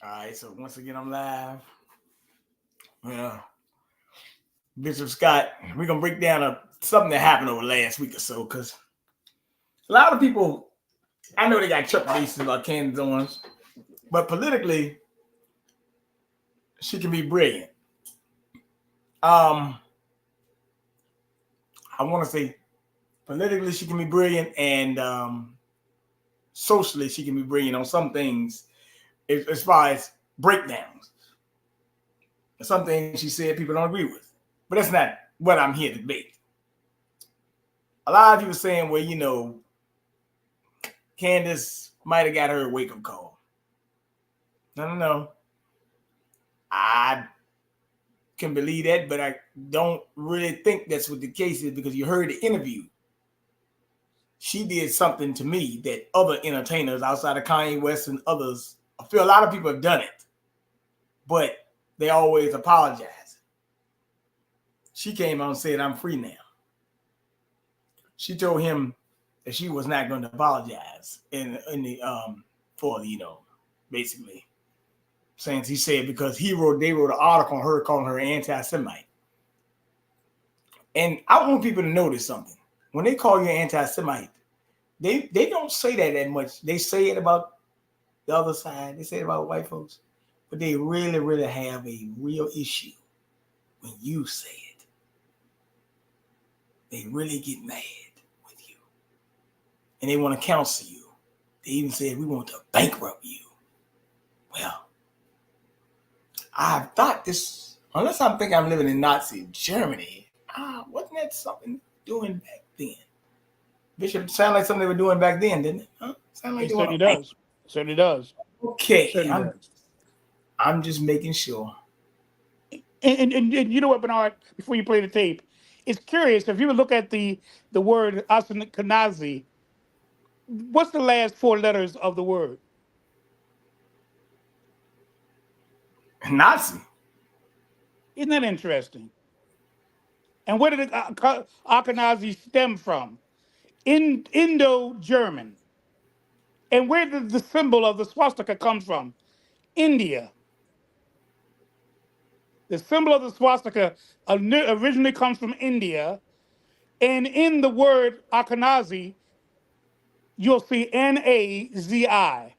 All right, so once again, I'm live. Yeah, Bishop Scott, we're gonna break down something that happened over last week or so, because a lot of people, I know they got trepidations about Candace Owens, but politically, she can be brilliant. I want to say politically she can be brilliant, and socially she can be brilliant on some things, as far as breakdowns. Some things she said people don't agree with. But that's not what I'm here to debate. A lot of people saying, well, Candace might have got her a wake-up call. No. I can believe that, but I don't really think that's what the case is, because you heard the interview. She did something to me that other entertainers outside of Kanye West and others, I feel a lot of people have done it, but they always apologize. She came out and said, "I'm free now." She told him that she was not going to apologize basically saying, he said, because they wrote an article on her calling her anti-Semite. And I want people to notice something. When they call you anti-Semite, they don't say that much. They say it about the other side. They say it about white folks, but they really, really have a real issue when you say it. They really get mad with you. And they want to counsel you. They even said, "We want to bankrupt you." Well, I thought this, unless I'm thinking I'm living in Nazi Germany, wasn't that something doing back then? Bishop, sound like something they were doing back then, didn't it? Huh? Sound like it certainly does. Certainly does. Okay. I'm just making sure. And you know what, Bernard, before you play the tape, it's curious, if you would look at the word Ashkenazi, what's the last four letters of the word? Nazi. Isn't that interesting? And where did Ashkenazi stem from? Indo-German. And where did the symbol of the swastika come from? India. The symbol of the swastika originally comes from India. And in the word Ashkenazi, you'll see Nazi.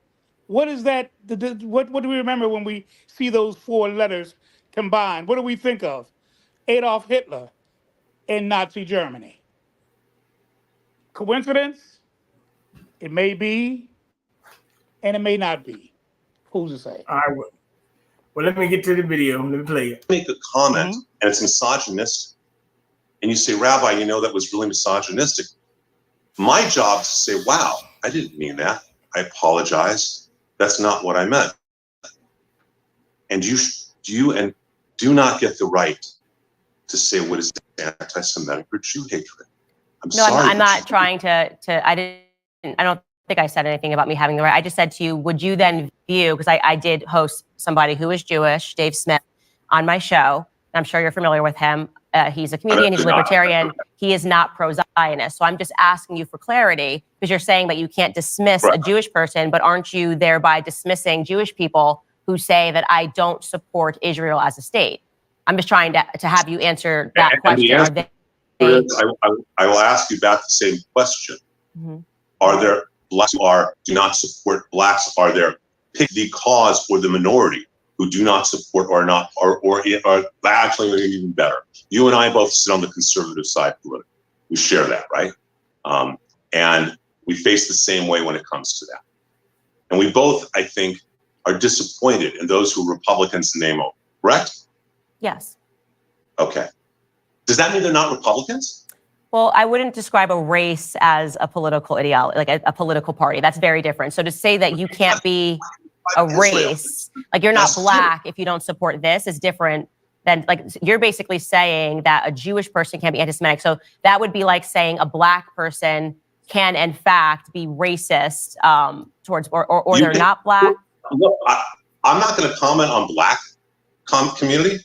What is that? What do we remember when we see those four letters combined? What do we think of? Adolf Hitler and Nazi Germany. Coincidence? It may be, and it may not be. Who's to say? All right. Well, let me get to the video. Let me play it. Make a comment, and it's misogynistic. And you say, "Rabbi, that was really misogynistic." My job is to say, "Wow, I didn't mean that. I apologize. That's not what I meant." And you do not get the right to say what is anti-Semitic or Jew hatred. I'm not trying to. I don't think I said anything about me having the right. I just said to you, would you then view, because I did host somebody who is Jewish, Dave Smith, on my show. I'm sure you're familiar with him. He's a comedian, he's a libertarian. He is not pro-Zionist. So I'm just asking you for clarity, because you're saying that you can't dismiss a Jewish person, but aren't you thereby dismissing Jewish people who say that I don't support Israel as a state? I'm just trying to have you answer that question. I will ask you back the same question. Are there blacks who do not support blacks? Are there pick the cause or the minority who do not support or actually even better? You and I both sit on the conservative side politically. We share that, right? And we face the same way when it comes to that. And we both, I think, are disappointed in those who are Republicans in name only, correct? Yes. Okay. Does that mean they're not Republicans? Well, I wouldn't describe a race as a political ideology, like a political party. That's very different. So to say that you can't be a race, like you're not black if you don't support this, is different than, like, you're basically saying that a Jewish person can't be anti-Semitic. So that would be like saying a black person can in fact be racist towards, or they're not black. Look, I'm not going to comment on black community.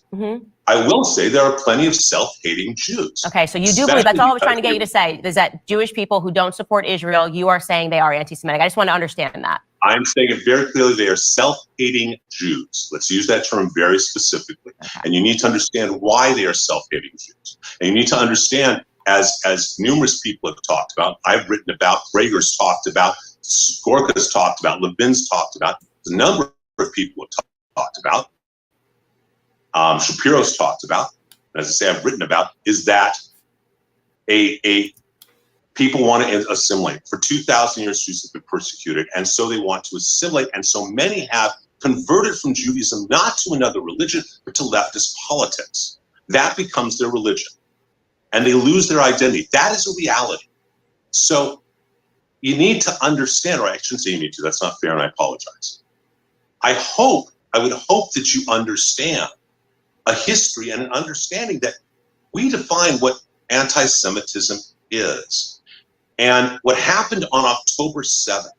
I will say there are plenty of self-hating Jews. Okay, so you do believe, that's all I was trying to get you to say, is that Jewish people who don't support Israel, you are saying they are anti-Semitic. I just want to understand that. I'm saying it very clearly. They are self-hating Jews. Let's use that term very specifically. Okay. And you need to understand why they are self-hating Jews. And you need to understand, as numerous people have talked about, I've written about, Prager's talked about, Gorka's talked about, Levin's talked about, a number of people have talked about, Shapiro's talked about, and as I say, I've written about, is that people want to assimilate. For 2,000 years, Jews have been persecuted, and so they want to assimilate, and so many have converted from Judaism not to another religion, but to leftist politics. That becomes their religion, and they lose their identity. That is a reality. So you need to understand, or I shouldn't say you need to, that's not fair, and I apologize. I would hope that you understand a history and an understanding that we define what anti-Semitism is. And what happened on October 7th,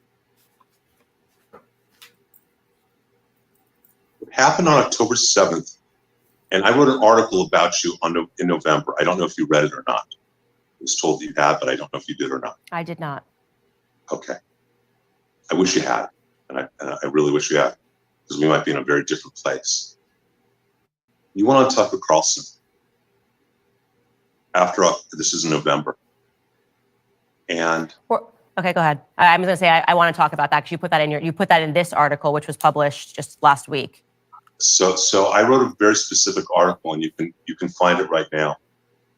and I wrote an article about you in November. I don't know if you read it or not. I was told that you had, but I don't know if you did or not. I did not. Okay. I wish you had, and I really wish you had, because we might be in a very different place. You went on Tucker Carlson this is in November. And okay, go ahead. I'm going to say I want to talk about that because you put that in this article, which was published just last week. So I wrote a very specific article, and you can find it right now.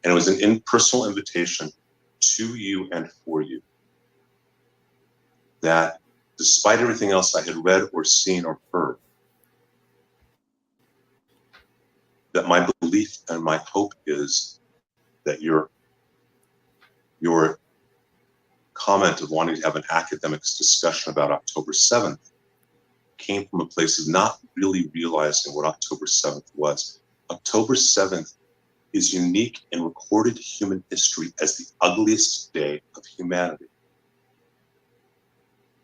And it was an impersonal invitation to you and for you, that despite everything else I had read or seen or heard, that my belief and my hope is that your comment of wanting to have an academic discussion about October 7th came from a place of not really realizing what October 7th was. October 7th is unique in recorded human history as the ugliest day of humanity.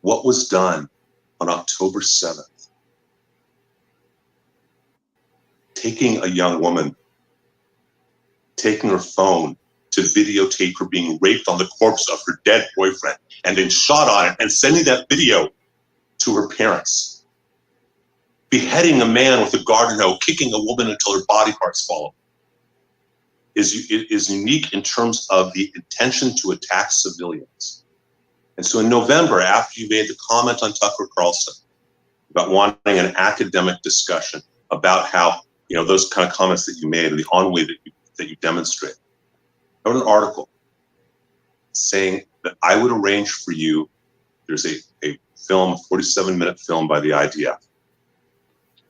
What was done on October 7th? Taking a young woman, taking her phone to videotape her being raped on the corpse of her dead boyfriend, and then shot on it and sending that video to her parents. Beheading a man with a garden hoe, kicking a woman until her body parts fall off, is unique in terms of the intention to attack civilians. And so in November, after you made the comment on Tucker Carlson about wanting an academic discussion about how, those kind of comments that you made and the ennui that you demonstrate, I wrote an article saying that I would arrange for you, there's a film, a 47-minute film by the IDF.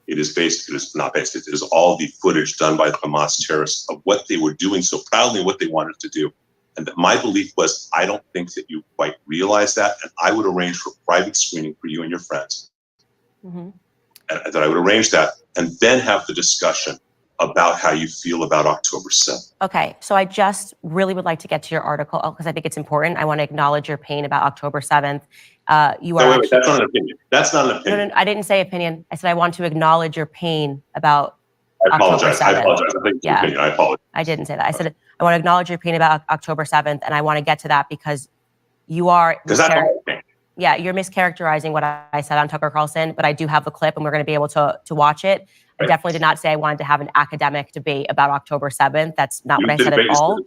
It is all the footage done by the Hamas terrorists of what they were doing so proudly and what they wanted to do. And that my belief was, I don't think that you quite realize that, and I would arrange for private screening for you and your friends. Mm-hmm. And that I would arrange that and then have the discussion about how you feel about October 7th. Okay, so I just really would like to get to your article because I think it's important. I want to acknowledge your pain about October 7th. Wait, that's not an opinion. That's not an opinion. No, I didn't say opinion. I said I want to acknowledge your pain about October 7th. I apologize. I think it's yeah. opinion. I apologize. I didn't say that. I said I want to acknowledge your pain about October 7th, and I want to get to that because you are... Because that's all pain. Yeah, you're mischaracterizing what I said on Tucker Carlson, but I do have the clip, and we're going to be able to watch it. I definitely did not say I wanted to have an academic debate about October 7th. That's not what I said at all.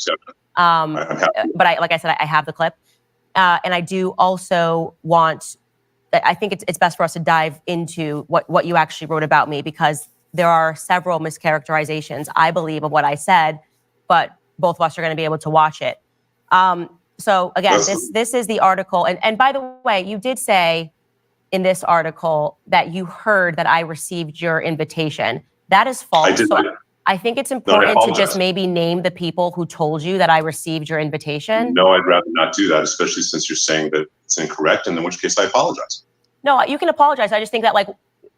But like I said, I have the clip. And I do also want, I think it's best for us to dive into what you actually wrote about me, because there are several mischaracterizations, I believe, of what I said, but both of us are going to be able to watch it. So again, this is the article. And by the way, you did say in this article that you heard that I received your invitation. That is false. I think it's important to just maybe name the people who told you that I received your invitation. No, I'd rather not do that, especially since you're saying that it's incorrect, and in which case I apologize. No, you can apologize. I just think that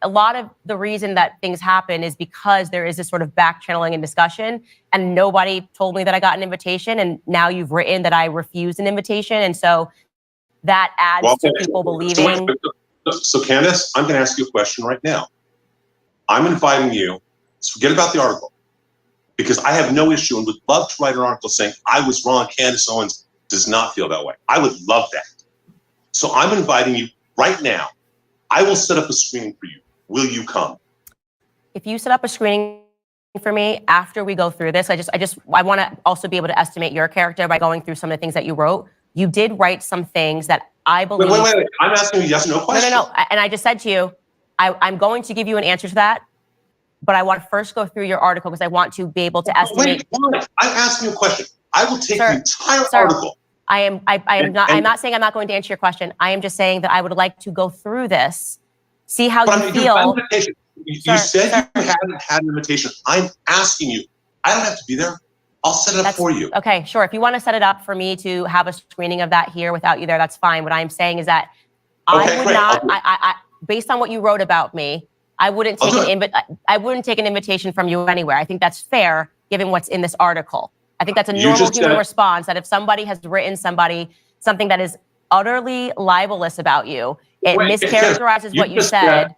a lot of the reason that things happen is because there is this sort of back channeling and discussion, and nobody told me that I got an invitation, and now you've written that I refused an invitation, and so that adds to people believing. So Candace, I'm going to ask you a question right now. I'm inviting you, forget about the article, because I have no issue and would love to write an article saying I was wrong, Candace Owens does not feel that way. I would love that. So I'm inviting you right now I will set up a screening for you. Will you come? If you set up a screening for me after we go through this, I want to also be able to estimate your character by going through some of the things that you wrote. You did write some things that I believe. Wait. I'm asking you a yes or no question. No. And I just said to you, I'm going to give you an answer to that, but I want to first go through your article because I want to be able to estimate. Wait. I'm asking you a question. I will take the entire article. I'm not saying I'm not going to answer your question. I am just saying that I would like to go through this, see how you feel. You said you hadn't had an invitation. I'm asking you. I don't have to be there. I'll set it up for you. Okay, sure. If you want to set it up for me to have a screening of that here without you there, that's fine. What I'm saying is that I would not, based on what you wrote about me, I wouldn't take an invitation from you anywhere. I think that's fair given what's in this article. I think that's a normal human response, that if somebody has written something that is utterly libelous about you, it mischaracterizes what you said.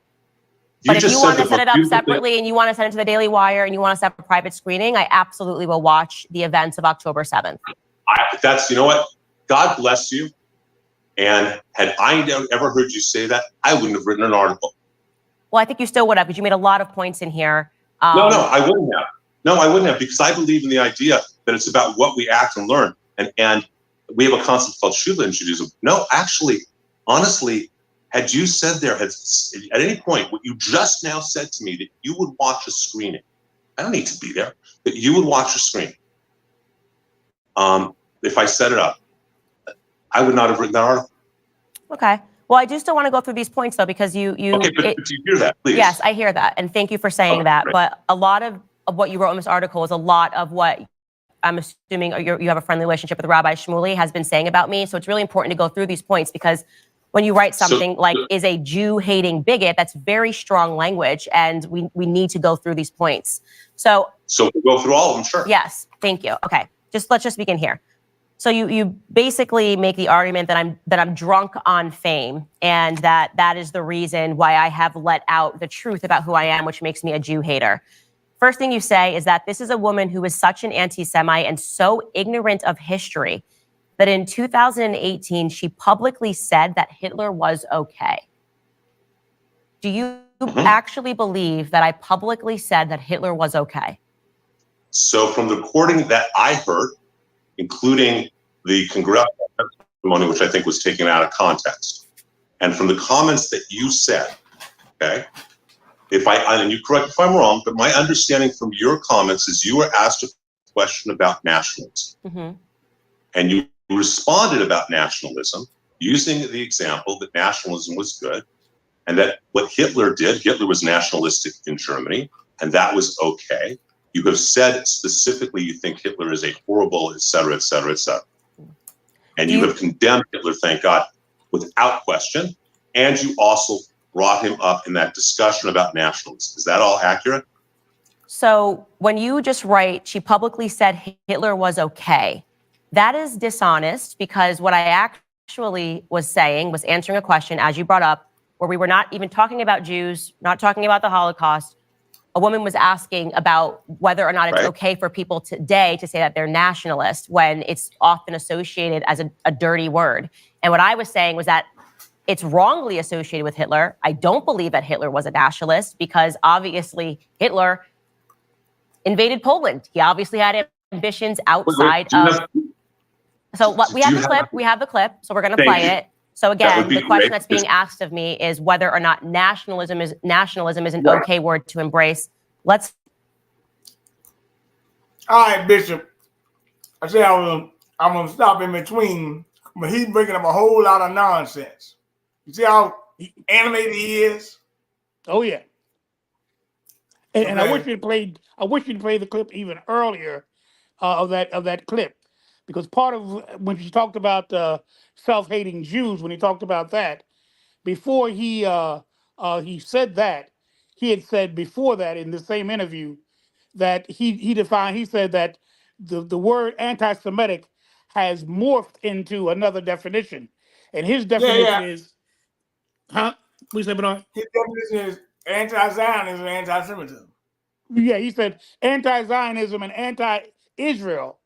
But if you want to set it up separately and you want to send it to the Daily Wire and you want to set up a private screening, I absolutely will watch the events of October 7th. You know what? God bless you. And had I ever heard you say that, I wouldn't have written an article. Well, I think you still would have because you made a lot of points in here. No, I wouldn't have. No, I wouldn't have, because I believe in the idea that it's about what we act and learn. And we have a concept called Shula in Judaism. No, actually, honestly, had you said there, at any point, what you just now said to me, that you would watch a screening, I don't need to be there, that you would watch a screening. If I set it up, I would not have written that article. Okay. Well, I do still want to go through these points, though, because you... Okay, but do you hear that, please? Yes, I hear that. And thank you for saying that. Great. But a lot of what you wrote in this article is a lot of what I'm assuming you have a friendly relationship with Rabbi Shmuley has been saying about me. So it's really important to go through these points, because when you write something like is a Jew-hating bigot, that's very strong language, and we need to go through these points. So we'll go through all of them, sure. Yes, thank you. Okay, let's just begin here. So you basically make the argument that I'm drunk on fame, and that is the reason why I have let out the truth about who I am, which makes me a Jew hater. First thing you say is that this is a woman who is such an anti-Semite and so ignorant of history that in 2018, she publicly said that Hitler was okay. Do you actually believe that I publicly said that Hitler was okay? So from the recording that I heard, including the congressional testimony, which I think was taken out of context, and from the comments that you said, okay, and you correct if I'm wrong, but my understanding from your comments is you were asked a question about nationalism. And you responded about nationalism using the example that nationalism was good, and that what Hitler was nationalistic in Germany, and that was okay. You have said specifically you think Hitler is a horrible, et cetera, et cetera, et cetera. And you have condemned Hitler, thank God, without question. And you also brought him up in that discussion about nationalism. Is that all accurate? So when you just write, she publicly said Hitler was okay, that is dishonest, because what I actually was saying was answering a question, as you brought up, where we were not even talking about Jews, not talking about the Holocaust. A woman was asking about whether or not it's okay for people today to say that they're nationalist when it's often associated as a dirty word. And what I was saying was that it's wrongly associated with Hitler. I don't believe that Hitler was a nationalist, because obviously Hitler invaded Poland. He obviously had ambitions outside of... So we have the clip, so we're going to play it. So again, the question that's being asked of me is whether or not nationalism is an okay word to embrace. All right, Bishop. I say I'm gonna stop in between, but he's bringing up a whole lot of nonsense. You see how animated he is? Oh yeah. And I wish you'd played the clip even earlier of that clip, because part of when she talked about self-hating Jews, when he talked about that, before he said that, he had said before that in the same interview that he said that the word anti-Semitic has morphed into another definition, and his definition is, What you say, Bernard? His definition is anti-Zionism and anti-Semitism. Yeah, he said anti-Zionism and anti-Israel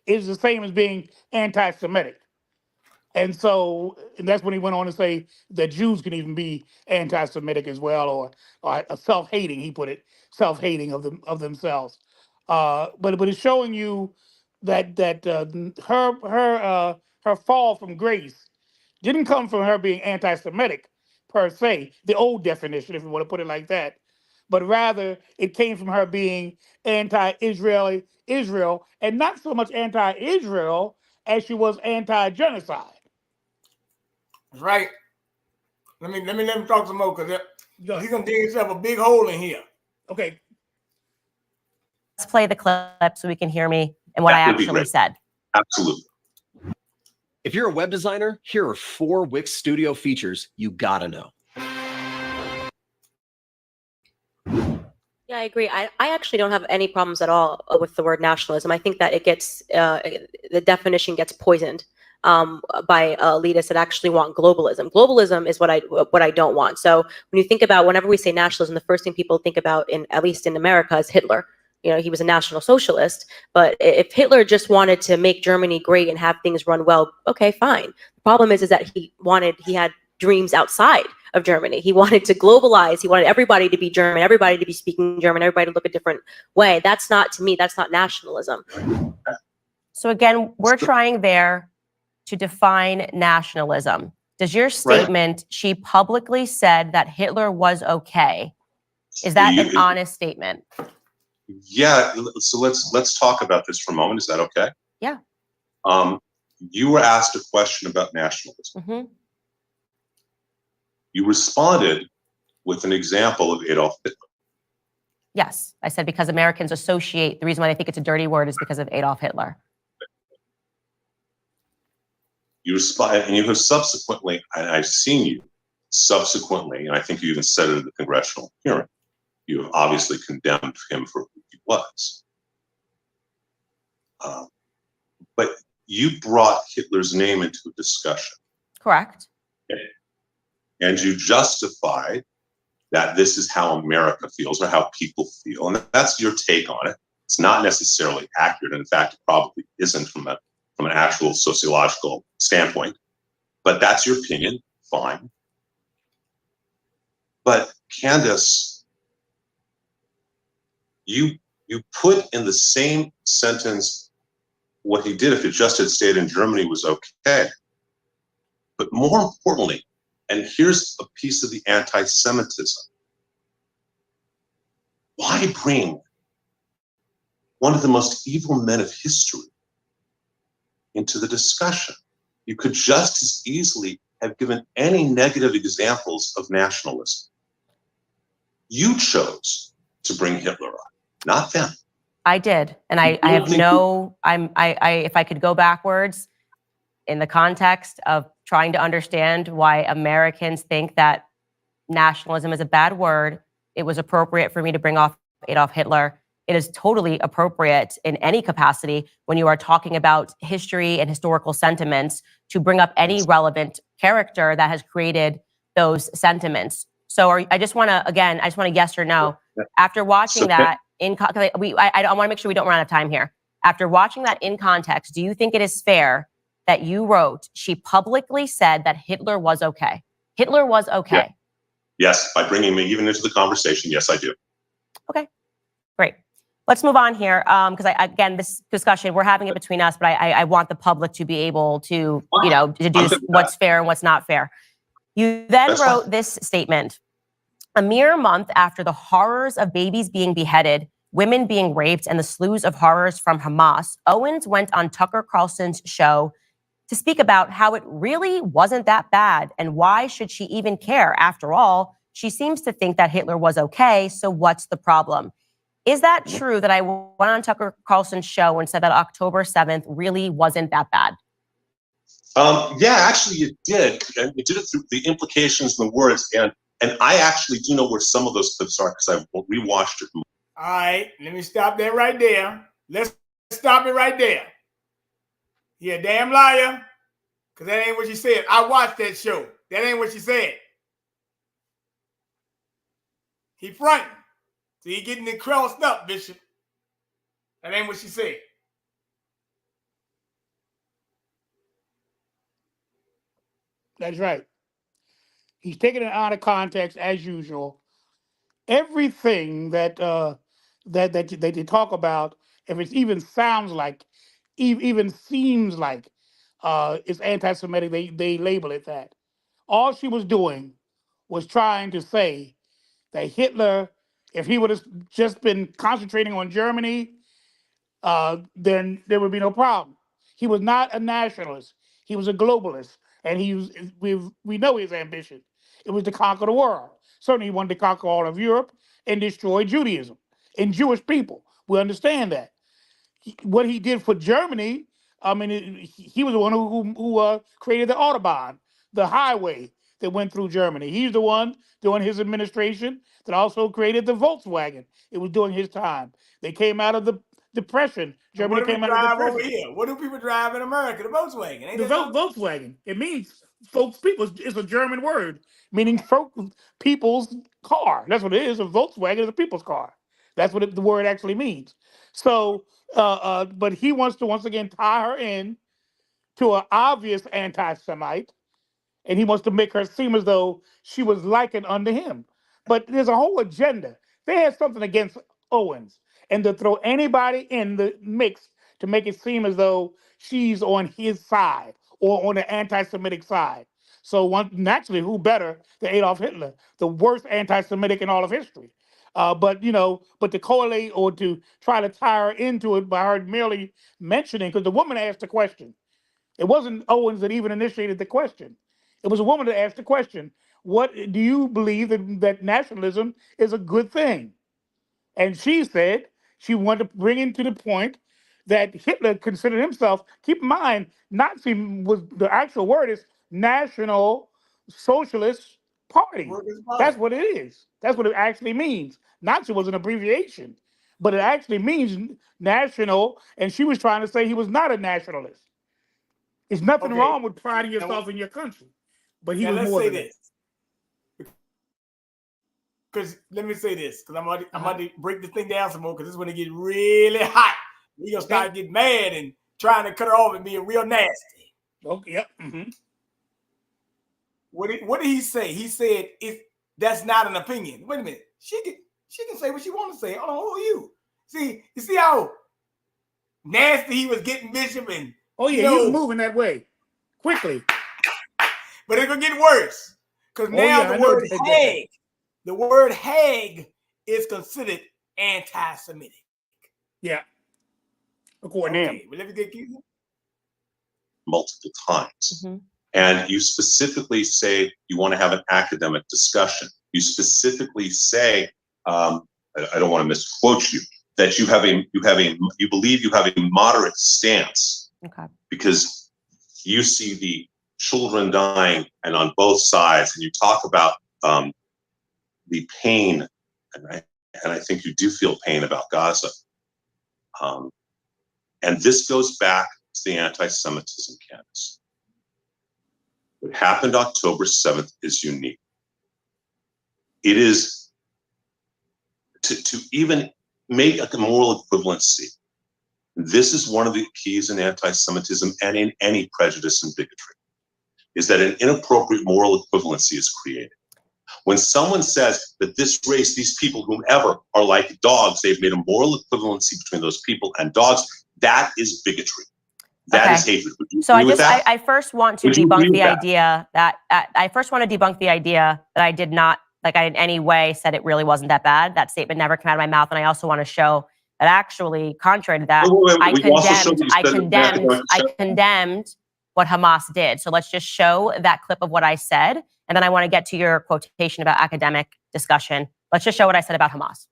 is the same as being anti-Semitic. And so and that's when he went on to say that Jews can even be anti-Semitic as well, or self-hating. He put it self-hating of themselves. But it's showing you that her fall from grace didn't come from her being anti-Semitic per se, the old definition, if you want to put it like that, but rather it came from her being Israel, and not so much anti-Israel as she was anti-genocide. That's right. Let him talk some more, because he's gonna dig himself a big hole in here. Okay. Let's play the clip so we can hear me and what I actually said. Absolutely. If you're a web designer, here are 4 Wix Studio features you gotta know. Yeah, I agree. I actually don't have any problems at all with the word nationalism. I think that it gets the definition gets poisoned by elitists that actually want globalism. Globalism is what I don't want. So when you think about, whenever we say nationalism, the first thing people think about, at least in America, is Hitler. You know, he was a National Socialist. But if Hitler just wanted to make Germany great and have things run well, okay, fine. The problem is that he had dreams outside of Germany. He wanted to globalize. He wanted everybody to be German, everybody to be speaking German, everybody to look a different way. That's not, to me, that's not nationalism. So again, we're trying there to define nationalism. Does your statement, she publicly said that Hitler was okay, is that an honest statement? Yeah. So let's talk about this for a moment. Is that okay? Yeah. You were asked a question about nationalism. Mm-hmm. You responded with an example of Adolf Hitler. Yes, I said because Americans associate, the reason why they think it's a dirty word is because of Adolf Hitler. You respond, and you have subsequently, and I've seen you subsequently, and I think you even said it at the congressional hearing, you have obviously condemned him for who he was. But you brought Hitler's name into a discussion. Correct. And you justified that this is how America feels or how people feel. And that's your take on it. It's not necessarily accurate. In fact, it probably isn't from an actual sociological standpoint. But that's your opinion. Fine. But Candace, you put in the same sentence what he did if it just had stayed in Germany was okay. But more importantly, and here's a piece of the anti-Semitism. Why bring one of the most evil men of history into the discussion? You could just as easily have given any negative examples of nationalism. You chose to bring Hitler up, not them. I did, and I have no. If I could go backwards in the context of trying to understand why Americans think that nationalism is a bad word, it was appropriate for me to bring off Adolf Hitler. It is totally appropriate in any capacity when you are talking about history and historical sentiments to bring up any relevant character that has created those sentiments. So I just want to yes or no. After watching that, I want to make sure we don't run out of time here. After watching that in context, do you think it is fair that you wrote, she publicly said that Hitler was okay? Hitler was okay. Yeah. Yes, by bringing me even into the conversation, yes, I do. Okay, great. Let's move on here, because again, this discussion, we're having it between us, but I want the public to be able to, to deduce what's fair and what's not fair. You then wrote this statement. A mere month after the horrors of babies being beheaded, women being raped, and the slews of horrors from Hamas, Owens went on Tucker Carlson's show to speak about how it really wasn't that bad and why should she even care? After all, she seems to think that Hitler was okay, so what's the problem? Is that true that I went on Tucker Carlson's show and said that October 7th really wasn't that bad? Yeah, actually you did. And you did it through the implications and the words. And I actually do know where some of those clips are because I rewatched it. All right, let me stop that right there. Let's stop it right there. You're a damn liar, because that ain't what she said. I watched that show. That ain't what she said. He frightened. So he getting it crossed up, Bishop. That ain't what she said. That's right. He's taking it out of context as usual. Everything that they talk about, if it even sounds like, even seems like, it's anti-Semitic, they label it that. All she was doing was trying to say that Hitler, if he would have just been concentrating on Germany, then there would be no problem. He was not a nationalist. He was a globalist, and we know his ambition. It was to conquer the world. Certainly, he wanted to conquer all of Europe and destroy Judaism and Jewish people. We understand that. What he did for Germany, I mean, he was the one who created the Autobahn, the highway that went through Germany. He's the one during his administration that also created the Volkswagen. It was during his time. They came out of the Depression. Germany What do we came out of the drive over Depression. here? What do people drive in America? The Volkswagen. Ain't The that something? Volkswagen. It means folks, people. It's a German word meaning people's car. That's what it is. A Volkswagen is a people's car. That's what the word actually means. So, but he wants to once again tie her in to an obvious anti-Semite, and he wants to make her seem as though she was likened unto him. But there's a whole agenda. They had something against Owens, and to throw anybody in the mix to make it seem as though she's on his side or on the anti-Semitic side. So naturally, who better than Adolf Hitler, the worst anti-Semitic in all of history? But to correlate or to try to tie her into it by her merely mentioning, because the woman asked the question. It wasn't Owens that even initiated the question. It was a woman that asked the question, what do you believe that nationalism is a good thing? And she said she wanted to bring it to the point that Hitler considered himself, keep in mind, Nazi was the actual word is National Socialist Party. Workers' Party. That's what it is. That's what it actually means. Nazi was an abbreviation, but it actually means national. And she was trying to say he was not a nationalist. There's nothing Okay. wrong with priding yourself in your country, but he Now was let's more say than that. this. Because let me say this, because I'm about to break the thing down some more, because this is when it gets really hot. We're going to start getting mad and trying to cut her off and being real nasty. Okay, yep. Mm-hmm. What did he say? He said, that's not an opinion. Wait a minute. She can say what she wants to say. Hold on, who are you? You see how nasty he was getting, Bishop? And Oh, yeah, he was moving that way quickly. But it's going to get worse. Because now the word Hag is considered anti-Semitic. Yeah. According to him. Well, let me get you. Multiple times. Mm-hmm. And you specifically say you want to have an academic discussion. You specifically say, I don't want to misquote you, that you believe you have a moderate stance. Okay. Because you see the children dying and on both sides, and you talk about the pain, and I think you do feel pain about Gaza. And this goes back to the anti-Semitism, Candace. What happened October 7th is unique. It is to even make a moral equivalency. This is one of the keys in anti-Semitism and in any prejudice and bigotry, is that an inappropriate moral equivalency is created. When someone says that this race, these people, whomever, are like dogs, they've made a moral equivalency between those people and dogs, that is bigotry. That is hatred. So I first want to debunk the idea that I did not, like I in any way said it really wasn't that bad. That statement never came out of my mouth. And I also want to show that actually, contrary to that, I condemned what Hamas did. So let's just show that clip of what I said. And then I want to get to your quotation about academic discussion. Let's just show what I said about Hamas.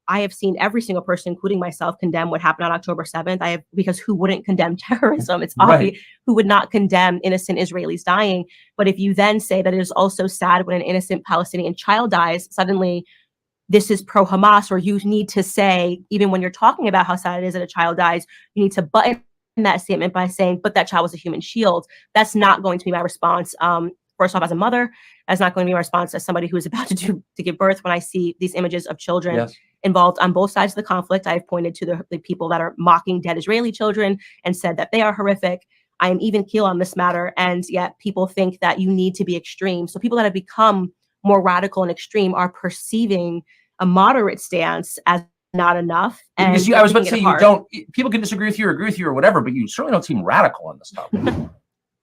I have seen every single person, including myself, condemn what happened on October 7th. Because who wouldn't condemn terrorism? It's obvious who would not condemn innocent Israelis dying. But if you then say that it is also sad when an innocent Palestinian child dies, suddenly this is pro-Hamas, or you need to say, even when you're talking about how sad it is that a child dies, you need to button that statement by saying, but that child was a human shield. That's not going to be my response. first off, as a mother, that's not going to be my response as somebody who is about to give birth. When I see these images of children involved on both sides of the conflict, I have pointed to the people that are mocking dead Israeli children and said that they are horrific. I am even keel on this matter, and yet people think that you need to be extreme. So people that have become more radical and extreme are perceiving a moderate stance as not enough. And because I was about to say, you don't, people can disagree with you or agree with you or whatever, but you certainly don't seem radical on this topic. And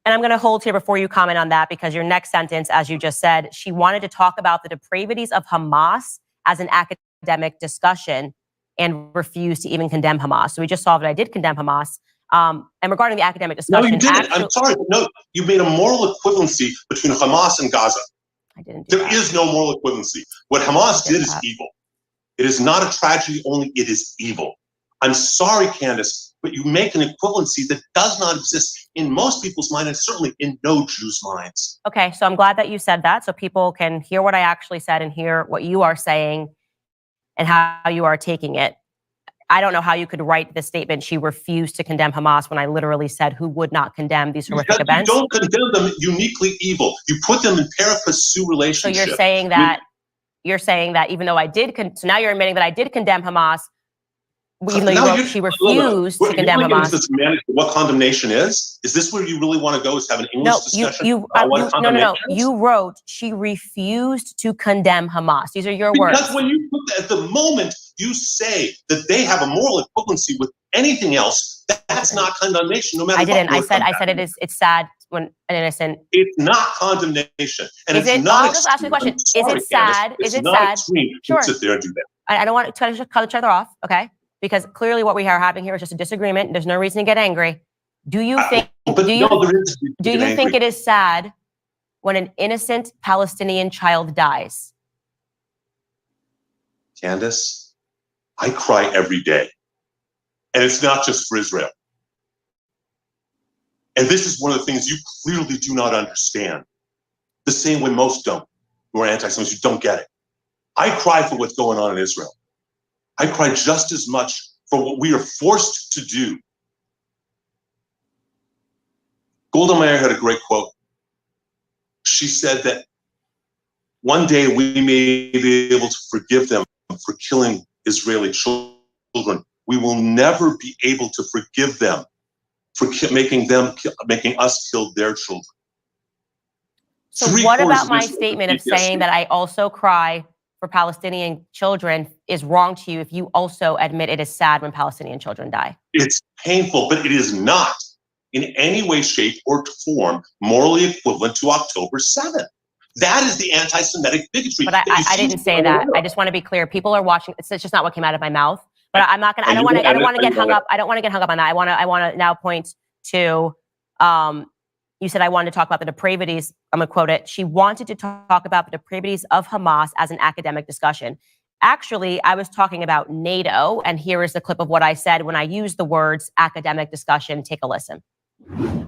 I'm going to hold here before you comment on that, because your next sentence, as you just said, she wanted to talk about the depravities of Hamas as an academic discussion and refused to even condemn Hamas. So we just saw that I did condemn Hamas. And regarding the academic discussion, no, you didn't. I'm sorry, but no, you made a moral equivalency between Hamas and Gaza. I didn't do that. There is no moral equivalency. What Hamas did is evil. It is not a tragedy only, it is evil. I'm sorry, Candace, but you make an equivalency that does not exist in most people's minds, and certainly in no Jews' minds. Okay, so I'm glad that you said that, so people can hear what I actually said and hear what you are saying and how you are taking it. I don't know how you could write this statement, she refused to condemn Hamas, when I literally said who would not condemn these horrific events. You don't condemn them uniquely evil. You put them in pari passu relationship. So you're saying that even though I did, so now you're admitting that I did condemn Hamas, even though you wrote she refused to condemn Hamas. What condemnation is? Is this where you really want to go? Is have an English discussion? No. You wrote she refused to condemn Hamas. These are your words. Because when you put that, at the moment you say that they have a moral equivalency with anything else, that's not condemnation. No matter. I didn't. I said it's sad when an innocent. It's not condemnation, and is it's not. I'll just ask you a question. Is it sad? Is it sad? Sure. Sit there and do that. I don't want to cut each other off. Okay. Because clearly what we are having here is just a disagreement. There's no reason to get angry. Do you think it is sad when an innocent Palestinian child dies? Candace, I cry every day. And it's not just for Israel. And this is one of the things you clearly do not understand. The same way most don't, who are anti-Semites, you don't get it. I cry for what's going on in Israel. I cry just as much for what we are forced to do. Golda Meir had a great quote. She said that one day we may be able to forgive them for killing Israeli children. We will never be able to forgive them for making us kill their children. So what about my statement of saying that I also cry for Palestinian children is wrong to you if you also admit it is sad when Palestinian children die? It's painful, but it is not in any way, shape, or form morally equivalent to October 7th. That is the anti-Semitic bigotry. But I didn't say that. I just want to be clear. People are watching. It's just not what came out of my mouth. But I'm not gonna. I don't want to get hung up. I don't want to get hung up on that. I want to now point to. You said I wanted to talk about the depravities. I'm going to quote it. She wanted to talk about the depravities of Hamas as an academic discussion. Actually, I was talking about NATO, and here is the clip of what I said when I used the words academic discussion. Take a listen.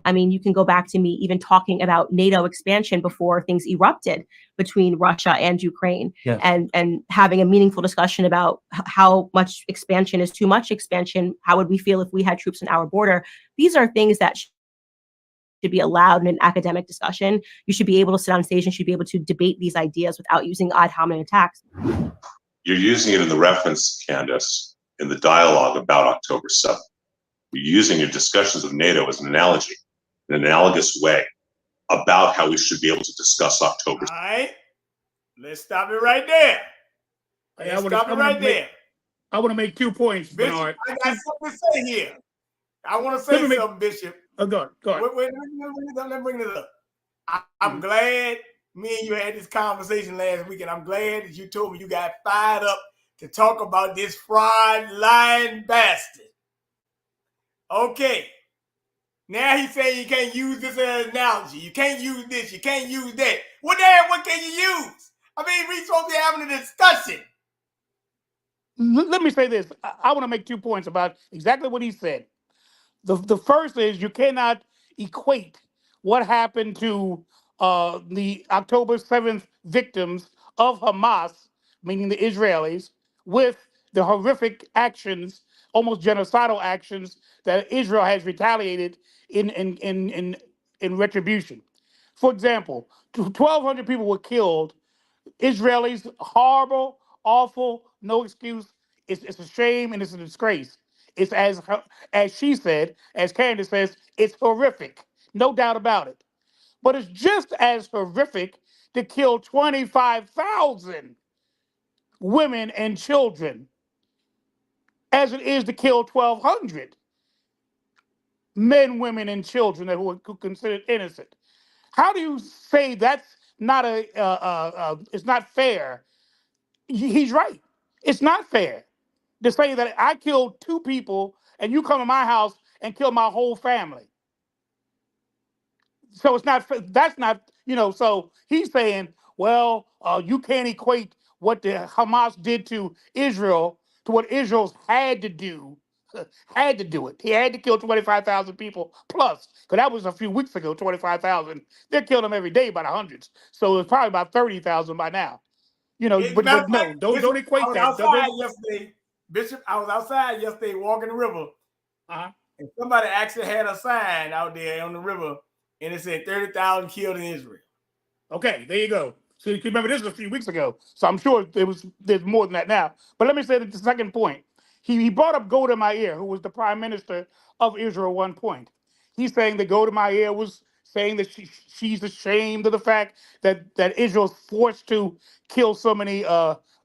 I mean, you can go back to me even talking about NATO expansion before things erupted between Russia and Ukraine, yes, and having a meaningful discussion about how much expansion is too much expansion. How would we feel if we had troops on our border? These are things that should be allowed in an academic discussion. You should be able to sit on stage and should be able to debate these ideas without using ad hominem attacks. You're using it in the reference, Candace, in the dialogue about October 7th. You're using your discussions of NATO as an analogy, in an analogous way, about how we should be able to discuss October 7th. All right. Let's stop it right there. I want to make 2 points, Bishop, Bernard. I got something to say here. I want to say something, Bishop. Oh, go on. Wait, let me bring this up. I'm glad me and you had this conversation last week, and I'm glad that you told me you got fired up to talk about this fraud, lying bastard. Okay. Now he's saying you can't use this as an analogy. You can't use this. You can't use that. What can you use? I mean, we're supposed to be having a discussion. Let me say this. I want to make 2 points about exactly what he said. The first is you cannot equate what happened to the October 7th victims of Hamas, meaning the Israelis, with the horrific actions, almost genocidal actions that Israel has retaliated in retribution. For example, 1,200 people were killed. Israelis, horrible, awful, no excuse. It's a shame and it's a disgrace. It's as she said, as Candace says, it's horrific. No doubt about it. But it's just as horrific to kill 25,000 women and children as it is to kill 1,200 men, women, and children that were considered innocent. How do you say that's not it's not fair? He's right. It's not fair to say that I killed 2 people and you come to my house and kill my whole family. So it's not, that's not, so he's saying, well, you can't equate what the Hamas did to Israel to what Israel's had to do. Had to do it. He had to kill 25,000 people plus, because that was a few weeks ago, 25,000. They're killing them every day by the hundreds. So it's probably about 30,000 by now. But no, don't equate that. I was outside yesterday, Bishop. I was outside yesterday walking the river. And somebody actually had a sign out there on the river, and it said 30,000 killed in Israel. Okay, there you go. So you remember this was a few weeks ago, so I'm sure there's more than that now. But let me say the second point. He brought up Golda Meir, who was the prime minister of Israel at one point. He's saying that Golda Meir was saying that she's ashamed of the fact that Israel's forced to kill so many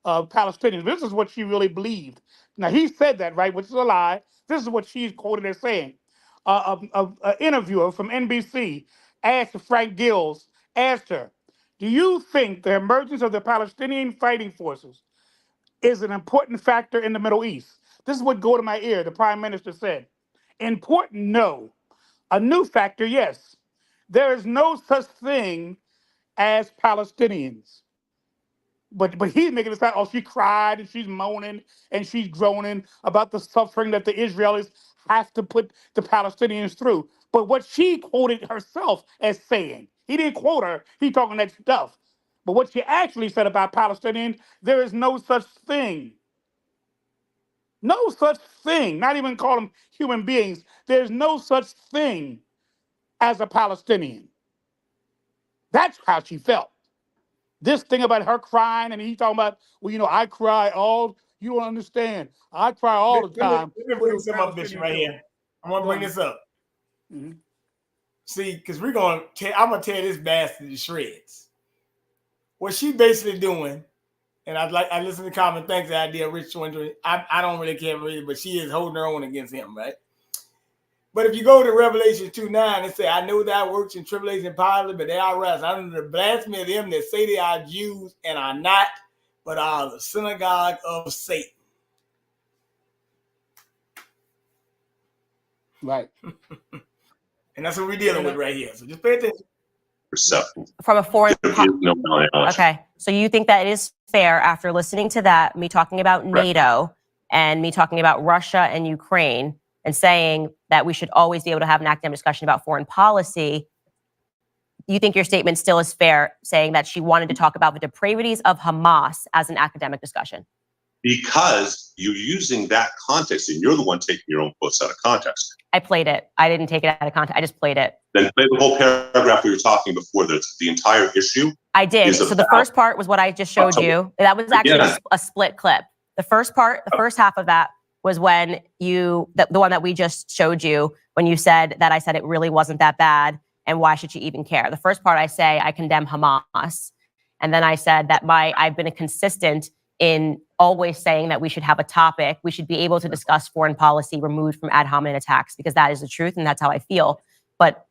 Palestinians. This is what she really believed. Now, he said that, right, which is a lie. This is what she's quoted as saying. An interviewer from NBC asked Frank Gills, asked her, do you think the emergence of the Palestinian fighting forces is an important factor in the Middle East? This is what Golda Meir, the prime minister, said. Important, no. A new factor, yes. There is no such thing as Palestinians. But he's making it sound, oh, she cried and she's moaning and she's groaning about the suffering that the Israelis have to put the Palestinians through. But what she quoted herself as saying, he didn't quote her, he talking that stuff. But what she actually said about Palestinians, there is no such thing. No such thing, not even call them human beings. There's no such thing as a Palestinian. That's how she felt. This thing about her crying, and he talking about, well, I cry all, you don't understand. I cry all the time. Let me bring some up, Bishop, right here. I'm going to bring this up. Mm-hmm. See, because I'm going to tear this bastard to shreds. What she basically doing, and I listen to Common Thanks, the idea of Rich 20. I don't really care really, but she is holding her own against him, right? But if you go to Revelation 2:9, it says, I know thy works and tribulation poverty, but they are rest under the blasphemy of them that say they are Jews and are not, but are the synagogue of Satan. Right. And that's what we're dealing with right here. So just pay attention. From a foreign okay, so you think that it is fair after listening to that, me talking about NATO and me talking about Russia and Ukraine and saying that we should always be able to have an academic discussion about foreign policy, you think your statement still is fair, saying that she wanted to talk about the depravities of Hamas as an academic discussion? Because you're using that context and you're the one taking your own quotes out of context. I played it. I didn't take it out of context. I just played it. Then play the whole paragraph we were talking before. That's the entire issue. I did. So the first part was what I just showed you. That was actually a split clip. The first part, the first half of that was when the one that we just showed you, when you said that I said it really wasn't that bad and why should she even care? The first part I say I condemn Hamas. And then I said that I've been consistent in always saying that we should have a topic. We should be able to discuss foreign policy removed from ad hominem attacks because that is the truth and that's how I feel. But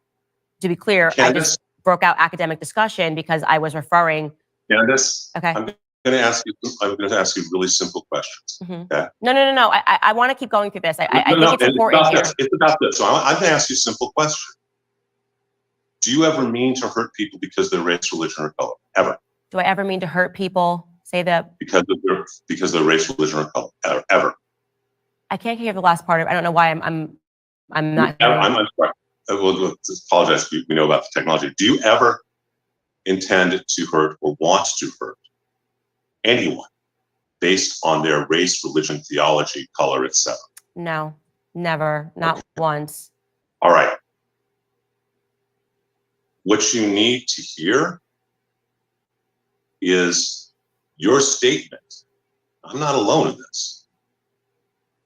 to be clear, Candace, I just broke out academic discussion because I was referring. Candace, okay. I'm going to ask you really simple questions. Mm-hmm. Okay? No. I want to keep going through this. I think it's important here. It's about this. So I'm going to ask you a simple question. Do you ever mean to hurt people because of their race, religion, or color? Ever? Do I ever mean to hurt people? Say that because of their race, religion, or color? Ever? I can't hear the last part of it. I don't know why I'm not. I'm sorry. We'll apologize. We know about the technology. Do you ever intend to hurt or want to hurt anyone based on their race, religion, theology, color, etc.? What you need to hear is your statement. I'm not alone in this,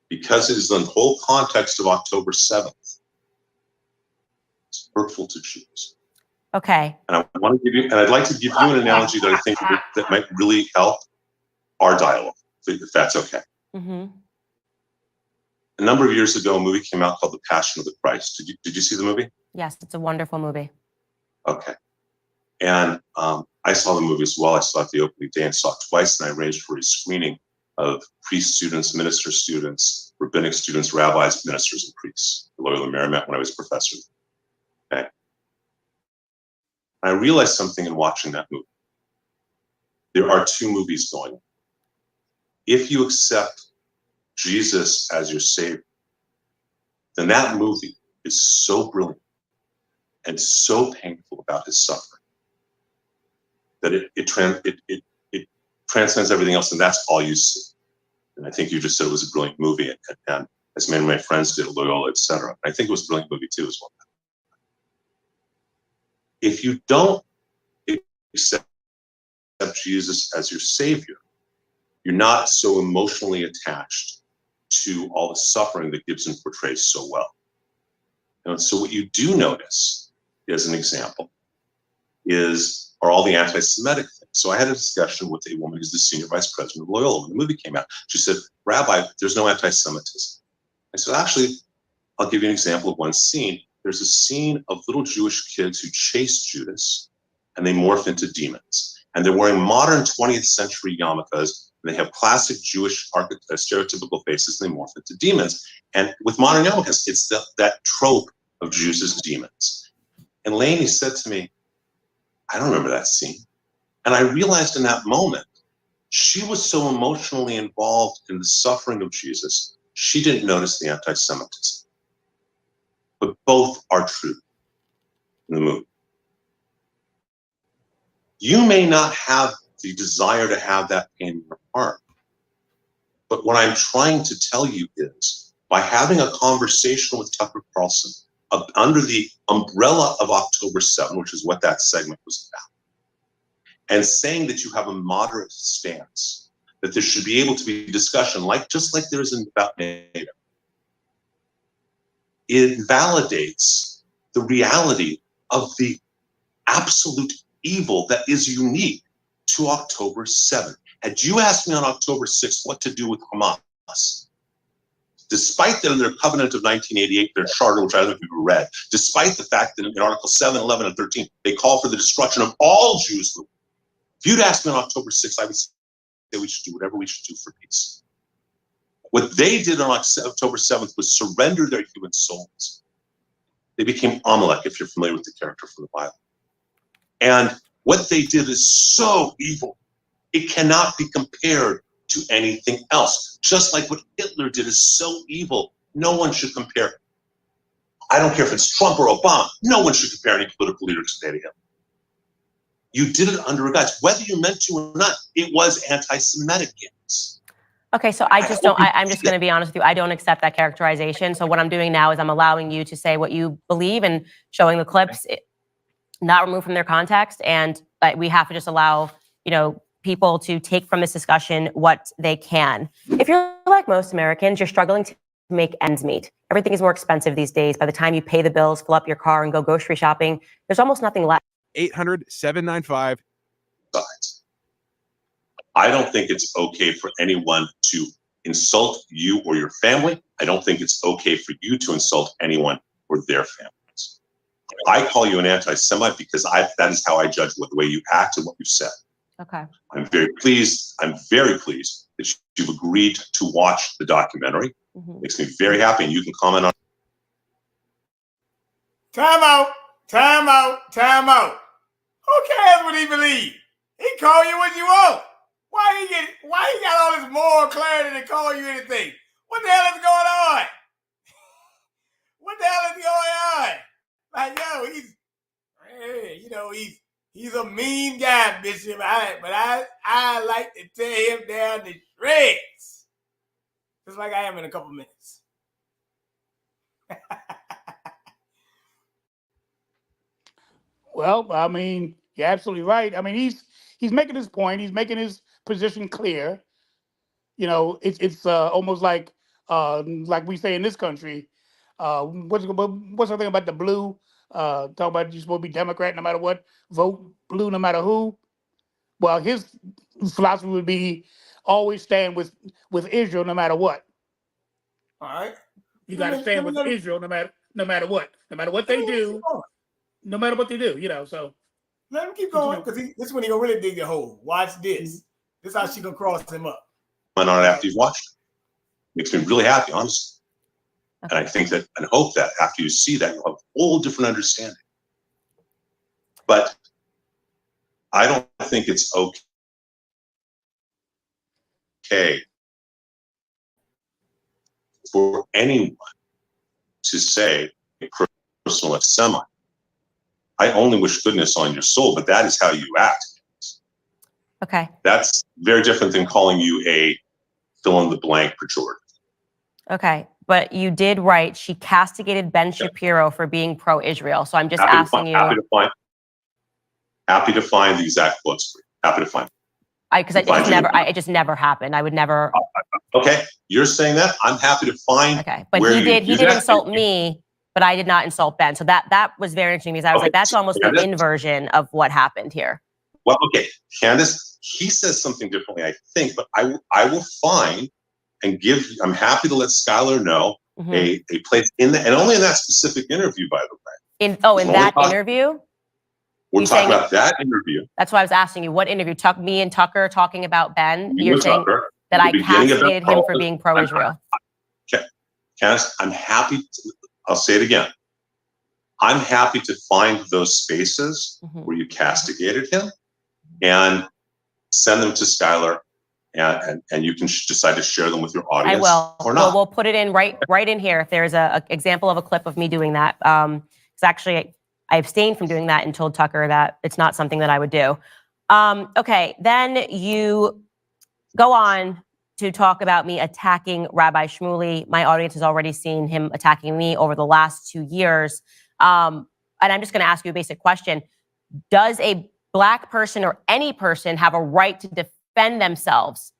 because it is the whole context of October 7th. It's hurtful to Jews. Okay. And I want to give you, and I'd like to give you an analogy that I think that might really help our dialogue, if that's okay. Mm-hmm. A number of years ago, a movie came out called The Passion of the Christ. Did you see the movie? Yes, it's a wonderful movie. Okay. And I saw the movie as well. I saw it the opening day and saw it twice, and I arranged for a screening of priest students, minister students, rabbinic students, rabbis, ministers, and priests at Loyola Marymount when I was a professor. Okay. I realized something in watching that movie. There are two movies going on. If you accept Jesus as your savior, then that movie is so brilliant and so painful about his suffering that it transcends everything else, and that's all you see. And I think you just said it was a brilliant movie, and as many of my friends did at Loyola, etc. I think it was a brilliant movie too as well. If you don't accept Jesus as your savior, you're not so emotionally attached to all the suffering that Gibson portrays so well. And so what you do notice, as an example, are all the anti-Semitic things. So I had a discussion with a woman who's the senior vice president of Loyola when the movie came out. She said, "Rabbi, there's no anti-Semitism." I said, "Actually, I'll give you an example of one scene. There's a scene of little Jewish kids who chase Judas, and they morph into demons. And they're wearing modern 20th century yarmulkes, and they have classic Jewish stereotypical faces, and they morph into demons. And with modern yarmulkes, it's that trope of Jews as demons." And Lainey said to me, "I don't remember that scene." And I realized in that moment, she was so emotionally involved in the suffering of Jesus, she didn't notice the anti-Semitism. But both are true in the movie. You may not have the desire to have that pain in your heart, but what I'm trying to tell you is, by having a conversation with Tucker Carlson under the umbrella of October 7, which is what that segment was about, and saying that you have a moderate stance, that there should be able to be discussion, just like there is about NATO, it validates the reality of the absolute evil that is unique to October 7. Had you asked me on October 6th what to do with Hamas, despite that in their covenant of 1988, their charter, which I don't know if you've read, despite the fact that in Article 7, 11, and 13, they call for the destruction of all Jews. If you'd asked me on October 6th, I would say we should do whatever we should do for peace. What they did on October 7th was surrender their human souls. They became Amalek, if you're familiar with the character from the Bible. And what they did is so evil, it cannot be compared to anything else. Just like what Hitler did is so evil, no one should compare. I don't care if it's Trump or Obama, no one should compare any political leader today to him. You did it under a guise. Whether you meant to or not, it was anti-Semitic games. Okay, so I'm just going to be honest with you. I don't accept that characterization. So what I'm doing now is I'm allowing you to say what you believe and showing the clips, not removed from their context. And we have to just allow, people to take from this discussion what they can. If you're like most Americans, you're struggling to make ends meet. Everything is more expensive these days. By the time you pay the bills, fill up your car, and go grocery shopping, there's almost nothing left. 800-795. I don't think it's okay for anyone to insult you or your family. I don't think it's okay for you to insult anyone or their families. I call you an anti-Semite because that is how I judge the way you act and what you said. Okay. I'm very pleased that you've agreed to watch the documentary. Mm-hmm. Makes me very happy, and you can comment on it. Time out. Who cares what he believes? He call you what you want. Why he got all this moral clarity to call you anything? What the hell is going on? What the hell is going on? Like, he's a mean guy, Bishop. But I like to tear him down to shreds. Just like I am in a couple minutes. Well, I mean, you're absolutely right. I mean, he's making his point. He's making his position clear. You know, it's almost like we say in this country. What's the thing about the blue? Talk about you're supposed to be Democrat no matter what, vote blue no matter who. Well, his philosophy would be always stand with Israel no matter what. All right. You got to stand with Israel no matter what they do, no matter what they do. You know, so let him keep going because this is when he gonna really dig the hole. Watch this. This is how she gonna cross him up. On it after you've watched it. Makes me really happy, honestly. Okay. And I think that and hope that after you see that, you'll have a whole different understanding. But I don't think it's okay for anyone to say a personal semi. I only wish goodness on your soul, but that is how you act. Okay. That's very different than calling you a fill-in-the-blank pejorative. Okay. But you did write, she castigated Ben Shapiro for being pro-Israel. So I'm just asking you. Happy to find the exact quotes for you. Happy to find them. Because it just never happened. I would never. Okay. You're saying that. I'm happy to find. Okay. But he did insult me, but I did not insult Ben. So that was very interesting because I was like, that's almost the inversion of what happened here. Well, okay. Candace, he says something differently, I think, but I will find and I'm happy to let Skylar know a place in and only in that specific interview, by the way. In that interview? We're talking about that interview. That's why I was asking you, what interview? Me and Tucker talking about Ben? You're saying that I castigated him for being pro-Israel. Okay. Candace, I'm happy I'll say it again. I'm happy to find those spaces where you castigated him and send them to Skylar, and you can decide to share them with your audience. I will. Or not. We'll put it in right in here. If there's a example of a clip of me doing that, it's actually I abstained from doing that and told Tucker that it's not something that I would do. Okay, then you go on to talk about me attacking Rabbi Shmuley. My audience has already seen him attacking me over the last 2 years. And I'm just going to ask you a basic question. Does a Black person or any person have a right to defend themselves?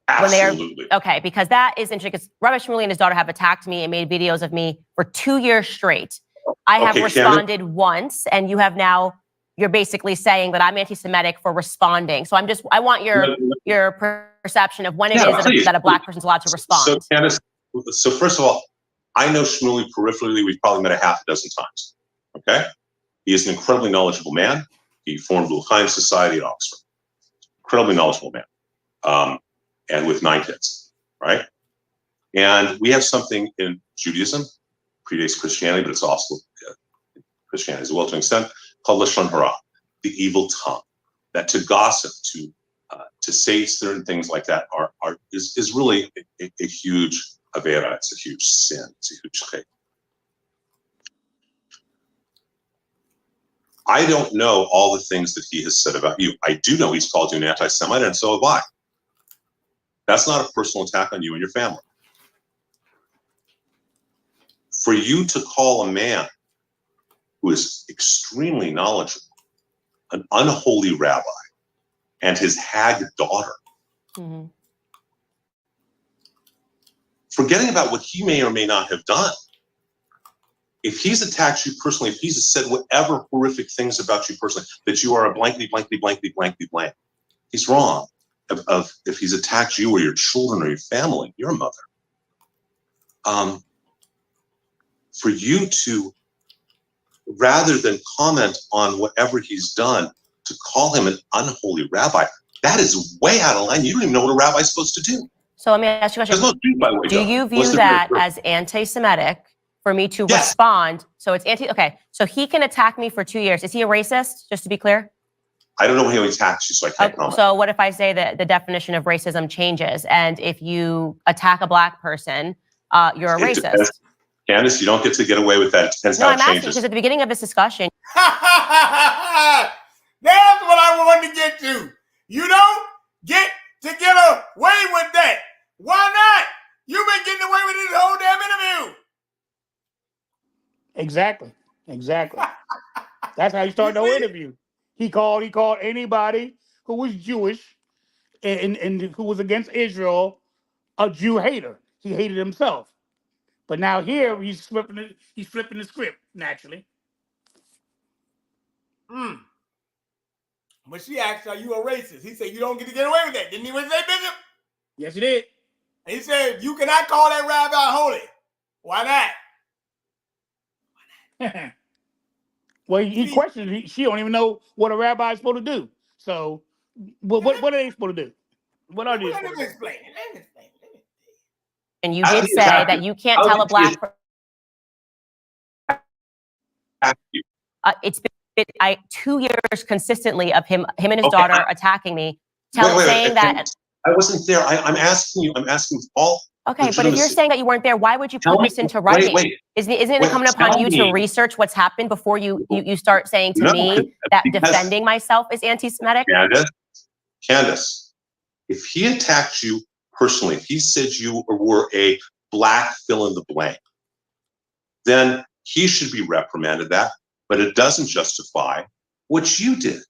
Absolutely. Okay, because that is interesting because Rabbi Shmuley and his daughter have attacked me and made videos of me for 2 years straight. I have responded once, and you're basically saying that I'm anti-Semitic for responding. So I want your perception of when it is that a Black person's allowed to respond. So, Candace, first of all, I know Shmuley peripherally. We've probably met a half a dozen times. Okay? He is an incredibly knowledgeable man. He formed L'Chaim Society at Oxford. Incredibly knowledgeable man. And with 9 kids, right? And we have something in Judaism, predates Christianity, but it's also Christianity as well to an extent, called Lashon Hara, the evil tongue. That to gossip, to say certain things like that is really a huge avera. It's a huge sin. It's a huge chait. I don't know all the things that he has said about you. I do know he's called you an anti-Semite, and so have I. That's not a personal attack on you and your family. For you to call a man who is extremely knowledgeable, an unholy rabbi, and his hag daughter, forgetting about what he may or may not have done, if he's attacked you personally, if he's said whatever horrific things about you personally, that you are a blankety, blankety, blankety, blankety, blank, he's wrong. If he's attacked you or your children or your family, your mother, for you to, rather than comment on whatever he's done, to call him an unholy rabbi, that is way out of line. You don't even know what a rabbi's supposed to do. So let me ask you a question. Do you view that as anti-Semitic for me to respond? So it's okay. So he can attack me for 2 years. Is he a racist, just to be clear? I don't know when he attacks you, so I can't comment. So what if I say that the definition of racism changes, and if you attack a Black person, you're a racist? Depends. Candace, you don't get to get away with that. It depends how it changes. No, I'm asking because at the beginning of this discussion. That's what I wanted to get to. You don't get to get away with that. Why not? You've been getting away with this whole damn interview. Exactly. That's how he started the whole interview. He called anybody who was Jewish and who was against Israel a Jew hater. He hated himself. But now here he's flipping the script naturally. But she asked, "Are you a racist?" He said, "You don't get to get away with that." Didn't he say, Bishop? Yes, he did. He said, "You cannot call that rabbi holy." Why not? Well, he questioned. She don't even know what a rabbi is supposed to do. So, what are they supposed to do? What are they supposed to do? Explain it. Let me explain it. And you did say that you can't tell a black. It's been 2 years consistently of him and his daughter attacking me, saying that. I wasn't there. I'm asking you. I'm asking all. Okay, but if you're saying that you weren't there, why would you put this into writing? Isn't it incumbent upon you to research what's happened before you start saying to me that defending myself is anti-Semitic? Candace, if he attacked you personally, if he said you were a black fill in the blank, then he should be reprimanded that. But it doesn't justify what you did.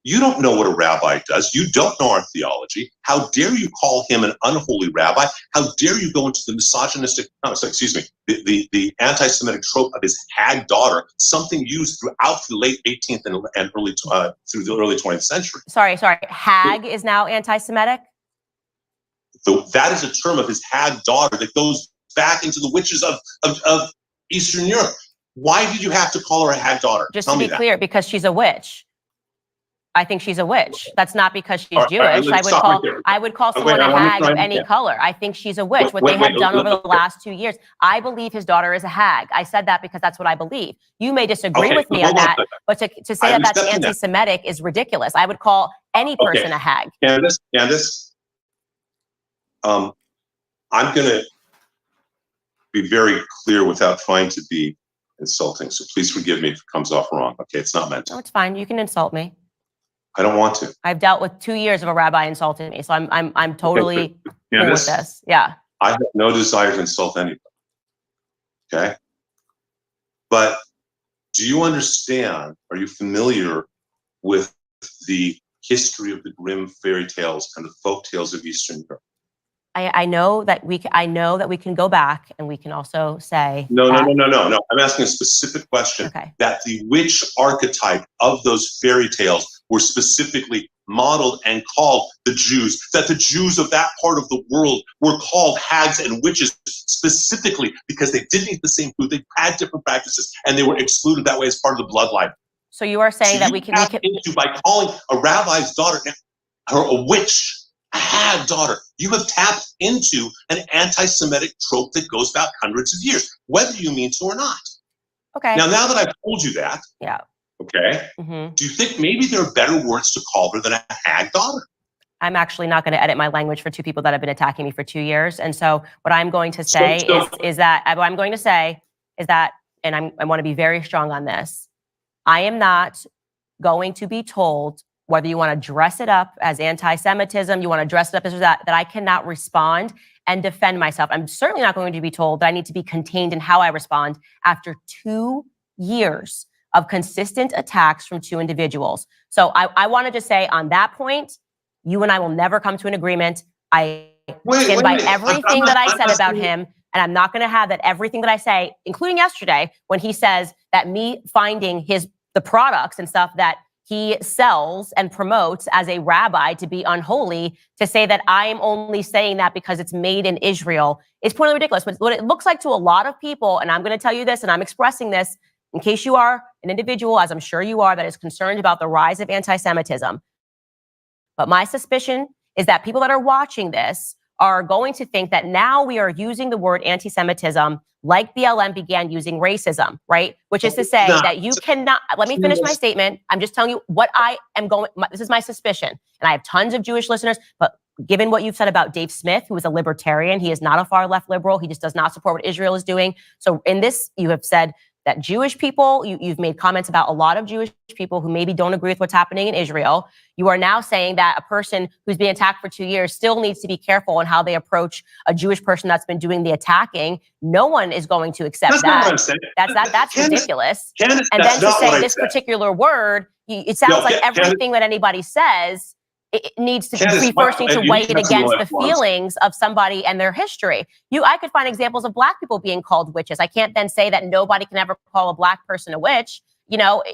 You don't know what a rabbi does. You don't know our theology. How dare you call him an unholy rabbi? How dare you go into the misogynistic, the anti-Semitic trope of his hag daughter, something used throughout the late 18th and early through the early 20th century. Sorry. Hag is now anti-Semitic? That is a term of his hag daughter that goes back into the witches of Eastern Europe. Why did you have to call her a hag daughter? Just to be clear, because she's a witch. I think she's a witch. That's not because she's Jewish. I would call someone a hag of any color. I think she's a witch. What they have done over the last 2 years. I believe his daughter is a hag. I said that because that's what I believe. You may disagree with me on that, but to say that that's anti-Semitic is ridiculous. I would call any person a hag. Candace, I'm going to be very clear without trying to be insulting. So please forgive me if it comes off wrong. Okay, it's not meant to. No, it's fine. You can insult me. I don't want to. I've dealt with 2 years of a rabbi insulting me, so I'm totally cool with this. Yeah. I have no desire to insult anybody. Okay. But do you understand? Are you familiar with the history of the Grimm fairy tales and the folk tales of Eastern Europe? I know that we can go back and we can also say no. I'm asking a specific question. Okay. That the witch archetype of those fairy tales were specifically modeled and called the Jews. That the Jews of that part of the world were called hags and witches specifically because they didn't eat the same food. They had different practices, and they were excluded that way as part of the bloodline. So you are saying that we can by calling a rabbi's daughter her a witch. A hag daughter. You have tapped into an anti-Semitic trope that goes back hundreds of years, whether you mean to or not. Okay. Now that I've told you that, yeah. Okay. Mm-hmm. Do you think maybe there are better words to call her than a hag daughter? I'm actually not going to edit my language for two people that have been attacking me for 2 years. And so what I'm going to say is that, and I want to be very strong on this. I am not going to be told whether you want to dress it up as anti-Semitism, you want to dress it up as that I cannot respond and defend myself. I'm certainly not going to be told that I need to be contained in how I respond after 2 years of consistent attacks from two individuals. So I wanted to say on that point, you and I will never come to an agreement. I stand by everything that I said about him, and I'm not going to have that everything that I say, including yesterday, when he says that me finding the products and stuff that he sells and promotes as a rabbi to be unholy, to say that I am only saying that because it's made in Israel is totally ridiculous. But what it looks like to a lot of people, and I'm going to tell you this, and I'm expressing this in case you are an individual, as I'm sure you are, that is concerned about the rise of anti-Semitism. But my suspicion is that people that are watching this are going to think that now we are using the word anti-Semitism like BLM began using racism, right? Which is to say that you cannot, let me finish my statement. I'm just telling you what I am this is my suspicion. And I have tons of Jewish listeners, but given what you've said about Dave Smith, who is a libertarian, he is not a far left liberal. He just does not support what Israel is doing. So in this, you have said that Jewish people, you've made comments about a lot of Jewish people who maybe don't agree with what's happening in Israel. You are now saying that a person who's been attacked for 2 years still needs to be careful in how they approach a Jewish person that's been doing the attacking. No one is going to accept That's that. not what I'm saying. That's Candace, ridiculous. Candace, And that's then to not what say I this said. particular word, it sounds No, like Candace, everything that anybody says, it needs to Candace, we first need to you weigh need it to have some against the nuance. feelings of somebody and their history. I could find examples of Black people being called witches. I can't then say that nobody can ever call a Black person a witch.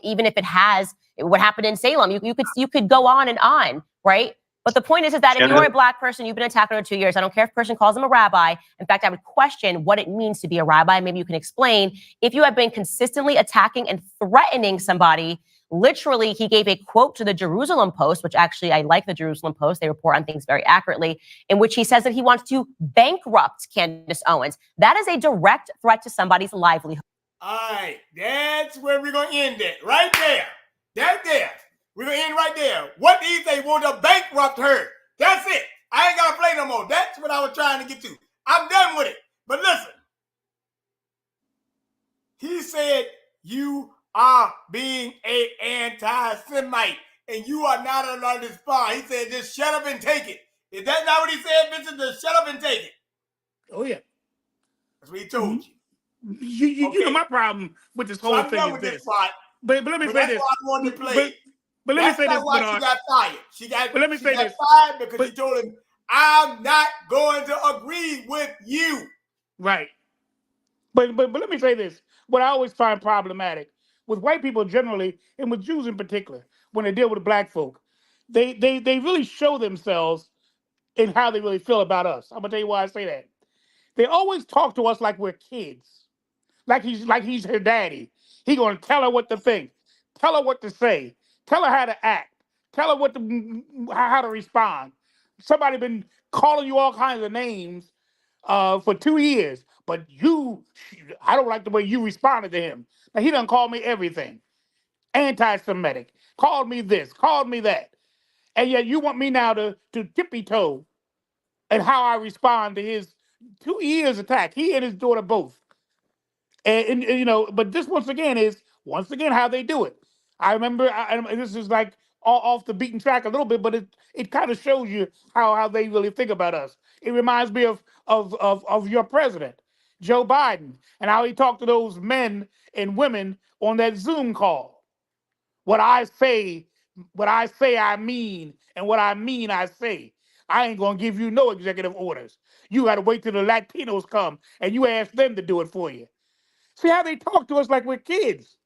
Even if it has what happened in Salem, you could go on, right? But the point is that if you're a Black person, you've been attacked over 2 years. I don't care if a person calls them a rabbi. In fact, I would question what it means to be a rabbi. Maybe you can explain. If you have been consistently attacking and threatening somebody, literally, he gave a quote to the Jerusalem Post, which actually I like the Jerusalem Post. They report on things very accurately, in which he says that he wants to bankrupt Candace Owens. That is a direct threat to somebody's livelihood. All right, that's where we're going to end it. Right there. Right there. We're going to end right there. What do you say? Want to bankrupt her? That's it. I ain't got to play no more. That's what I was trying to get to. I'm done with it. But listen. He said, you are being an anti-Semite, and you are not allowed to respond. He said, just shut up and take it. Is that not what he said, Vincent? Just shut up and take it. Oh, yeah. That's what he told you. You know my problem with this whole thing is this. But let me say this. I wanted to play. But let me say this, That's why Bernard. she got fired. She got this. fired because she told him, I'm not going to agree with you. Right. But let me say this. What I always find problematic with white people generally, and with Jews in particular, when they deal with Black folk, they really show themselves in how they really feel about us. I'm gonna tell you why I say that. They always talk to us like we're kids, like he's her daddy. He gonna tell her what to think, tell her what to say, tell her how to act, tell her how to respond. Somebody been calling you all kinds of names for 2 years, but I don't like the way you responded to him. Now, he done called me everything. Anti-Semitic, called me this, called me that. And yet you want me now to tippy-toe and how I respond to his 2 years attack. He and his daughter both. And but this once again is how they do it. I remember, and this is like off the beaten track a little bit, but it kind of shows you how they really think about us. It reminds me of your president, Joe Biden, and how he talked to those men and women on that Zoom call. What I say, I mean, and what I mean, I say. I ain't gonna give you no executive orders. You gotta wait till the Latinos come and you ask them to do it for you. See how they talk to us like we're kids,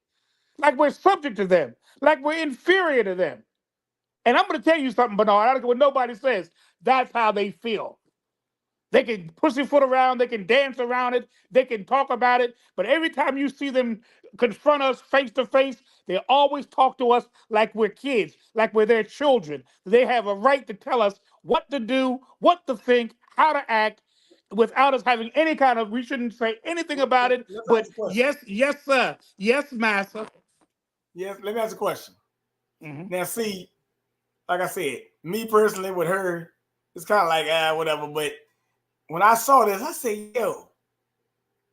like we're subject to them, like we're inferior to them. And I'm going to tell you something, Bernard. I don't care what nobody says. That's how they feel. They can pussyfoot around, they can dance around it, they can talk about it. But every time you see them confront us face to face, they always talk to us like we're kids, like we're their children. They have a right to tell us what to do, what to think, how to act, without us having any kind of, we shouldn't say anything about it, but yes, sir. Yes, master. Yes, let me ask a question. Mm-hmm. Now, see, like I said, me personally with her, it's kind of like, whatever. But when I saw this, I said, yo,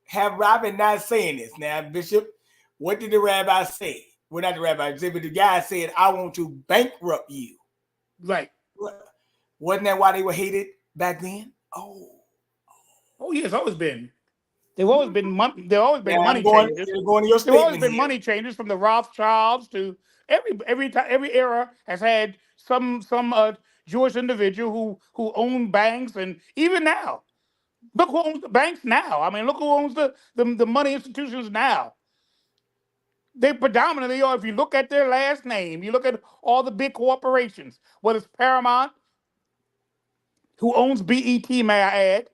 have Robin not saying this? Now, Bishop, what did the rabbi say? Well, not the rabbi, but the guy said, I want to bankrupt you. Right. Wasn't that why they were hated back then? Oh, yeah, it's always been. They've always been money changers. They've always been money changers from the Rothschilds to every era has had some Jewish individual who owned banks, and even now, look who owns the banks now. I mean, look who owns the money institutions now. They predominantly are. If you look at their last name, you look at all the big corporations, whether it's Paramount, who owns BET, may I add.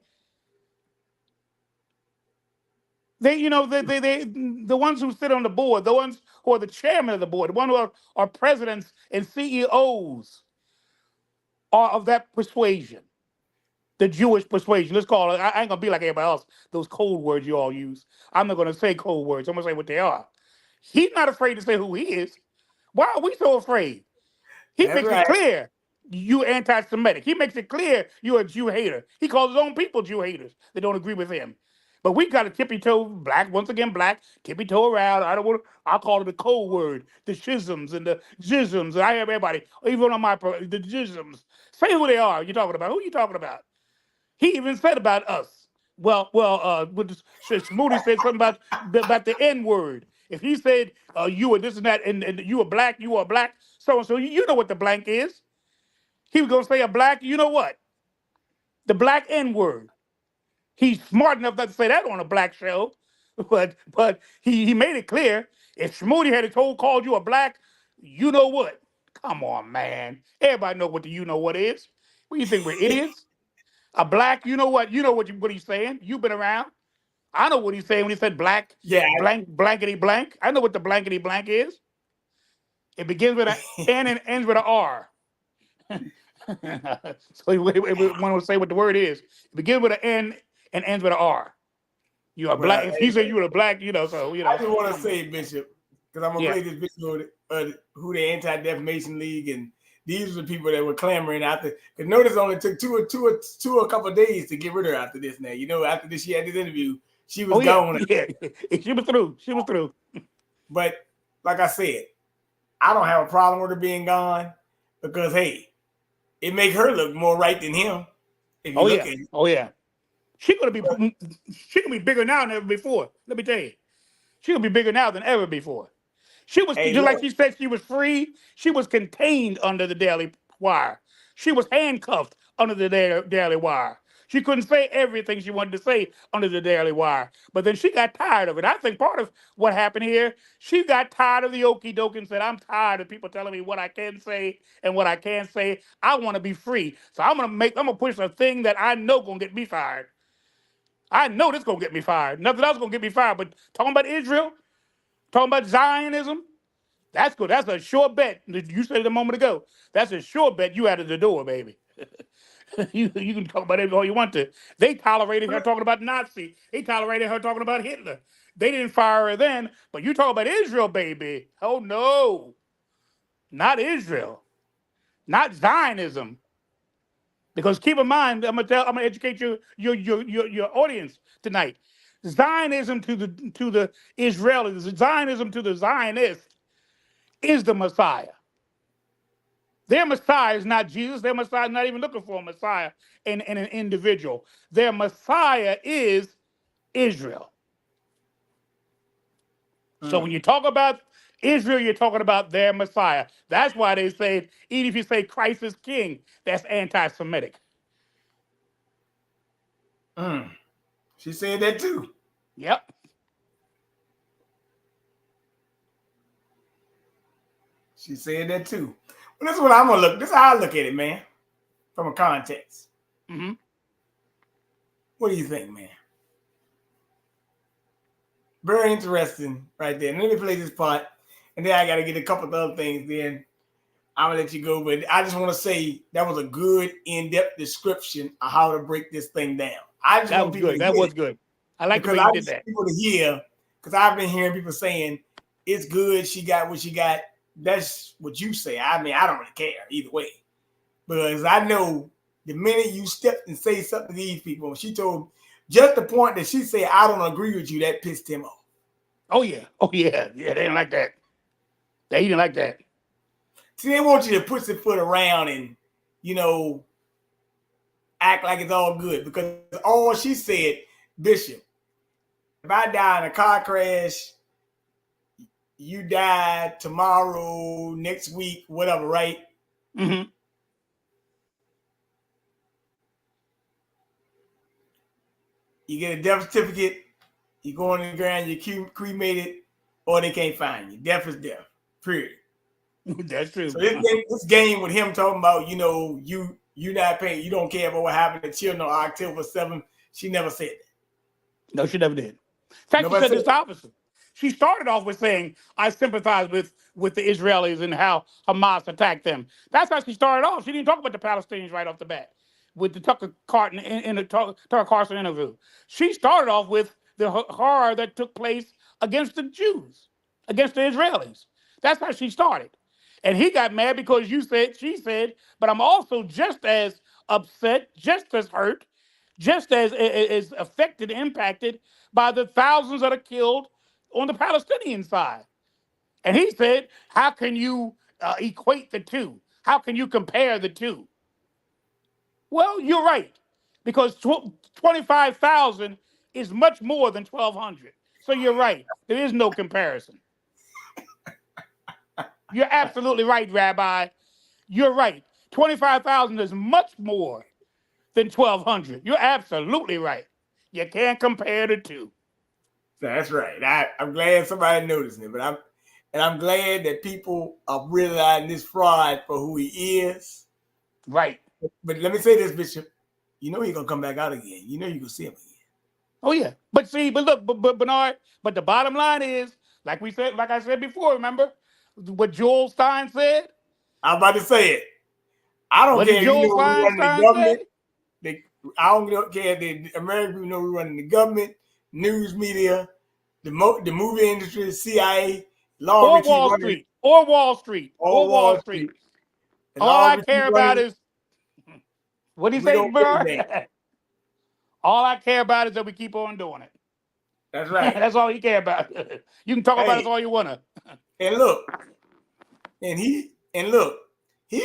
The ones who sit on the board, the ones who are the chairman of the board, the ones who are presidents and CEOs are of that persuasion, the Jewish persuasion. Let's call it. I ain't gonna be like everybody else. Those cold words you all use. I'm not gonna say cold words. I'm gonna say what they are. He's not afraid to say who he is. Why are we so afraid? He makes it clear you anti-Semitic. He makes it clear you're a Jew hater. He calls his own people Jew haters that don't agree with him. But we got to tippy toe black, once again, black, tippy toe around. I don't want to, I'll call it the code word, the schisms and the jisms. And I have everybody, even on my, the jisms. Say who they are you're talking about. Who you talking about? He even said about us. Moody said something about the N word. If he said you are this and that, and you are black, so and so, you know what the blank is. He was gonna say a black, you know what? The black N word. He's smart enough not to say that on a black show, but he made it clear. If Shmoody had called you a black, you know what? Come on, man. Everybody know what the you know what is. What do you think we're idiots? A black, you know what? You know what he's saying. You've been around. I know what he's saying when he said black, Yeah. blank, blankety blank. I know what the blankety blank is. It begins with an N and ends with an R. So one will say what the word is. It begins with an N and ends with an R. You are black. If he said you were black, I just want to say, Bishop, because I'm gonna play this video of who the Anti-Defamation League, and these are the people that were clamoring after. Because notice it only took two a couple of days to get rid of her after this. Now after this, she had this interview. She was gone. Yeah, she was through. She was through. But like I said, I don't have a problem with her being gone because hey, it makes her look more right than him. If you look at it. Oh yeah. She's gonna be bigger now than ever before. Let me tell you, she's gonna be bigger now than ever before. She was just like she said she was free. She was contained under the Daily Wire. She was handcuffed under the Daily Wire. She couldn't say everything she wanted to say under the Daily Wire. But then she got tired of it. I think part of what happened here, she got tired of the okie doke and said, I'm tired of people telling me what I can say and what I can't say. I want to be free. So I'm gonna push a thing that I know gonna get me fired. I know this gonna get me fired. Nothing else gonna get me fired. But talking about Israel, talking about Zionism, that's good. That's a sure bet. You said it a moment ago. That's a sure bet you out of the door, baby. you can talk about it all you want to. They tolerated her talking about Nazi. They tolerated her talking about Hitler. They didn't fire her then, but you talk about Israel, baby. Oh no, not Israel, not Zionism. Because keep in mind, I'm gonna educate your audience tonight. Zionism to the Israelis, Zionism to the Zionists is the Messiah. Their Messiah is not Jesus. Their Messiah is not even looking for a Messiah in an individual. Their Messiah is Israel. So when you talk about Israel, you're talking about their Messiah. That's why they say, even if you say Christ is king, that's anti-Semitic. She said that too. Yep. She said that too. Well, this is what I'm gonna look. This is how I look at it, man. From a context. Mm-hmm. What do you think, man? Very interesting, right there. Let me play this part, and then I got to get a couple of other things. Then I'm gonna let you go. But I just want to say that was a good, in-depth description of how to break this thing down. I just That want was people good. to That hear was it, good. I like the because way you I did just that. want people to hear, because I've been hearing people saying it's good. She got what she got. That's what you say. I mean, I don't really care either way, because I know the minute you step and say something to these people, she told just the point that she said, I don't agree with you, that pissed him off. Oh yeah. Oh yeah. Yeah, they didn't like that. They didn't like that. See, they want you to pussyfoot around and, act like it's all good, because all she said, Bishop, if I die in a car crash, you die tomorrow, next week, whatever, right? Mm-hmm. You get a death certificate, you go on the ground, you cremated, or they can't find you. Death is death, period. That's true. So this game with him talking about, you not paying, you don't care about what happened to children on October 7th, she never said that. No, she never did. In fact, she said this opposite. She started off with saying, I sympathize with the Israelis and how Hamas attacked them. That's how she started off. She didn't talk about the Palestinians right off the bat with the Tucker Carlson interview. She started off with the horror that took place against the Jews, against the Israelis. That's how she started. And he got mad because she said, but I'm also just as upset, just as hurt just as is affected, impacted by the thousands that are killed on the Palestinian side. And he said, how can you equate the two? How can you compare the two? Well, you're right, because 25,000 is much more than 1,200. So you're right. There is no comparison. You're absolutely right, Rabbi. You're right. 25,000 is much more than 1,200. You're absolutely right. You can't compare the two. That's right. I'm glad somebody noticing it, but I'm glad that people are realizing this fraud for who he is. Right. But let me say this, Bishop. You know he's gonna come back out again. You know you're gonna see him again. Oh yeah. But look, but Bernard, but the bottom line is, like I said before, remember what Joel Stein said? I'm about to say it. I don't What care did if you Joel know we running the Stein government. say? I don't care if the American people know we running the government, news media, the movie industry, the CIA, long Or we keep Wall running, Street. Or Wall Street. or Or Wall Wall Street. Street. As All long I as we keep care about running, is, what do you we say, don't give a damn. Bernard? All I care about is that we keep on doing it. That's right. That's all you care about. You can talk about us all you wanna. And look, he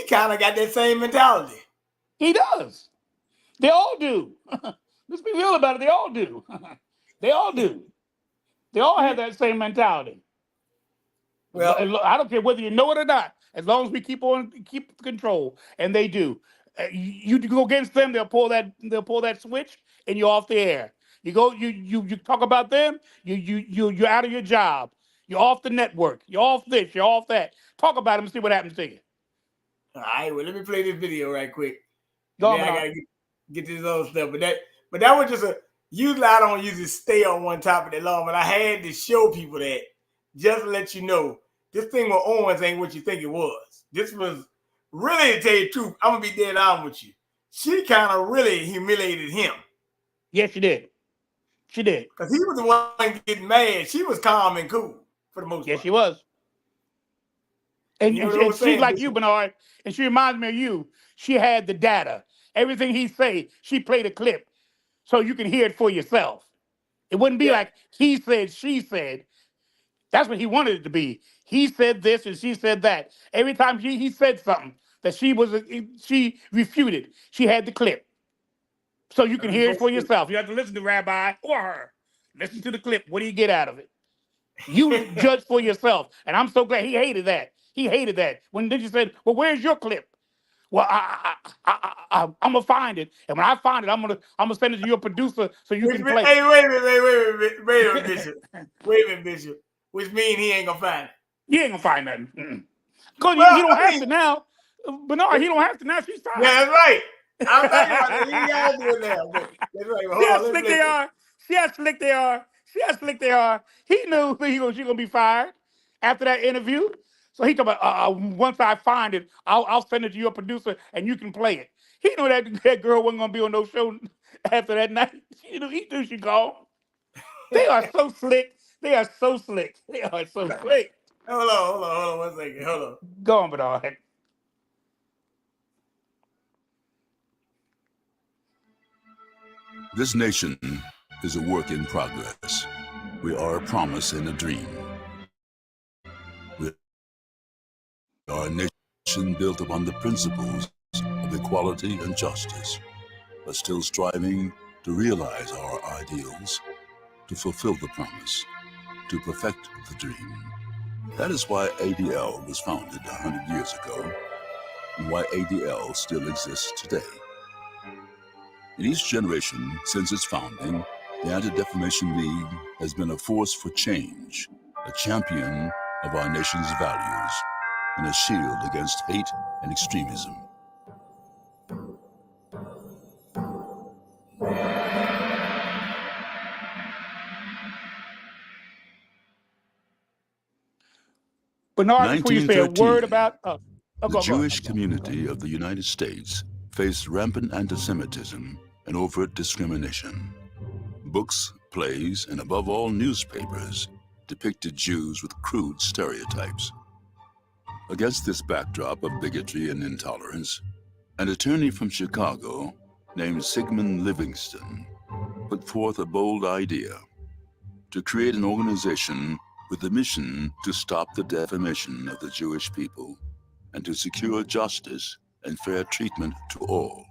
kind of got that same mentality. He does. They all do. Let's be real about it. They all do. They all do. They all have that same mentality. Well, I don't care whether you know it or not. As long as we keep control, and they do. You go against them, they'll pull that switch, and you're off the air. You talk about them, you're out of your job. You're off the network. You're off this. You're off that. Talk about them and see what happens to you. all right. Well, let me play this video right quick. Go And on, then I gotta get this other stuff. But that was just usually I don't usually stay on one topic that long, but I had to show people that just to let you know this thing with Owens ain't what you think it was. This was really, to tell you the truth, I'm gonna be dead on with you. She kind of really humiliated him. Yes, she did. She did. Because he was the one getting mad. She was calm and cool for the most part. Yes, she was. And, you know and she's like you, Bernard, and she reminds me of you. She had the data. Everything he say, she played a clip so you can hear it for yourself. It wouldn't be like he said, she said. That's what he wanted it to be. He said this and she said that. Every time he said something that she refuted, she had the clip. So you can hear it for yourself. You have to listen to Rabbi or her. Listen to the clip. What do you get out of it? You judge for yourself. And I'm so glad he hated that. He hated that. When you said, well, where's your clip? Well, I'm gonna find it, and when I find it, I'm gonna send it to your producer so you can play. Hey, wait a minute, Bishop. Wait a minute, Bishop. Which means he ain't gonna find it. He ain't gonna find nothing. Because he don't have to now. Bernard, he don't have to now. She's fine. Yeah, that's right. I'm thinking about that. He gotta do it now. But that's right. Well, See how slick they are. See how slick they are. See how slick they are. He knew she gonna be fired after that interview. So he told me, once I find it, I'll send it to your producer and you can play it. He knew that girl wasn't gonna be on no show after that night. He knew she gone. They are so slick. They are so slick. They are so slick. Hold on 1 second. Hold on. Go on, Bernard. This nation is a work in progress. We are a promise and a dream. We are a nation built upon the principles of equality and justice, but still striving to realize our ideals, to fulfill the promise, to perfect the dream. That is why ADL was founded 100 years ago, and why ADL still exists today. In each generation since its founding, the Anti-Defamation League has been a force for change, a champion of our nation's values, and a shield against hate and extremism. Bernard, before you say a word about the Jewish community of the United States faced rampant anti-Semitism and overt discrimination. Books, plays, and above all newspapers depicted Jews with crude stereotypes. Against this backdrop of bigotry and intolerance, an attorney from Chicago named Sigmund Livingston put forth a bold idea to create an organization with the mission to stop the defamation of the Jewish people and to secure justice and fair treatment to all.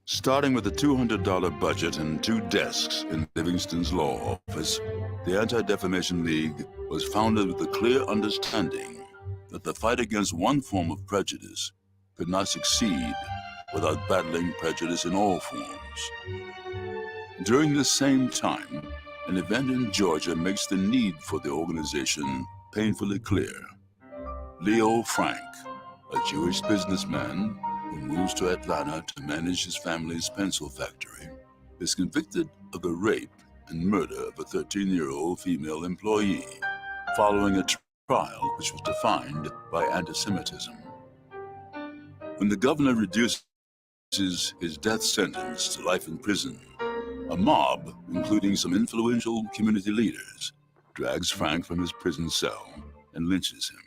Starting with a $200 budget and 2 desks in Livingston's law office, the Anti-Defamation League was founded with the clear understanding that the fight against one form of prejudice could not succeed without battling prejudice in all forms. During this same time, an event in Georgia makes the need for the organization painfully clear. Leo Frank, a Jewish businessman who moves to Atlanta to manage his family's pencil factory, is convicted of the rape and murder of a 13-year-old female employee, following a trial which was defined by anti-Semitism. When the governor reduces his death sentence to life in prison, a mob, including some influential community leaders, drags Frank from his prison cell and lynches him.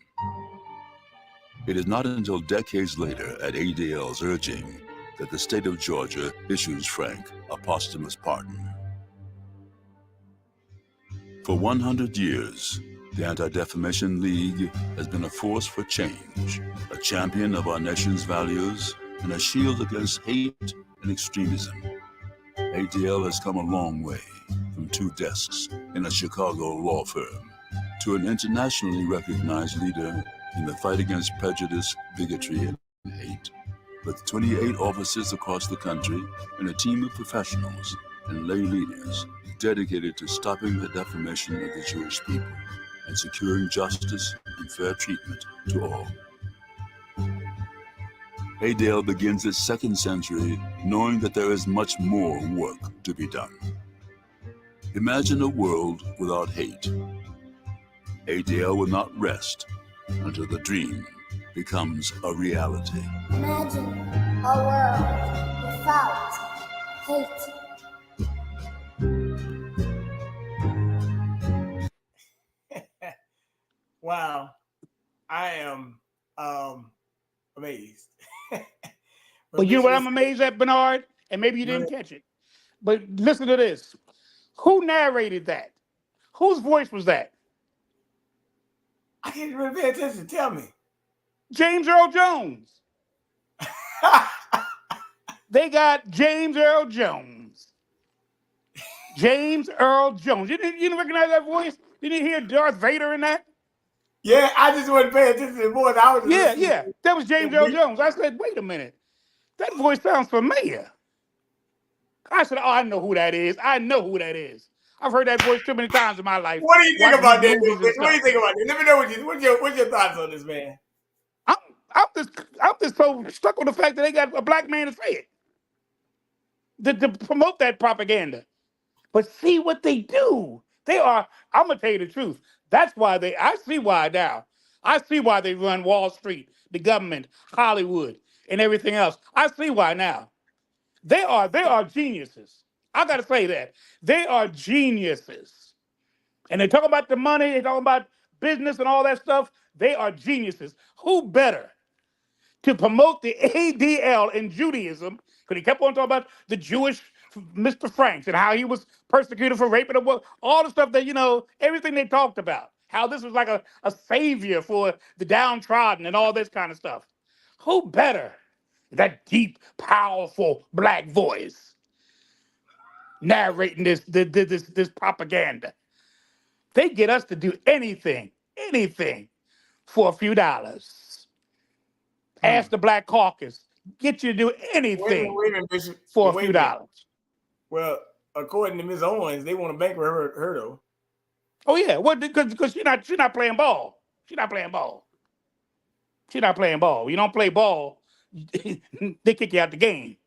It is not until decades later, at ADL's urging, that the state of Georgia issues Frank a posthumous pardon. For 100 years, the Anti-Defamation League has been a force for change, a champion of our nation's values, and a shield against hate and extremism. ADL has come a long way, from 2 desks in a Chicago law firm to an internationally recognized leader in the fight against prejudice, bigotry, and hate, with 28 offices across the country and a team of professionals and lay leaders dedicated to stopping the defamation of the Jewish people and securing justice and fair treatment to all. ADL begins its 2nd century knowing that there is much more work to be done. Imagine a world without hate. ADL will not rest until the dream becomes a reality. Imagine a world without hate. Wow, I am amazed. But you know what I'm amazed at, Bernard? And maybe you didn't catch it. But listen to this. Who narrated that? Whose voice was that? I didn't really pay attention. Tell me. James Earl Jones. They got James Earl Jones. James Earl Jones. You didn't recognize that voice? Didn't you hear Darth Vader in that? Yeah, I just wasn't paying attention to the voice. I was Yeah. That was James Earl Jones. I said, wait a minute. That voice sounds familiar. I said, oh, I know who that is. I know who that is. I've heard that voice too many times in my life. What do you think about that? What do you think about that? Let me know what's your thoughts on this, man. I'm just so stuck on the fact that they got a black man to say it. To promote that propaganda. But see what they do. I'm gonna tell you the truth. That's why I see why now. I see why they run Wall Street, the government, Hollywood, and everything else. I see why now. They are geniuses. I gotta say that. They are geniuses. And they talk about the money, they talk about business and all that stuff. They are geniuses. Who better to promote the ADL in Judaism? Because he kept on talking about the Jewish Mr. Franks and how he was persecuted for raping a woman, all the stuff that, everything they talked about. How this was like a savior for the downtrodden and all this kind of stuff. Who better? That deep, powerful black voice narrating this propaganda. They get us to do anything for a few dollars. Ask the Black Caucus. Get you to do anything wait a minute, Bishop. for a few dollars. Well, according to Ms. Owens, they want to bankrupt her though. Oh yeah, well, because she's not playing ball. She's not playing ball. She's not playing ball. You don't play ball, they kick you out the game.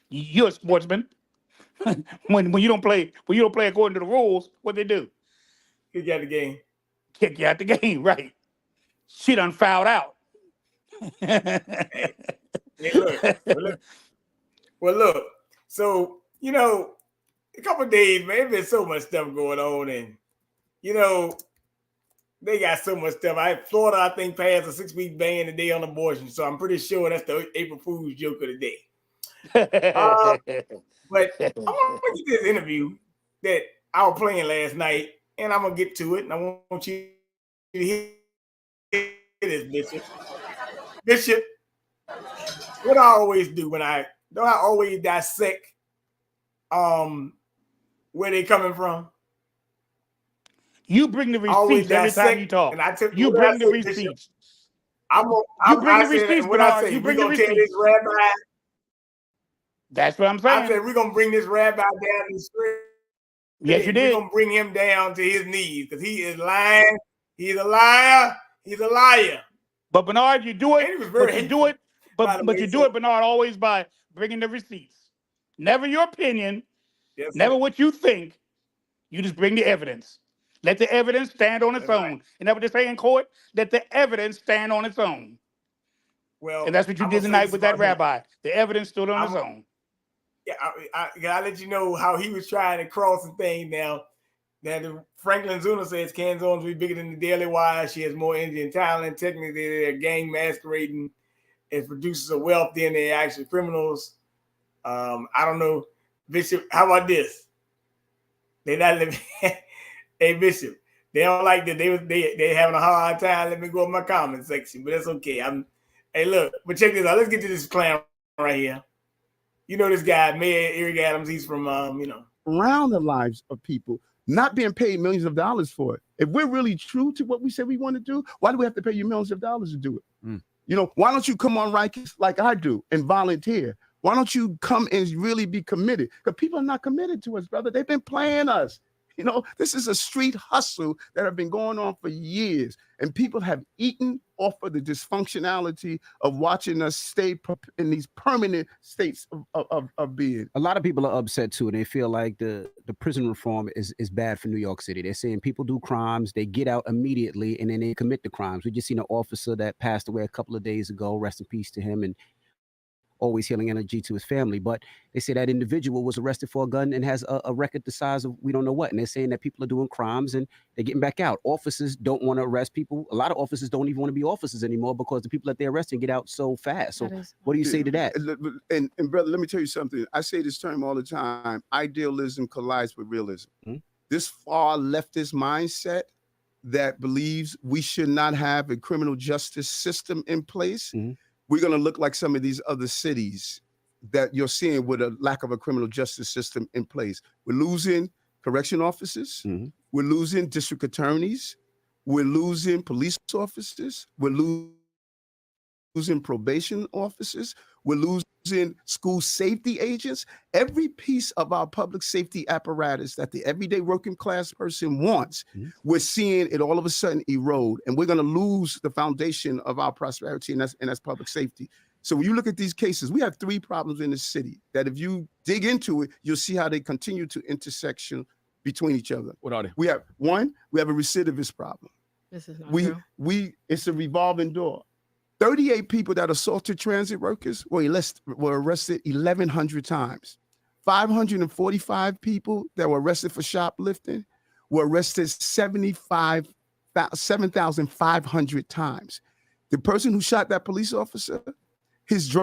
You're a sportsman. when you don't play according to the rules, what they do? Kick you out the game. Kick you out the game, right? She done fouled out. Hey, look. Well, look. So, a couple of days, man, there's been so much stuff going on, and they got so much stuff. Florida, I think, passed a 6-week ban today on abortion, so I'm pretty sure that's the April Fool's joke of the day. But I want to get this interview that I was playing last night, and I'm gonna get to it, and I want you to hear this, Bishop. Bishop, what I always do when I always dissect where they coming from. You bring the receipts every time you talk. And I took You bring the receipts. Bishop, You bring the receipts, Bernard. You bring the receipts. This rabbi. That's what I'm saying. I said we're gonna bring this rabbi down the street. Yes, you did. We're gonna bring him down to his knees because he is lying. He's a liar. He's a liar. But Bernard, you do it. But you do it. But you do it, Bernard, always by bringing the receipts. Never your opinion. Yes, never what you think. You just bring the evidence. Let the evidence stand on its own. Right. And that's what they say in court. Let the evidence stand on its own. Well, and that's what you did tonight with that rabbi. The evidence stood on its own. Yeah, I let you know how he was trying to cross the thing now. That Franklin Zuna says Candace Owens will be bigger than the Daily Wire. She has more Indian talent. Technically, they're gang masquerading as producers of wealth than they're actually criminals. I don't know, Bishop. How about this? They not living. Hey, Bishop. They don't like that. They having a hard time. Let me go in my comment section, but that's okay. Hey, look, but check this out. Let's get to this clown right here. You know this guy, Mayor Eric Adams. He's from around the lives of people, not being paid millions of dollars for it. If we're really true to what we said we want to do, why do we have to pay you millions of dollars to do it? Why don't you come on Rikers like I do and volunteer? Why don't you come and really be committed? Because people are not committed to us, brother. They've been playing us. This is a street hustle that have been going on for years, and people have eaten off of the dysfunctionality of watching us stay in these permanent states of being. A lot of people are upset too, and they feel like the prison reform is bad for New York City. They're saying people do crimes, they get out immediately, and then they commit the crimes. We just seen an officer that passed away a couple of days ago. Rest in peace to him, and always healing energy to his family. But they say that individual was arrested for a gun and has a record the size of we don't know what. And they're saying that people are doing crimes and they're getting back out. Officers don't want to arrest people. A lot of officers don't even want to be officers anymore because the people that they're arresting get out so fast. So what do you say to that? And brother, let me tell you something. I say this term all the time. Idealism collides with realism. This far leftist mindset that believes we should not have a criminal justice system in place. We're going to look like some of these other cities that you're seeing with a lack of a criminal justice system in place. We're losing correction officers. We're losing district attorneys. We're losing police officers. We're losing probation officers. We're losing school safety agents. Every piece of our public safety apparatus that the everyday working class person wants, we're seeing it all of a sudden erode, and we're going to lose the foundation of our prosperity, and that's public safety. So when you look at these cases, we have three problems in the city that if you dig into it, you'll see how they continue to intersection between each other. What are they? We have a recidivist problem. This is not true. It's a revolving door. 38 people that assaulted transit workers were arrested 1,100 times. 545 people that were arrested for shoplifting were arrested 7,500 times. The person who shot that police officer, his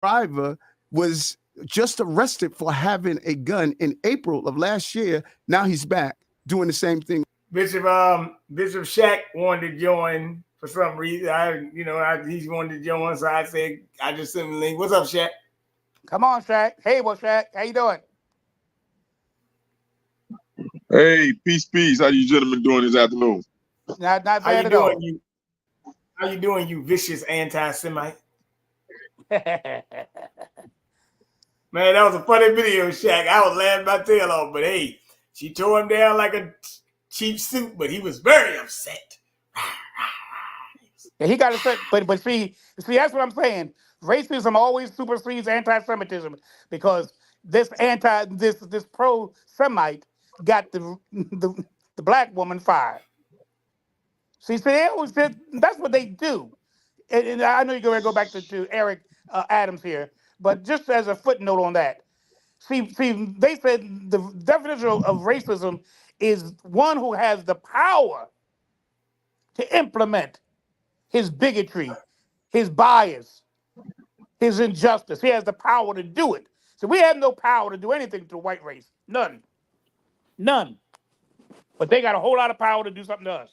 driver was just arrested for having a gun in April of last year. Now he's back doing the same thing. Bishop Shaq wanted to join. For some reason, he wanted to join, so I said, I just sent him a link. What's up, Shaq? Come on, Shaq. Hey, what's Shaq? How you doing? Hey, peace. How you gentlemen doing this afternoon? Not bad at all. How you doing, you vicious anti-Semite? Man, that was a funny video, Shaq. I was laughing my tail off, but hey, she tore him down like a cheap suit, but he was very upset. Yeah, he got to say, but see, that's what I'm saying. Racism always supersedes anti-Semitism because this pro-Semite got the black woman fired. See, they always said that's what they do. And I know you're going to go back to Eric Adams here, but just as a footnote on that, see, they said the definition of racism is one who has the power to implement his bigotry, his bias, his injustice. He has the power to do it. So we have no power to do anything to the white race. None. None. But they got a whole lot of power to do something to us.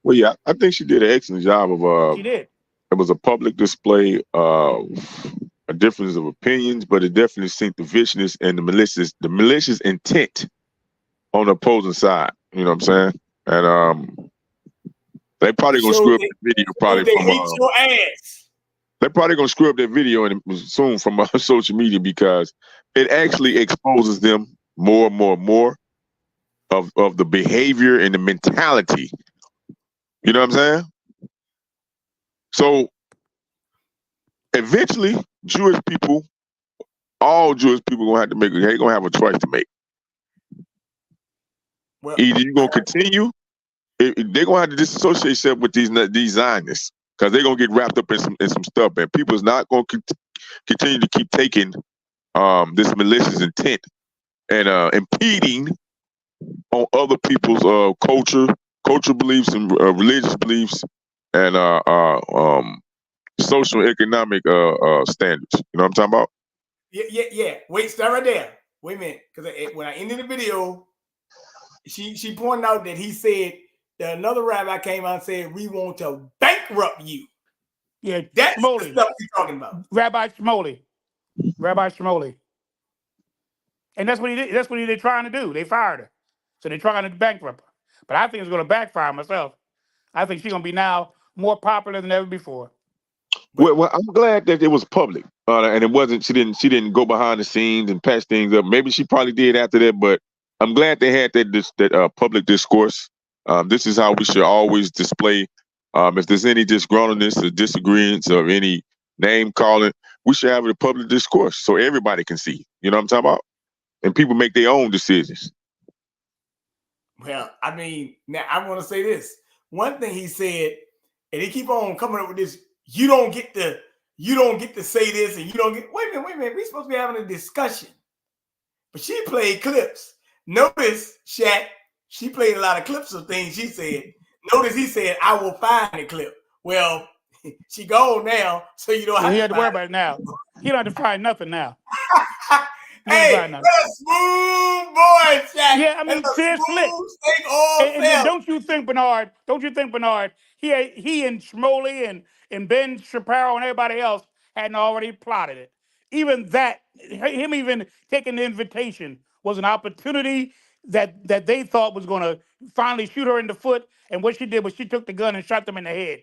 Well, yeah, I think she did an excellent job of. She did. It was a public display of a difference of opinions, but it definitely seen the viciousness and the malicious intent on the opposing side. You know what I'm saying? And they probably gonna screw up the video probably they from. hate your ass. They're probably gonna screw up that video and soon from social media because it actually exposes them more and more and more of the behavior and the mentality. You know what I'm saying? So eventually, all Jewish people gonna have to make. They're gonna have a choice to make. Well, either you're gonna continue, they're gonna have to disassociate themselves with these Zionists because they're gonna get wrapped up in some stuff, and people's not gonna continue to keep taking this malicious intent and impeding on other people's cultural beliefs and religious beliefs and social economic standards. You know what I'm talking about? Yeah. Wait, start right there. Wait a minute, because when I ended the video, she pointed out that he said that another rabbi came out and said we want to bankrupt you. Yeah, that's Shmuley. the stuff he's talking about. Rabbi Shmuley. And that's what he did. That's what they're trying to do. They fired her. So they're trying to bankrupt her. But I think it's going to backfire myself. I think she's going to be now more popular than ever before. Well, I'm glad that it was public, and it wasn't. She didn't go behind the scenes and patch things up. Maybe she probably did after that, but I'm glad they had that public discourse. This is how we should always display. If there's any disgruntledness or disagreements or any name calling, we should have a public discourse so everybody can see. You know what I'm talking about? And people make their own decisions. Well, I mean, now I want to say this. One thing he said, and he keep on coming up with this. You don't get to say this, and you don't get. Wait a minute. We're supposed to be having a discussion. But she played clips. Notice, Shaq, she played a lot of clips of things she said. Notice he said, "I will find the clip." Well, she gone now, so you don't have to worry about it now. He don't have to find nothing now. Hey, that's a smooth boy, Shaq. Yeah, I mean, and then don't you think, Bernard, he and Shmuley and Ben Shapiro and everybody else hadn't already plotted it. Even that, him even taking the invitation was an opportunity that they thought was going to finally shoot her in the foot. And what she did was she took the gun and shot them in the head.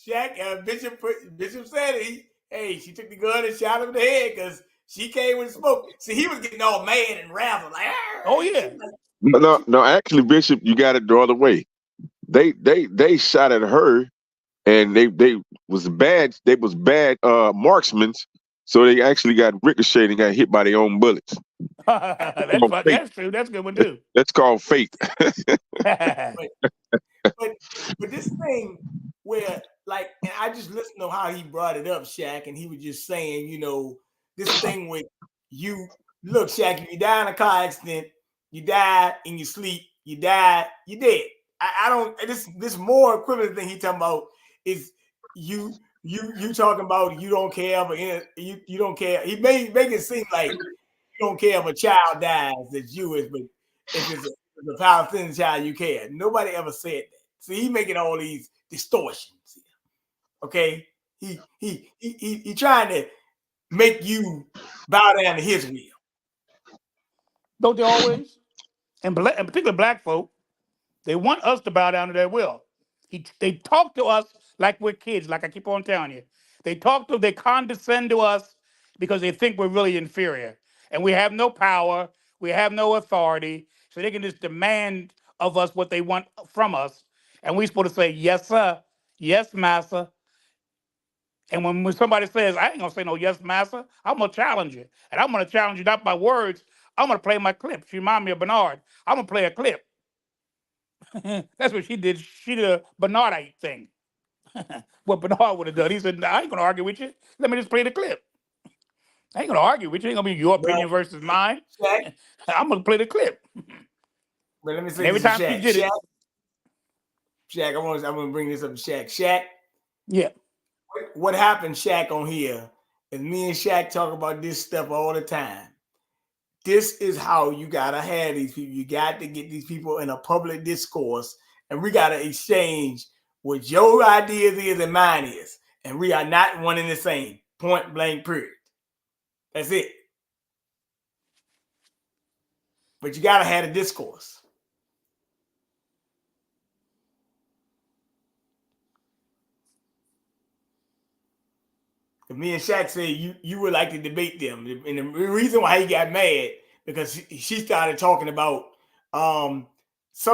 Shaq, Bishop said she took the gun and shot him in the head because she came with smoke. See, he was getting all mad and razzled like, oh yeah. No, actually, Bishop, you got it the other way. They shot at her, and they was bad. They was bad marksmen, so they actually got ricocheted and got hit by their own bullets. That's true. That's a good one too. That's called fate. but this thing where, like, and I just listened to how he brought it up, Shaq, and he was just saying, this thing with you. Look, Shaq, if you die in a car accident, you die in your sleep, you die, you dead. I don't. This more equivalent thing he talking about is you talking about you don't care, but you don't care. He make it seem like you don't care if a child dies that's Jewish, but if it's a Palestinian child, you care. Nobody ever said that. See, he making all these distortions. Okay, he trying to make you bow down to his will. Don't they always? And particularly black folk, they want us to bow down to their will. They talk to us like we're kids, like I keep on telling you. They condescend to us because they think we're really inferior. And we have no power, we have no authority, so they can just demand of us what they want from us. And we're supposed to say, yes, sir, yes, master. And when somebody says, I ain't gonna say no yes, master, I'm gonna challenge you. And I'm gonna challenge you not by words, I'm gonna play my clip. She remind me of Bernard. I'm gonna play a clip. That's what she did. She did a Bernardite thing. What Bernard would have done. He said, nah, I ain't gonna argue with you. Let me just play the clip. I ain't gonna argue with you. It ain't gonna be your opinion versus mine. I'm gonna play the clip. But let me say every time she did it. Shaq, I'm gonna bring this up to Shaq. Shaq, yeah. What happened, Shaq, on here is me and Shaq talk about this stuff all the time. This is how you gotta have these people. You got to get these people in a public discourse, and we gotta exchange what your ideas is and mine is, and we are not one and the same. Point blank. Period. That's it. But you gotta have a discourse. Me and Shaq said you would like to debate them, and the reason why he got mad because she started talking about what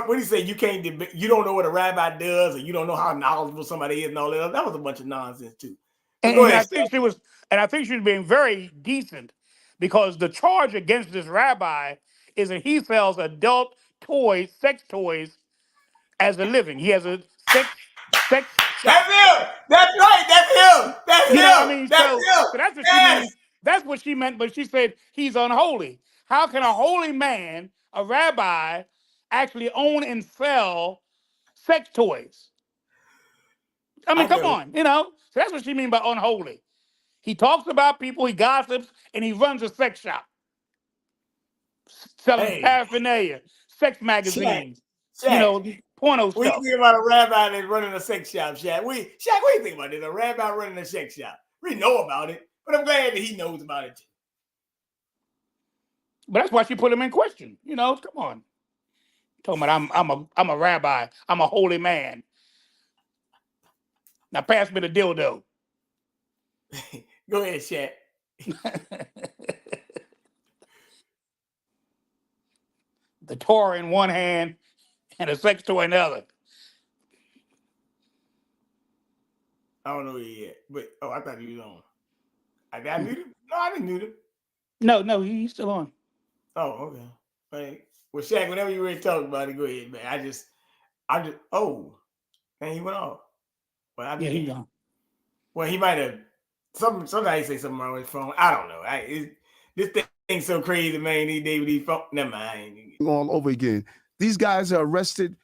do you say? You can't debate. You don't know what a rabbi does, or you don't know how knowledgeable somebody is, and all that. That was a bunch of nonsense too. And I think she was being very decent because the charge against this rabbi is that he sells adult toys, sex toys, as a living. He has a sex shop. That's him. That's right. That's him. That's you him. know what I mean? That's So him. that's what Yes. she means. That's what she meant, but she said he's unholy. How can a holy man, a rabbi, actually own and sell sex toys? I mean, come on, So that's what she means by unholy. He talks about people, he gossips, and he runs a sex shop. Selling paraphernalia, sex magazines, Shaq, porno what stuff. do you think about a rabbi that's running a sex shop, Shaq? What do you think about this? A rabbi running a sex shop. We know about it, but I'm glad that he knows about it too. But that's why she put him in question. Come on. Talking about I'm a rabbi, I'm a holy man. Now pass me the dildo. Go ahead, Shaq. The Torah in one hand and a sex toy in the other. I don't know yet, but I thought he was on. I muted him? No, I didn't mute him. No, he's still on. Oh, okay. Right. Well, Shaq, whenever you ready to talk about it, go ahead, man. I just man, he went off. Well, Yeah, he's on. Well, he might have sometimes he say something wrong with his phone. I don't know. This thing's so crazy, man. These days with these phone. Never mind. All over again. These guys are arrested.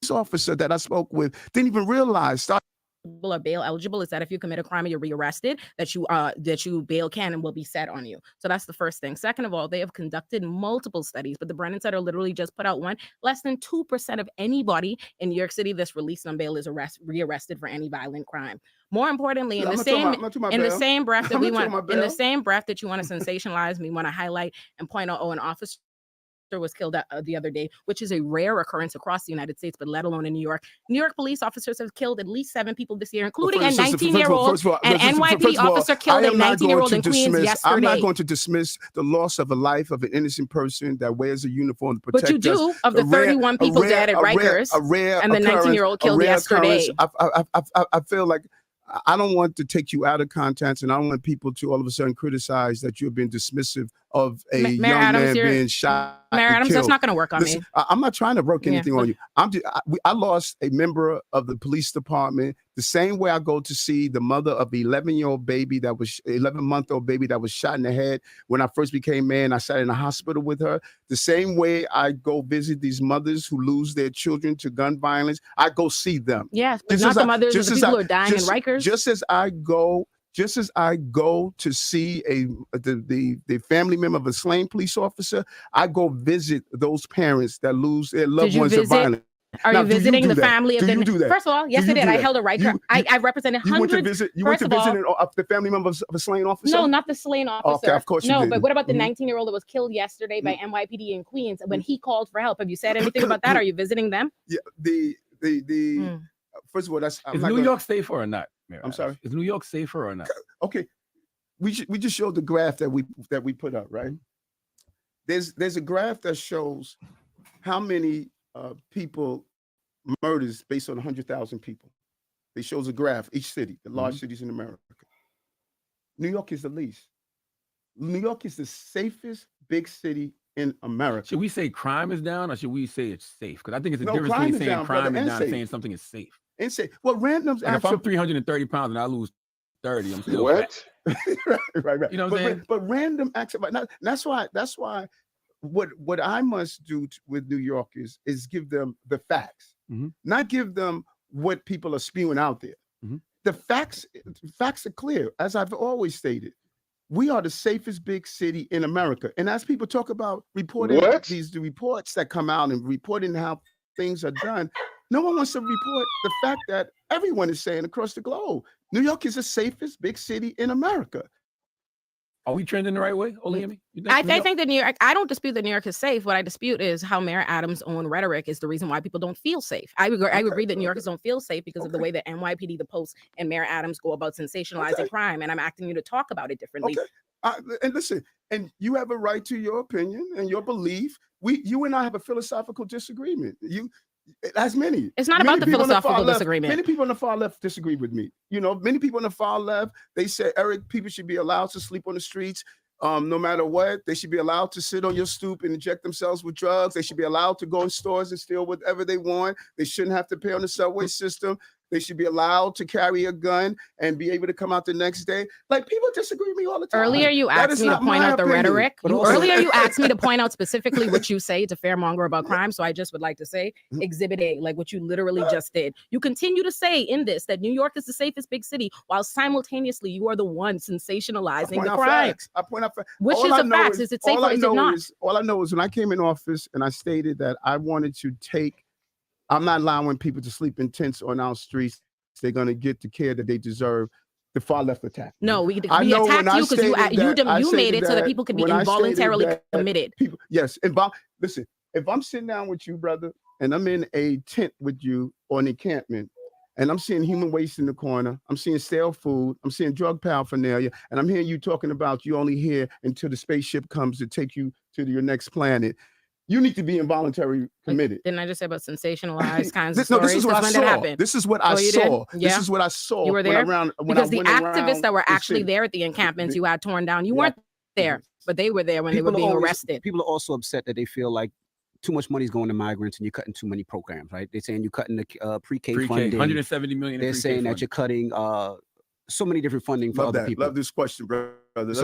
This officer that I spoke with didn't even realize. Are bail eligible is that if you commit a crime and you're rearrested, that you bail can and will be set on you. So that's the first thing. Second of all, they have conducted multiple studies, but the Brennan Center literally just put out one. Less than 2% of anybody in New York City that's released on bail is rearrested for any violent crime. More importantly, in the same breath that you want to sensationalize, we want to highlight and point out, an officer was killed the other day, which is a rare occurrence across the United States, but let alone in New York. New York police officers have killed at least 7 people this year, including a 19-year-old. An NYPD officer killed a 19-year-old in Queens yesterday. I'm not going to dismiss the loss of a life of an innocent person that wears a uniform to protect us. But you do, of the 31 people dead at Rikers and the 19-year-old killed yesterday. I feel like I don't want to take you out of context, and I don't want people to all of a sudden criticize that you've been dismissive of a young man being shot. Mayor Adams, that's not going to work on me. I'm not trying to work anything on you. I lost a member of the police department the same way I go to see the mother of the 11-month-old baby that was shot in the head. When I first became mayor and I sat in the hospital with her, the same way I go visit these mothers who lose their children to gun violence, I go see them. Yes, but not the mothers of the people who are dying in Rikers. Just as I go to see the family member of a slain police officer, I go visit those parents that lose their loved ones to violence. Are you visiting the family of the? First of all, yes, I did. I held a Riker. I represented hundreds. You went to visit the family member of a slain officer? No, not the slain officer. Okay, of course you did. No, but what about the 19-year-old that was killed yesterday by NYPD in Queens when he called for help? Have you said anything about that? Are you visiting them? Yeah, first of all, is New York safer or not? I'm sorry. Is New York safer or not? Okay, we just showed the graph that we put up, right? There's a graph that shows how many people murders based on 100,000 people. It shows a graph, each city, the large cities in America. New York is the least. New York is the safest big city in America. Should we say crime is down or should we say it's safe? Because I think it's a difference between saying crime is down and saying something is safe. And say, well, randoms. And if I'm 330 pounds and I lose 30, I'm still what? right. You know what I'm saying? But random acts. That's why. What I must do with New Yorkers is give them the facts, not give them what people are spewing out there. The facts are clear. As I've always stated, we are the safest big city in America. And as people talk about reporting the reports that come out and reporting how things are done, no one wants to report the fact that everyone is saying across the globe, New York is the safest big city in America. Are we trending the right way, Oliemi? I think that New York, I don't dispute that New York is safe. What I dispute is how Mayor Adams' own rhetoric is the reason why people don't feel safe. I agree that New Yorkers don't feel safe because of the way that NYPD, the Post, and Mayor Adams go about sensationalizing crime. And I'm asking you to talk about it differently. And listen, and you have a right to your opinion and your belief. You and I have a philosophical disagreement. As many. It's not about the philosophical disagreement. Many people on the far left disagree with me. You know, many people on the far left, they say, Eric, people should be allowed to sleep on the streets. No matter what, they should be allowed to sit on your stoop and inject themselves with drugs. They should be allowed to go in stores and steal whatever they want. They shouldn't have to pay on the subway system. They should be allowed to carry a gun and be able to come out the next day. Like, people disagree with me all the time. Earlier, you asked me to point out the rhetoric. Earlier, you asked me to point out specifically what you say to fairmonger about crime. So I just would like to say Exhibit A, like what you literally just did. You continue to say in this that New York is the safest big city, while simultaneously you are the one sensationalizing the crime. I point out facts. Which is the facts? Is it safe or is it not? All I know is when I came in office and I stated that I wanted to I'm not allowing people to sleep in tents on our streets. They're going to get the care that they deserve. The far left attacked. No, we attacked you because you made it so that people could be involuntarily committed. Yes. And listen, if I'm sitting down with you, brother, and I'm in a tent with you or an encampment, and I'm seeing human waste in the corner, I'm seeing stale food, I'm seeing drug paraphernalia, and I'm hearing you talking about you only here until the spaceship comes to take you to your next planet. You need to be involuntarily committed. Didn't I just say about sensationalized kinds of stories? This is what I saw. This is what I saw. Yeah. This is what I saw. You were there? Because the activists that were the actually city. there at the encampments you had torn down, you weren't there, but they were there when they were being arrested. People are also upset that they feel like too much money is going to migrants and you're cutting too many programs, right? They're saying you're cutting the pre-K funding. 170 million. They're saying that you're cutting so many different funding for other people. Love this question, brother.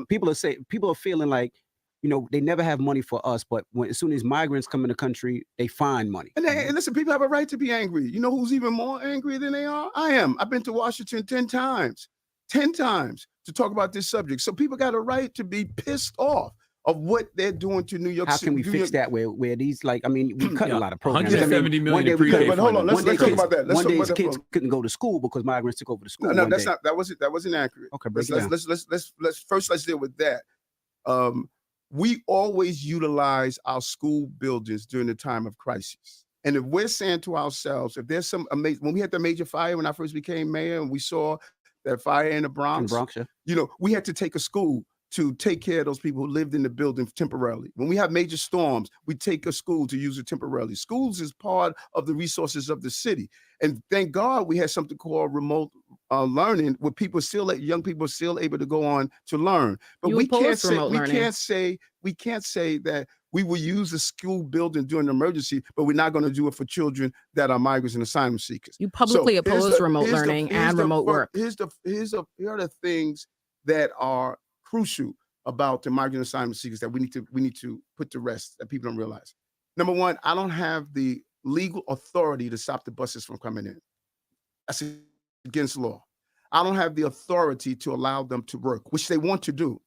People are feeling like, you know, they never have money for us, but as soon as migrants come in the country, they find money. And listen, people have a right to be angry. You know who's even more angry than they are? I am. I've been to Washington 10 times to talk about this subject. So people got a right to be pissed off of what they're doing to New York City. How can we fix that where these, like, I mean, we cut a lot of programs. 170 million. But hold on, let's talk about that. One day kids couldn't go to school because migrants took over the school. No, that's not. That wasn't accurate. Okay, let's deal with that. We always utilize our school buildings during the time of crisis. And if we're saying to ourselves, if there's some amazing, when we had the major fire when I first became mayor and we saw that fire in the Bronx, yeah. You know, we had to take a school to take care of those people who lived in the building temporarily. When we have major storms, we take a school to use it temporarily. Schools is part of the resources of the city. And thank God we had something called remote learning where young people are still able to go on to learn. But we can't say that we will use the school building during an emergency, but we're not going to do it for children that are migrants and asylum seekers. You publicly oppose remote learning and remote work. Here are the things that are crucial about the migrant asylum seekers that we need to put to rest that people don't realize. Number one, I don't have the legal authority to stop the buses from coming in. That's against law. I don't have the authority to allow them to work, which they want to do.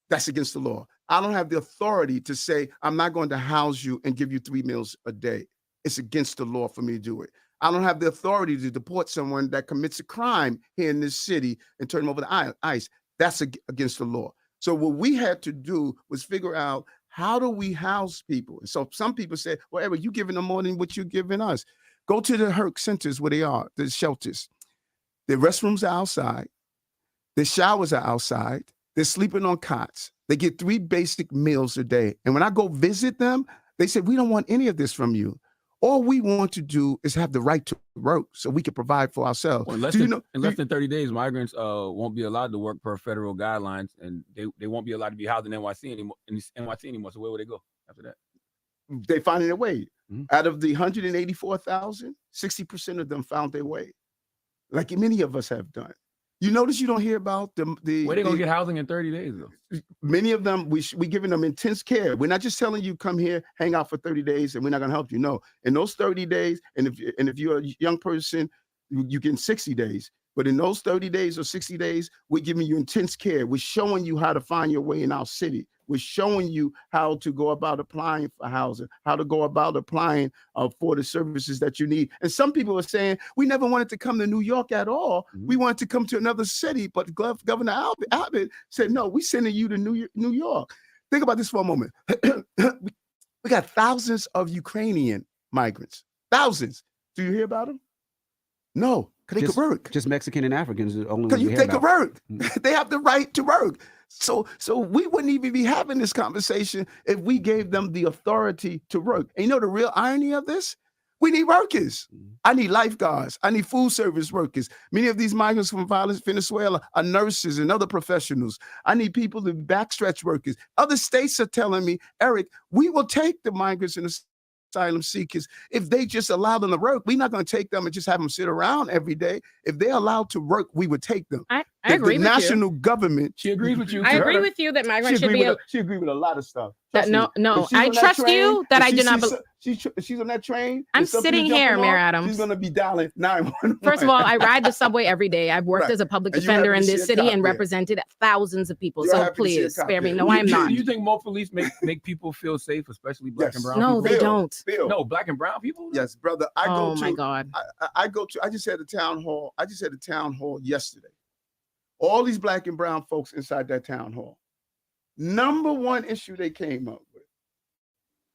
That's against the law. I don't have the authority to say, I'm not going to house you and give you 3 meals a day. It's against the law for me to do it. I don't have the authority to deport someone that commits a crime here in this city and turn them over to ICE. That's against the law. So what we had to do was figure out, how do we house people? And so some people say, well, Eric, you're giving them more than what you're giving us. Go to the HERC centers where they are, the shelters. Their restrooms are outside. Their showers are outside. They're sleeping on cots. They get 3 basic meals a day. And when I go visit them, they say, we don't want any of this from you. All we want to do is have the right to work so we can provide for ourselves. Well, in less than 30 days, migrants won't be allowed to work per federal guidelines, and they won't be allowed to be housed in NYC anymore. So where would they go after that? They finding their way. Out of the 184,000, 60% of them found their way, like many of us have done. You notice you don't hear about the Where they gonna get housing in 30 days though? Many of them, we giving them intense care. We're not just telling you come here, hang out for 30 days, and we're not gonna help you. No, in those 30 days, and if you're a young person, you get 60 days. But in those 30 days or 60 days, we're giving you intense care. We're showing you how to find your way in our city. We're showing you how to go about applying for housing, how to go about applying for the services that you need. And some people are saying, we never wanted to come to New York at all. We wanted to come to another city, but Governor Abbott said, no, we're sending you to New York. Think about this for a moment. We got thousands of Ukrainian migrants, thousands. Do you hear about them? No, because they could work. Just Mexican and Africans are the only Because ones we they hear could about. work. They have the right to work. So we wouldn't even be having this conversation if we gave them the authority to work. And you know the real irony of this? We need workers. I need lifeguards. I need food service workers. Many of these migrants from Venezuela are nurses and other professionals. I need people to backstretch workers. Other states are telling me, Eric, we will take the migrants and the asylum seekers if they just allow them to work. We're not going to take them and just have them sit around every day. If they're allowed to work, we would take them. I agree the with national government. She agrees with you. I agree with you that migrants should be. She agreed with a lot of stuff. No, I trust you that I do not. She's on that train. I'm sitting here, Mayor Adams. She's going to be dialing 911. First of all, I ride the subway every day. I've worked as a public defender in this city and represented thousands of people. So please spare me. No, I'm not. Do you think more police make people feel safe, especially black and brown no, people? They don't. No, black and brown people? Yes, brother. Oh my God. I just had a town hall. I just had a town hall yesterday. All these black and brown folks inside that town hall. Number one issue they came up with.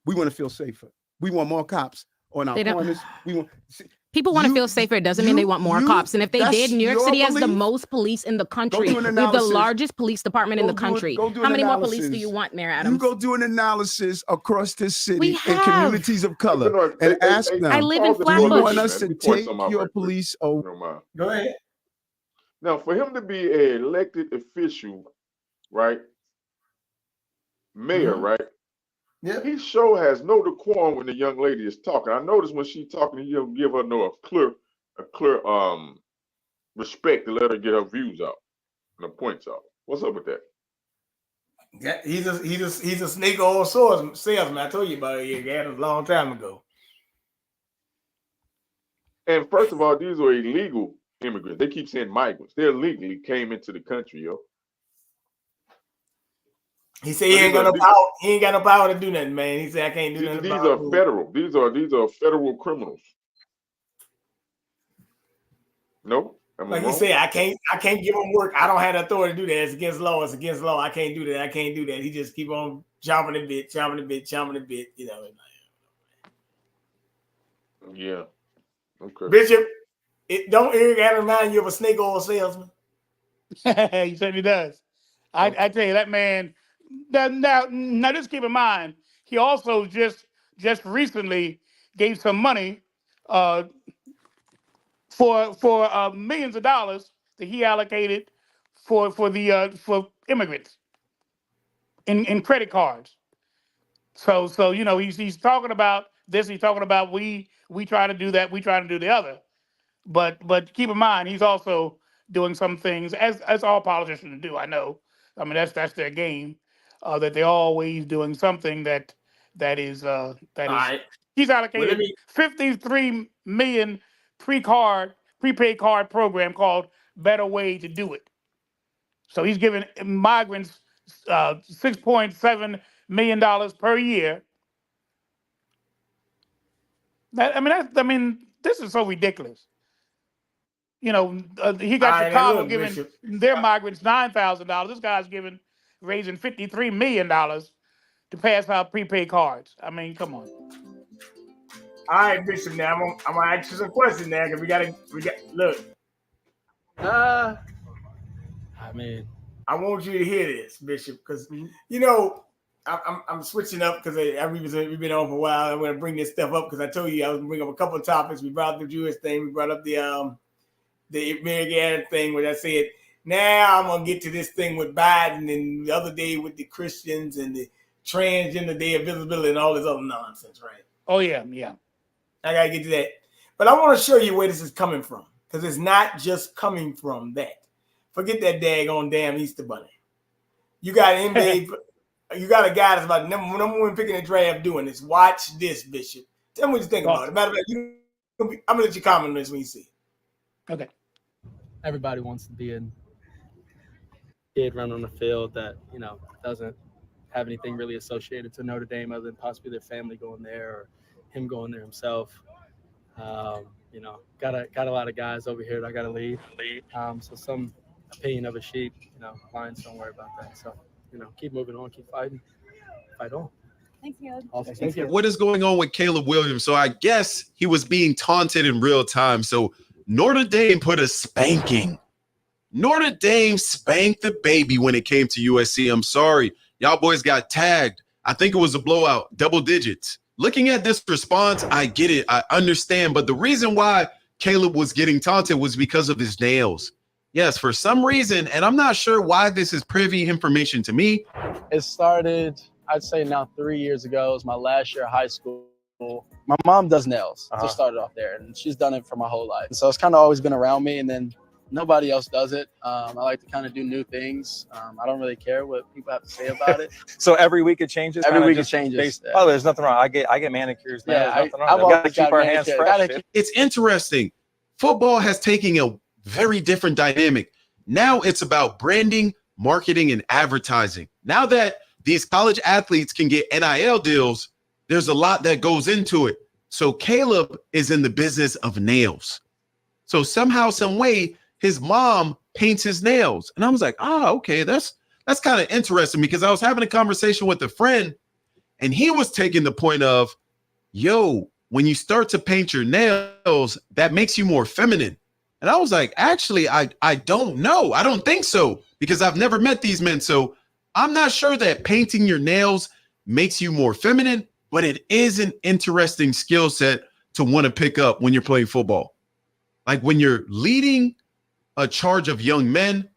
We want to feel safer. We want more cops on our corners. People want to feel safer. It doesn't mean they want more cops. And if they did, New York City has the most police in the country. We have the largest police department in the country. How many more police do you want, Mayor Adams? You go do an analysis across this city in communities of color and ask them. I live in You Flatbush. want us to take your police over? Go ahead. Now, for him to be an elected official, right? Mayor, right? Yeah. He sure has no decorum when the young lady is talking. I noticed when she's talking, he don't give her a clear respect to let her get her views out and her points out. What's up with that? Yeah, he's a snake oil salesman. I told you about it. He had a long time ago. And first of all, these are illegal immigrants. They keep saying migrants. They illegally came into the country, yo. He said he ain't got no power. He ain't got no power to do nothing, man. He said I can't do nothing. These are federal. These are federal criminals. No, like you say, I can't give him work. I don't have the authority to do that. It's against law. It's against law. I can't do that. I can't do that. He just keep on chomping a bit. You know. Yeah. Okay. Bishop, don't Eric Adams remind you of a snake oil salesman? He certainly does. I tell you, that man. Now, just keep in mind, he also just recently gave some money for millions of dollars that he allocated for immigrants in credit cards. So you know he's talking about this. He's talking about we try to do that. We try to do the other. But keep in mind, he's also doing some things as all politicians do. I know. I mean that's their game. That they're always doing something that is right. He's allocated 53 million prepaid card program called Better Way to Do It. So he's giving migrants $6.7 million per year. This is so ridiculous. You know, he got Chicago giving their migrants $9,000. This guy's raising $53 million to pass out prepaid cards. I mean, come on. All right, Bishop. Now I'm gonna ask you some questions now because we got look. I mean, I want you to hear this, Bishop, because you know I'm switching up because we've been on for a while. I'm gonna bring this stuff up because I told you I was gonna bring up a couple of topics. We brought up the Jewish thing. We brought up the American thing, where I said now I'm gonna get to this thing with Biden and the other day with the Christians and the transgender day of visibility and all this other nonsense, right? Oh yeah. I gotta get to that, but I want to show you where this is coming from because it's not just coming from that. Forget that daggone damn Easter Bunny. You got NBA. You got a guy that's about number one pick in the draft doing this. Watch this, Bishop. Tell me what you think about it. Matter of fact, I'm gonna let you comment on this when you see it. Okay. Everybody wants to be a kid running on the field that doesn't have anything really associated to Notre Dame other than possibly their family going there or him going there himself. Got a lot of guys over here that I got to lead. So some opinion of a sheep, Lions don't worry about that. So, keep moving on, keep fighting, fight on. Thanks, Caleb. Awesome. Thank you. What is going on with Caleb Williams? So I guess he was being taunted in real time. So Notre Dame put a spanking. Notre Dame spanked the baby when it came to USC. I'm sorry. Y'all boys got tagged. I think it was a blowout, double digits. Looking at this response, I get it. I understand. But the reason why Caleb was getting taunted was because of his nails. Yes, for some reason, and I'm not sure why this is privy information to me. It started, I'd say now 3 years ago. It was my last year of high school. My mom does nails. Just started off there, and she's done it for my whole life. So it's kind of always been around me, and then nobody else does it. I like to kind of do new things. I don't really care what people have to say about it. So every week it changes? Every week it changes. Oh, there's nothing wrong. I get manicures now. Yeah, There's nothing wrong. We got to keep our hands fresh. It's interesting. Football has taken a very different dynamic. Now it's about branding, marketing, and advertising. Now that these college athletes can get NIL deals, there's a lot that goes into it. So Caleb is in the business of nails. So somehow, some way, his mom paints his nails. And I was like, okay, that's kind of interesting, because I was having a conversation with a friend and he was taking the point of, yo, when you start to paint your nails, that makes you more feminine. And I was like, actually, I don't know. I don't think so, because I've never met these men. So I'm not sure that painting your nails makes you more feminine, but it is an interesting skill set to want to pick up when you're playing football. Like when you're leading a charge of young men,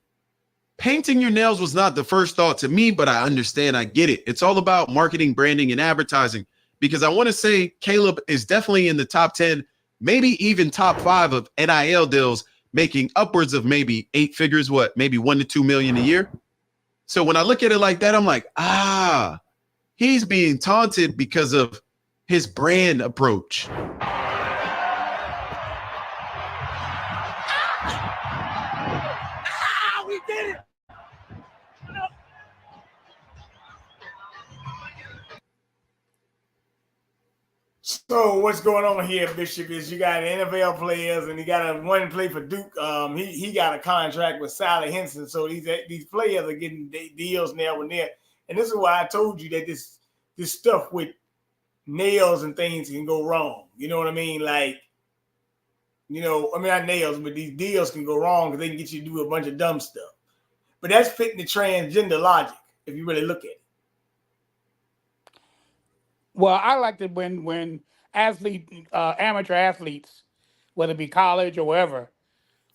painting your nails was not the first thought to me, but I understand. I get it. It's all about marketing, branding, and advertising, because I want to say Caleb is definitely in the top 10, maybe even top 5 of NIL deals, making upwards of maybe 8 figures, maybe $1 to $2 million a year. So when I look at it like that, I'm like, he's being taunted because of his brand approach. We did it. So what's going on here, Bishop, is you got NFL players, and you got one play for Duke. He got a contract with Sally Henson. So these players are getting deals now and there. And this is why I told you that this stuff with nails and things can go wrong. You know what I mean? Like, not nails, but these deals can go wrong because they can get you to do a bunch of dumb stuff. But that's fitting the transgender logic, if you really look at it. Well, I liked it when amateur athletes, whether it be college or wherever,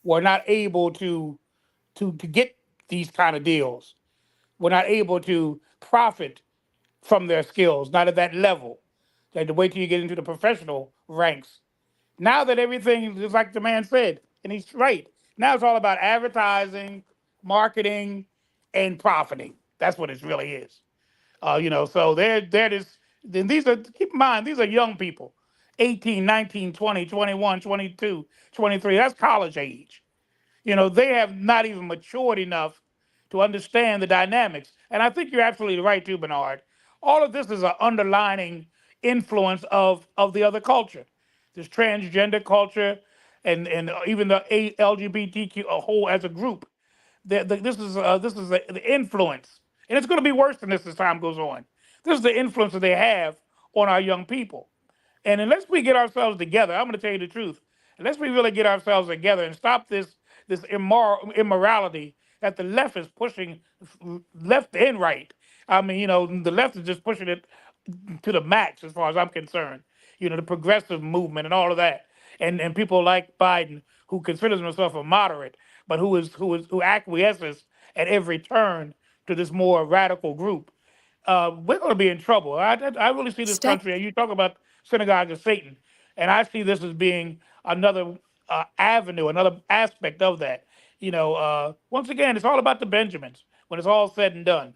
were not able to get these kind of deals. Were not able to profit from their skills, not at that level. They had to wait till you get into the professional ranks. Now that everything is like the man said, and he's right. Now it's all about advertising, marketing, and profiting. That's what it really is. So they're just, then keep in mind, these are young people, 18, 19, 20, 21, 22, 23. That's college age. They have not even matured enough to understand the dynamics. And I think you're absolutely right too, Bernard. All of this is an underlining influence of the other culture, this transgender culture, and even the LGBTQ whole as a group. This is the influence, and it's going to be worse than this as time goes on. This is the influence that they have on our young people. And unless we get ourselves together, I'm going to tell you the truth. Unless we really get ourselves together and stop this immorality that the left is pushing, left and right. The left is just pushing it to the max as far as I'm concerned. The progressive movement and all of that. And people like Biden, who considers himself a moderate, but who acquiesces at every turn to this more radical group. We're going to be in trouble. I really see this country, and you talk about synagogue of Satan, and I see this as being another avenue, another aspect of that. Once again, it's all about the Benjamins when it's all said and done.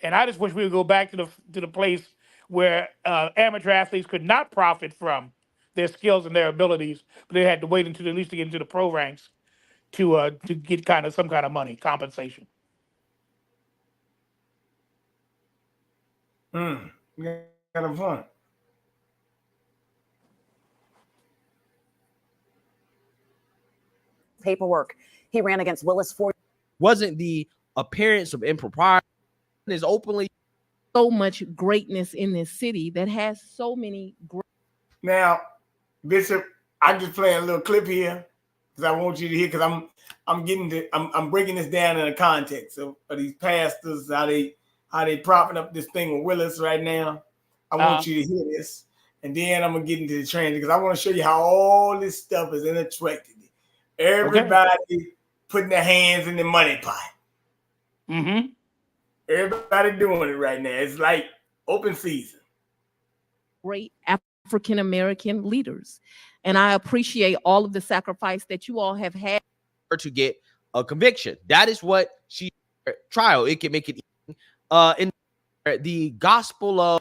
And I just wish we would go back to the place where amateur athletes could not profit from their skills and their abilities, but they had to wait until at least to get into the pro ranks to get some kind of money compensation. You got a point. Paperwork. He ran against Willis Ford. Wasn't the appearance of impropriety is openly so much greatness in this city that has so many great. Now, Bishop, I'm just playing a little clip here because I want you to hear, because I'm breaking this down in the context of these pastors, how they propping up this thing with Willis right now. I want you to hear this, and then I'm gonna get into the training because I want to show you how all this stuff is intertwined. Everybody putting their hands in the money pot. Mm-hmm. Everybody doing it right now. It's like open season. Great African American leaders, and I appreciate all of the sacrifice that you all have had to get a conviction. That is what she trial. It can make it in the gospel of.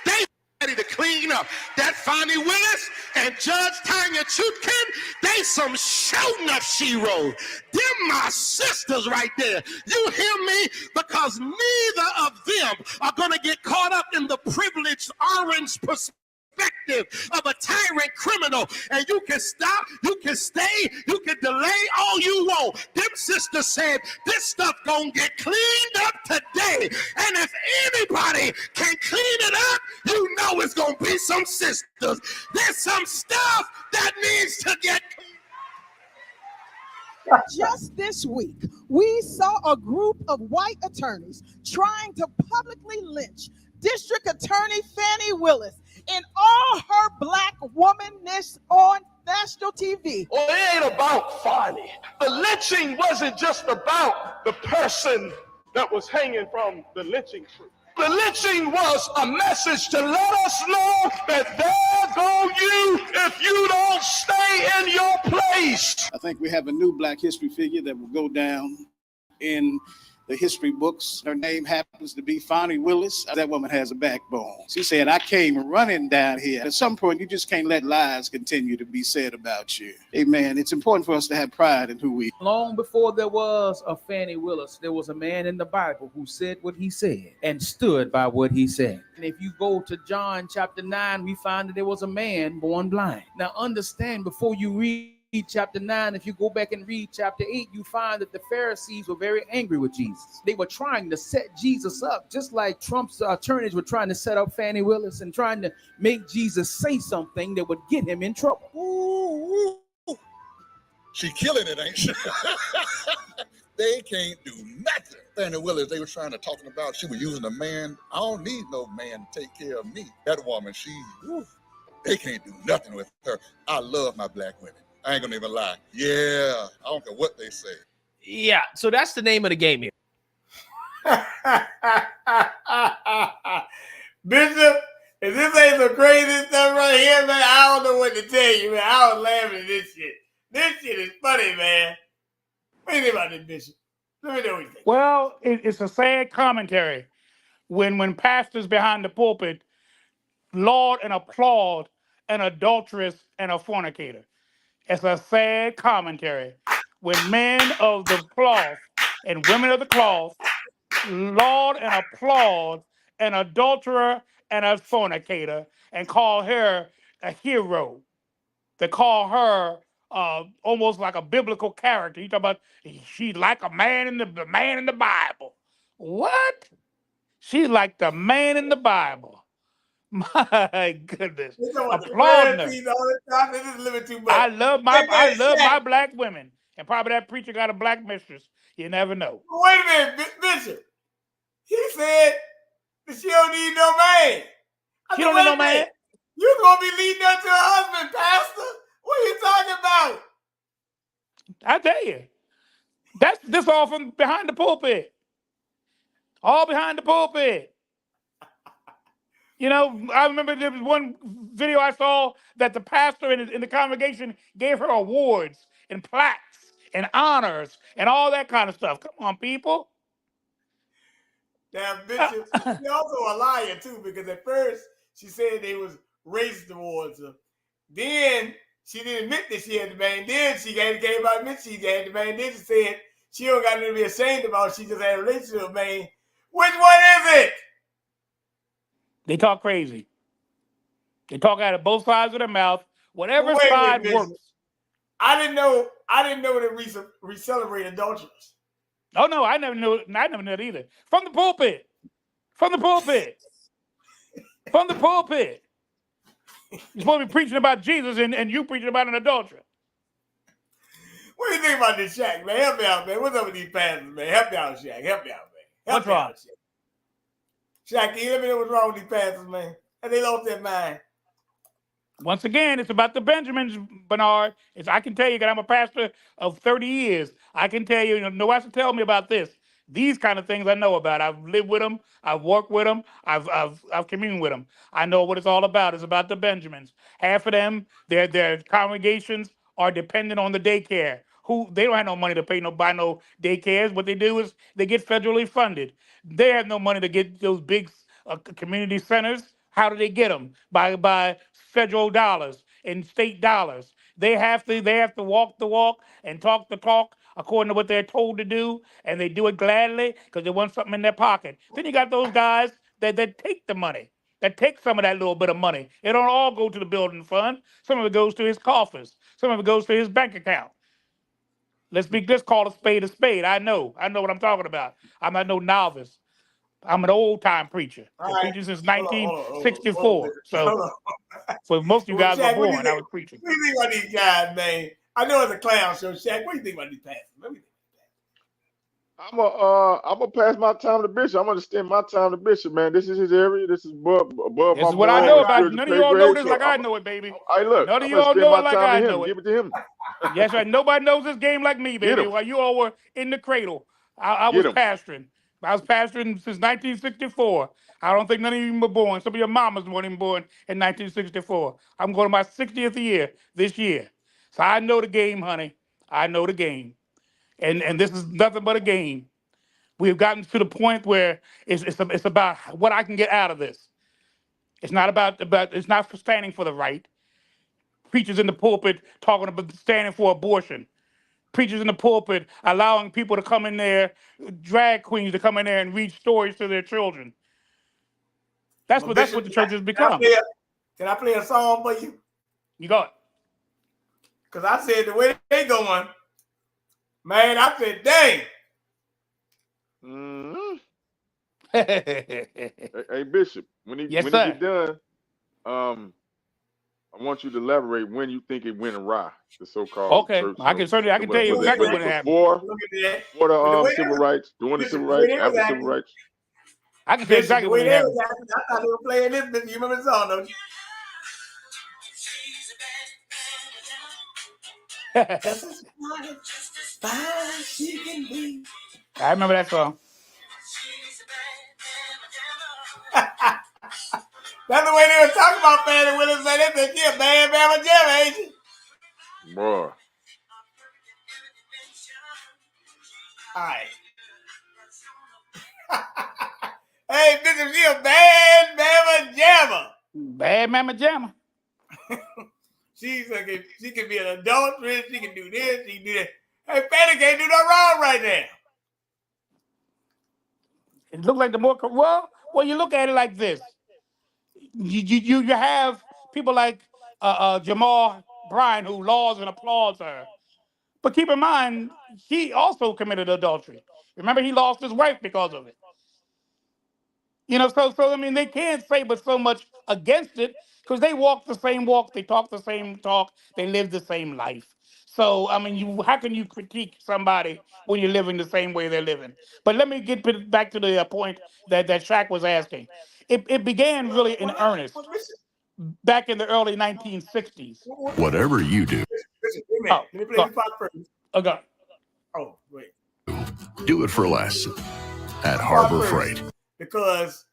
They ready to clean up. That Fannie Willis and Judge Tanya Chutkin, they some shooting up she-roll. Them my sisters right there. You hear me? Because neither of them are going to get caught up in the privileged orange perspective of a tyrant criminal. And you can stop, you can stay, you can delay all you want. Them sisters said this stuff gonna get cleaned up today. And if anybody can clean it up, you know it's gonna be some sisters. There's some stuff that needs to get cleaned. Just this week, we saw a group of white attorneys trying to publicly lynch District Attorney Fannie Willis in all her black womanness on national TV. Well, it ain't about Fannie. The lynching wasn't just about the person that was hanging from the lynching tree. The lynching was a message to let us know that there go you if you don't stay in your place. I think we have a new Black history figure that will go down in the history books. Her name happens to be Fannie Willis. That woman has a backbone. She said, I came running down here. At some point, you just can't let lies continue to be said about you. Amen. It's important for us to have pride in who we are. Long before there was a Fannie Willis, there was a man in the Bible who said what he said and stood by what he said. And if you go to John chapter 9, we find that there was a man born blind. Now understand, before you read chapter 9, if you go back and read chapter 8, you find that the Pharisees were very angry with Jesus. They were trying to set Jesus up, just like Trump's attorneys were trying to set up Fannie Willis and trying to make Jesus say something that would get him in trouble. Ooh, she killing it, ain't she? They can't do nothing. Fannie Willis, they were trying to talking about she was using a man. I don't need no man to take care of me. That woman, they can't do nothing with her. I love my black women. I ain't gonna even lie. Yeah, I don't care what they say. Yeah, so that's the name of the game here. Bishop, if this ain't some crazy stuff right here, man, I don't know what to tell you, man. I was laughing at this shit. This shit is funny, man. What do you think about this, Bishop? Let me know what you think. Well, it's a sad commentary when pastors behind the pulpit laud and applaud an adulteress and a fornicator. It's a sad commentary when men of the cloth and women of the cloth laud and applaud an adulterer and a fornicator and call her a hero. They call her almost like a biblical character. You talk about she's like a man in the man in the Bible. What? She's like the man in the Bible. My goodness. Applauding her. This is a little bit too much. I love my black women. And probably that preacher got a black mistress. You never know. Wait a minute, Bishop. He said that she don't need no man. She don't need no man? You're going to be leading her to her husband, Pastor. What are you talking about? I tell you. This all from behind the pulpit. All behind the pulpit. You know, I remember there was one video I saw that the pastor in the congregation gave her awards and plaques and honors and all that kind of stuff. Come on, people. Now, Bishop, she's also a liar too, because at first she said they was racist towards her. Then she didn't admit that she had the man. Then she came out and admit she had the man. Then she said she don't got nothing to be ashamed about. She just had a relationship with man. Which one is it? They talk crazy. They talk out of both sides of their mouth. Whatever Wait, side Bishop. works. I didn't know that we celebrate adulterers. Oh no, I never knew that either. From the pulpit. From the pulpit. From the pulpit. You're supposed to be preaching about Jesus and you preaching about an adulterer. What do you think about this, Shaq, man? Help me out, man. What's up with these pastors, man? Help me out, Shaq. Help me out, man. What's wrong? Shaq, can you let me know what's wrong with these pastors, man? And they lost their mind. Once again, it's about the Benjamins, Bernard. I can tell you that I'm a pastor of 30 years. I can tell you, no one has to tell me about this. These kind of things I know about. I've lived with them. I've worked with them. I've communed with them. I know what it's all about. It's about the Benjamins. Half of them, their congregations are dependent on the daycare. They don't have no money to buy no daycares. What they do is they get federally funded. They have no money to get those big community centers. How do they get them? By federal dollars and state dollars. They have to walk the walk and talk the talk according to what they're told to do, and they do it gladly because they want something in their pocket. Then you got those guys that take the money, that take some of that little bit of money. It don't all go to the building fund. Some of it goes to his coffers. Some of it goes to his bank account. Let's call a spade a spade. I know what I'm talking about. I'm not no novice. I'm an old-time preacher. Been preaching since 1964. So, for most of you guys were born, I was preaching. What do you think about these guys, man? I know it's a clown show, Shaq. What do you think about these pastors? I'm gonna pass my time to Bishop. I'm gonna extend my time to Bishop, man. This is his area. This is above This my is what I know about. spiritual None of pay y'all know grade, this so like I know it, baby. Hey, look, None of I'm y'all gonna spend know my it like time I to know him. it. Give it to him. Yes, right. Nobody knows this game like me, baby. While you all were in the cradle, I was pastoring. I was pastoring since 1964. I don't think none of you were born. Some of your mamas weren't even born in 1964. I'm going to my 60th year this year. So I know the game, honey. I know the game. And this is nothing but a game. We've gotten to the point where it's about what I can get out of this. It's not about it's not for standing for the right. Preachers in the pulpit talking about standing for abortion. Preachers in the pulpit allowing people to come in there, drag queens to come in there and read stories to their children. That's what the church has become. Can I play a song for you? You got it. Because I said the way they going, man, I said, dang. Mm-hmm. hey, Bishop, when he Yes, when sir. he get done, I want you to elaborate when you think it went awry, the so-called Okay, church. I can tell you exactly when it happened. Before the civil rights, during the civil rights, after civil rights. I can tell you exactly when it happened. I thought they were playing this. You remember the song, don't you? Just as fine as she can be. I remember that song. That's the way they were talking about Fannie Willis, man. They said, yeah, bad Bama Jam, ain't you? Boy. All right. Hey, Bishop, she a bad Bama Jammer. Bad Mama Jammer. She can be an adulteress. She can do this. She can do that. Hey, Fannie can't do no wrong right now. It looked like the more well, you look at it like this. You have people like Jamal Bryan who laws and applauds her, but keep in mind he also committed adultery. Remember, he lost his wife because of it. You know, so I mean, they can't say but so much against it because they walk the same walk, they talk the same talk, they live the same life. So I mean, how can you critique somebody when you're living the same way they're living? But let me get back to the point that Shaq was asking. It began really in earnest back in the early 1960s. Whatever you do, Listen, wait a minute. Let me play this part first. Okay. Oh, wait. do it for less at Harbor Freight. Because,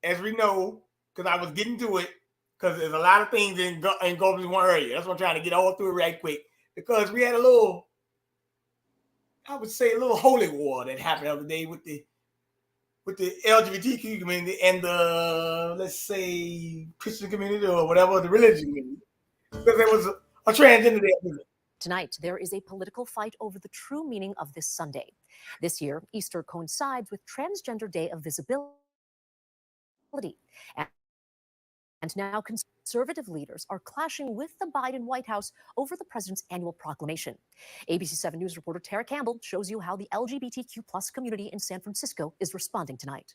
as we know, because I was getting to it, because there's a lot of things in one area. That's what I'm trying to get all through it right quick. Because we had a little I would say a little holy war that happened the other day with the LGBTQ community and the, let's say, Christian community or whatever, the religion community. Because there was a transgender there. Tonight, there is a political fight over the true meaning of this Sunday. This year, Easter coincides with Transgender Day of Visibility. And now conservative leaders are clashing with the Biden White House over the president's annual proclamation. ABC 7 News reporter Tara Campbell shows you how the LGBTQ plus community in San Francisco is responding tonight.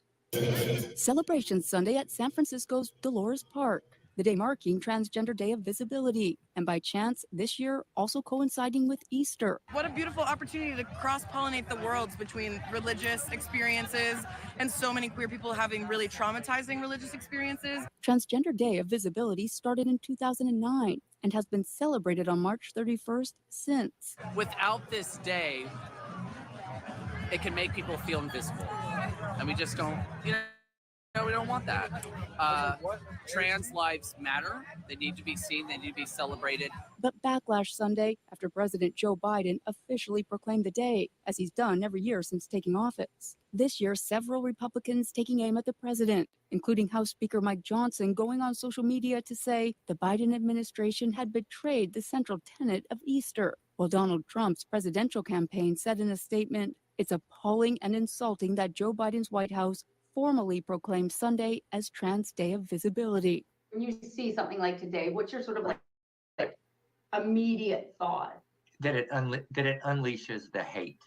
Celebration Sunday at San Francisco's Dolores Park, the day marking Transgender Day of Visibility, and by chance, this year also coinciding with Easter. What a beautiful opportunity to cross-pollinate the worlds between religious experiences and so many queer people having really traumatizing religious experiences. Transgender Day of Visibility started in 2009 and has been celebrated on March 31st since. Without this day, it can make people feel invisible. And we just don't, we don't want that. Trans lives matter. They need to be seen. They need to be celebrated. But backlash Sunday after President Joe Biden officially proclaimed the day, as he's done every year since taking office. This year, several Republicans taking aim at the president, including House Speaker Mike Johnson going on social media to say the Biden administration had betrayed the central tenet of Easter, while Donald Trump's presidential campaign said in a statement, "It's appalling and insulting that Joe Biden's White House formally proclaimed Sunday as Trans Day of Visibility." When you see something like today, what's your sort of like immediate thought? That it unleashes the hate.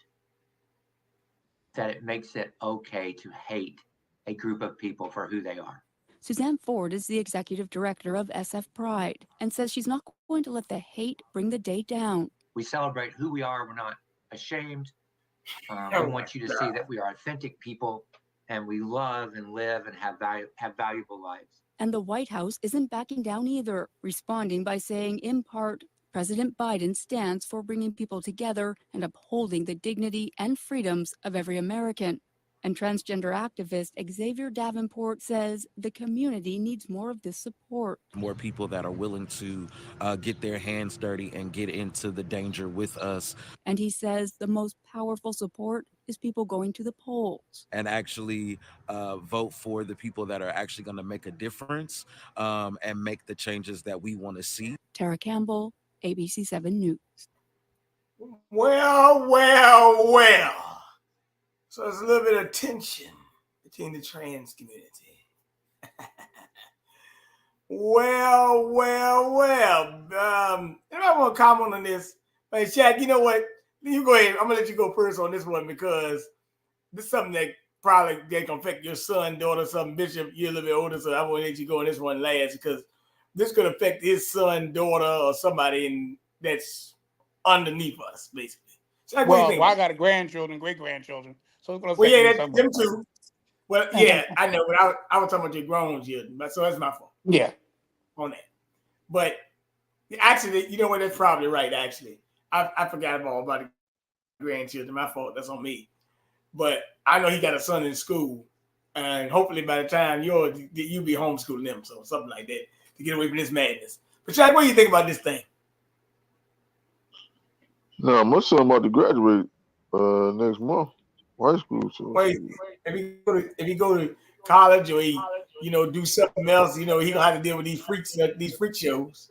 That it makes it okay to hate a group of people for who they are. Suzanne Ford is the executive director of SF Pride and says she's not going to let the hate bring the day down. We celebrate who we are. We're not ashamed. We want you to see that we are authentic people and we love and live and have valuable lives. And the White House isn't backing down either, responding by saying, in part, President Biden stands for bringing people together and upholding the dignity and freedoms of every American. And transgender activist Xavier Davenport says the community needs more of this support. More people that are willing to get their hands dirty and get into the danger with us. And he says the most powerful support is people going to the polls. And actually vote for the people that are actually going to make a difference and make the changes that we want to see. Tara Campbell, ABC 7 News. Well. So there's a little bit of tension between the trans community. Well. If I want to comment on this, but Shaq, you know what? You go ahead. I'm gonna let you go first on this one because this is something that probably can affect your son, daughter, something. Bishop, you're a little bit older, so I want to let you go on this one last because this could affect his son, daughter, or somebody that's underneath us, basically. Shaq, Well, I got grandchildren, great grandchildren. So it's gonna them too. Well, yeah, I know, but I was talking about your grown children, so that's my fault. Yeah, on that. But actually, you know what? That's probably right. Actually, I forgot about the grandchildren. My fault. That's on me. But I know he got a son in school, and hopefully by the time you'll be homeschooling them, so something like that to get away from this madness. But Chad, what do you think about this thing? No, my son about to graduate next month. High school. So wait, if he go to college or he, do something else, he gonna have to deal with these freak shows.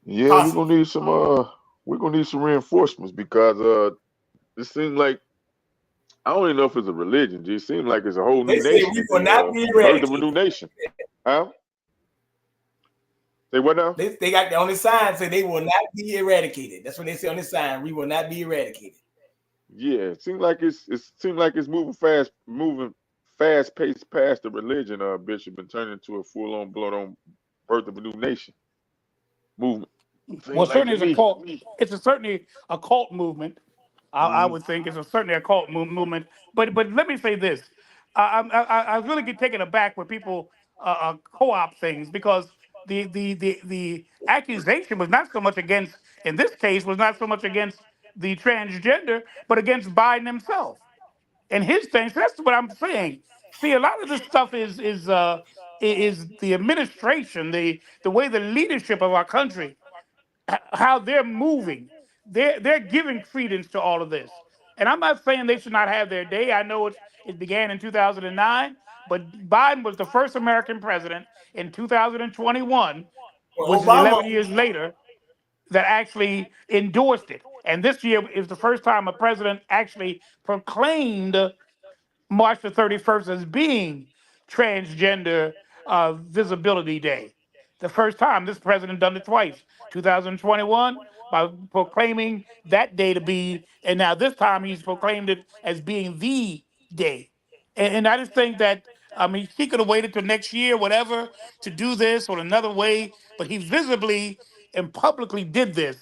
Yeah, we're gonna need some reinforcements because it seems like I don't even know if it's a religion. It seems like it's a whole new nation. We will not be eradicated. Birth of a new nation. Huh? Say what now? They got on the sign say they will not be eradicated. That's what they say on the sign. We will not be eradicated. Yeah, it seems like it's moving fast paced past the religion, Bishop, and turning into a full on blood on birth of a new nation movement. Well, certainly it's a cult. It's certainly a cult movement. I would think it's certainly a cult movement. But let me say this: I really get taken aback when people co-opt things because the accusation was not so much against, in this case, was not so much against the transgender, but against Biden himself and his things. So that's what I'm saying. See, a lot of this stuff is the administration, the way the leadership of our country, how they're moving. they're giving credence to all of this. And I'm not saying they should not have their day. I know it began in 2009, but Biden was the first American president in 2021, which Well, is Obama, 11 years later, that actually endorsed it. And this year is the first time a president actually proclaimed March the 31st as being Transgender Visibility Day. The first time this president done it twice. 2021 by proclaiming that day to be, and now this time he's proclaimed it as being the day. And I just think that, I mean, he could have waited till next year, whatever, to do this or another way, but he visibly and publicly did this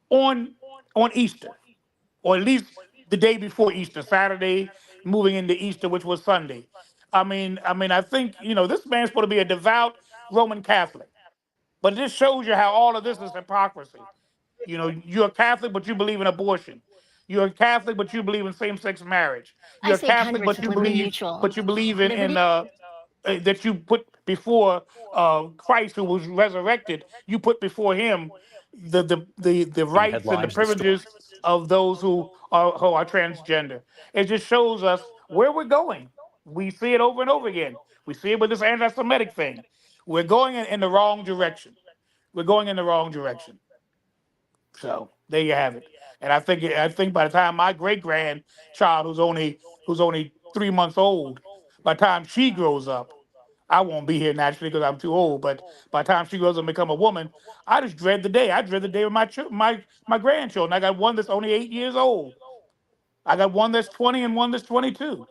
on on Easter, or at least the day before Easter, Saturday, moving into Easter, which was Sunday. I think this man's supposed to be a devout Roman Catholic, but it just shows you how all of this is hypocrisy. You're a Catholic, but you believe in abortion. You're a Catholic, but you believe in same-sex marriage. I You're a think Catholic, hundreds but with you Liberty believe, Mutual. in Liberty? that you put before Christ, who was resurrected. You put before him the rights and the Headlines, the story. privileges of those who are transgender. It just shows us where we're going. We see it over and over again. We see it with this anti-Semitic thing. We're going in the wrong direction. We're going in the wrong direction. So there you have it. And I think by the time my great grandchild, who's only 3 months old, by the time she grows up, I won't be here naturally because I'm too old. But by the time she grows up and become a woman, I just dread the day. I dread the day with my grandchildren. I got one that's only 8 years old. I got one that's 20 and one that's 22.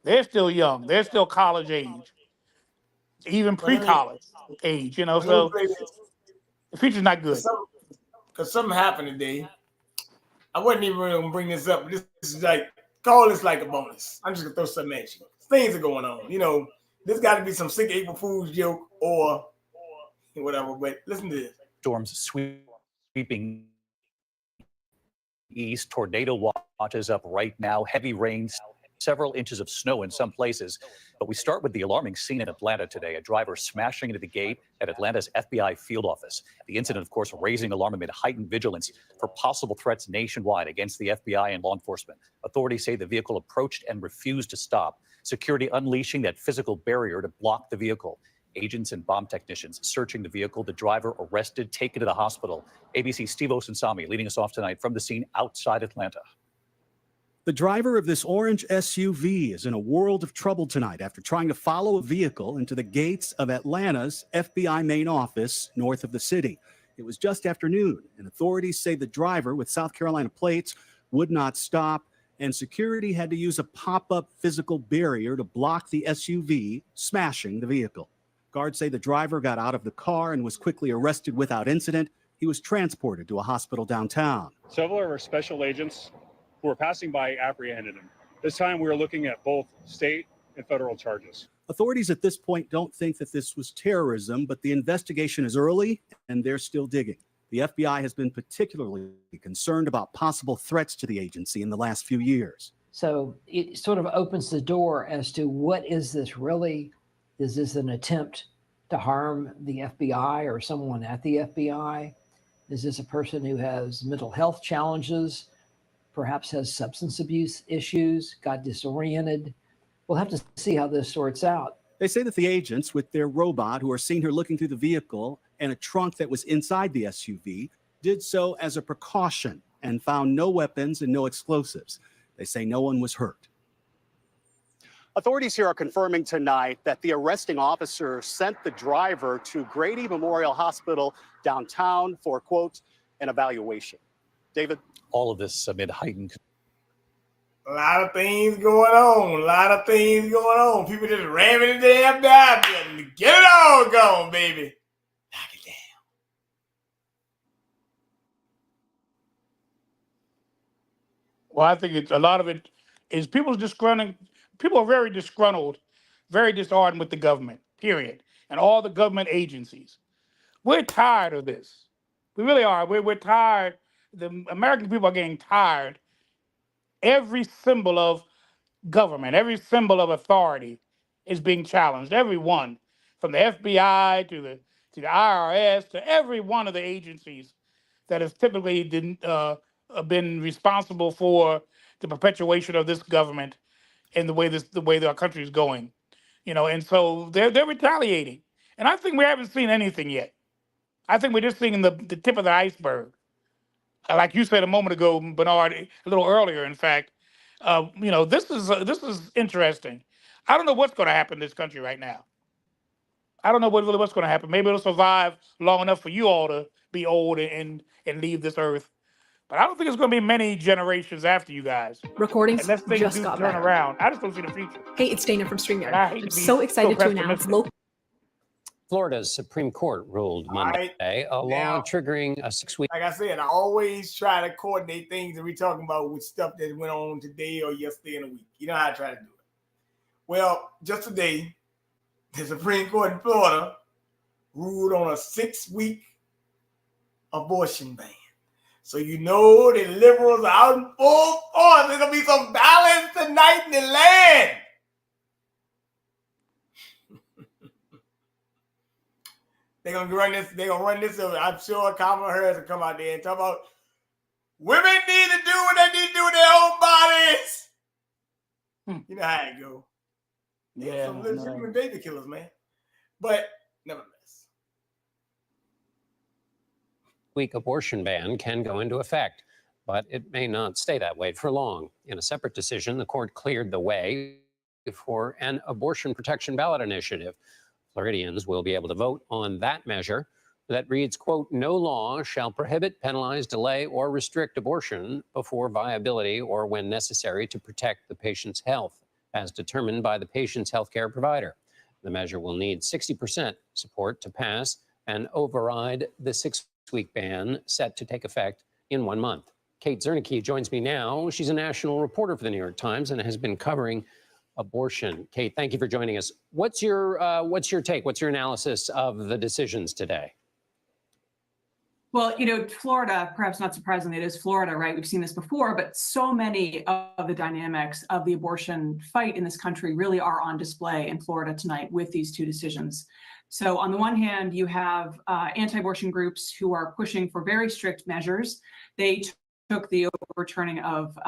They're still young. They're still college age, even but pre-college age. let me So say this, the future's not because good. something happened today. I wasn't even really gonna bring this up. This is like, call this like a bonus. I'm just gonna throw something at you. Things are going on. There's got to be some sick April Fool's joke or whatever. But listen to this. Storms sweeping east. Tornado watches up right now. Heavy rains, several inches of snow in some places. But we start with the alarming scene in Atlanta today. A driver smashing into the gate at Atlanta's FBI field office. The incident, of course, raising alarm amid heightened vigilance for possible threats nationwide against the FBI and law enforcement. Authorities say the vehicle approached and refused to stop. Security unleashing that physical barrier to block the vehicle. Agents and bomb technicians searching the vehicle. The driver arrested, taken to the hospital. ABC's Steve Osunsami leading us off tonight from the scene outside Atlanta. The driver of this orange SUV is in a world of trouble tonight after trying to follow a vehicle into the gates of Atlanta's FBI main office north of the city. It was just after noon, and authorities say the driver with South Carolina plates would not stop, and security had to use a pop-up physical barrier to block the SUV, smashing the vehicle. Guards say the driver got out of the car and was quickly arrested without incident. He was transported to a hospital downtown. Several of our special agents who were passing by apprehended him. This time we were looking at both state and federal charges. Authorities at this point don't think that this was terrorism, but the investigation is early and they're still digging. The FBI has been particularly concerned about possible threats to the agency in the last few years. So it sort of opens the door as to what is this really? Is this an attempt to harm the FBI or someone at the FBI? Is this a person who has mental health challenges, perhaps has substance abuse issues, got disoriented? We'll have to see how this sorts out. They say that the agents with their robot who are seen here looking through the vehicle and a trunk that was inside the SUV did so as a precaution and found no weapons and no explosives. They say no one was hurt. Authorities here are confirming tonight that the arresting officer sent the driver to Grady Memorial Hospital downtown for, quote, an evaluation. David? All of this amid heightened. A lot of things going on. People just ramming into the FBI building. Get it all going, baby. Knock it down. Well, I think a lot of it is people disgruntled. People are very disgruntled, very disheartened with the government, period, and all the government agencies. We're tired of this. We really are. We're tired. The American people are getting tired. Every symbol of government, every symbol of authority is being challenged. Every one, from the FBI to the IRS to every one of the agencies that has typically been responsible for the perpetuation of this government and the way our country is going. And so they're retaliating. And I think we haven't seen anything yet. I think we're just seeing the tip of the iceberg. Like you said a moment ago, Bernard, a little earlier, in fact. This is interesting. I don't know what's going to happen in this country right now. I don't know what's going to happen. Maybe it'll survive long enough for you all to be old and leave this earth. But I don't think it's going to be many generations after you guys. Recordings Unless things just do got turn better. around. I just don't see the future. Hey, it's Dana from StreamYard. And I hate I'm to be so excited to announce pessimistic. local. Florida's Supreme Court ruled Monday a law triggering a 6-week. Like I said, I always try to coordinate things that we're talking about with stuff that went on today or yesterday in a week. You know how I try to do it. Well, just today, the Supreme Court in Florida ruled on a 6-week abortion ban. So the liberals are out in full force. There's going to be some balance tonight in the land. They're going to run this. I'm sure Kamala Harris will come out there and talk about women need to do what they need to do with their own bodies. You know how it go. Yeah. Some little human baby killers, man. But nevertheless. Week abortion ban can go into effect, but it may not stay that way for long. In a separate decision, the court cleared the way for an abortion protection ballot initiative. Floridians will be able to vote on that measure that reads, quote, no law shall prohibit, penalize, delay, or restrict abortion before viability or when necessary to protect the patient's health, as determined by the patient's healthcare provider. The measure will need 60% support to pass and override the 6-week ban set to take effect in 1 month. Kate Zernike joins me now. She's a national reporter for the New York Times and has been covering abortion. Kate, thank you for joining us. What's your take? What's your analysis of the decisions today? Well, Florida, perhaps not surprisingly, it is Florida, right? We've seen this before, but so many of the dynamics of the abortion fight in this country really are on display in Florida tonight with these two decisions. So on the one hand, you have anti-abortion groups who are pushing for very strict measures. They took the overturning of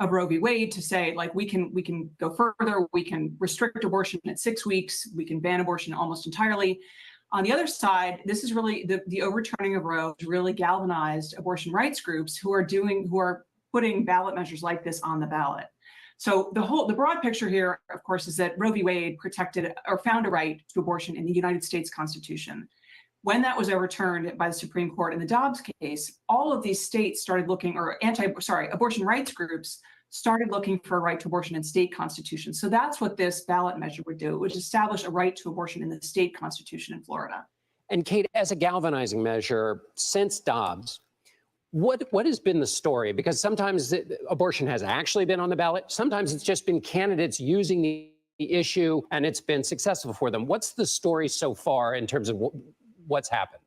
Roe v. Wade to say, like, we can go further, we can restrict abortion at 6 weeks, we can ban abortion almost entirely. On the other side, this is really the overturning of Roe has really galvanized abortion rights groups who are putting ballot measures like this on the ballot. So the broad picture here, of course, is that Roe v. Wade protected or found a right to abortion in the United States Constitution. When that was overturned by the Supreme Court in the Dobbs case, all of these states started looking, abortion rights groups started looking for a right to abortion in state constitutions. So that's what this ballot measure would do. It would establish a right to abortion in the state constitution in Florida. And Kate, as a galvanizing measure since Dobbs, what has been the story? Because sometimes abortion has actually been on the ballot. Sometimes it's just been candidates using the issue and it's been successful for them. What's the story so far in terms of what's happened?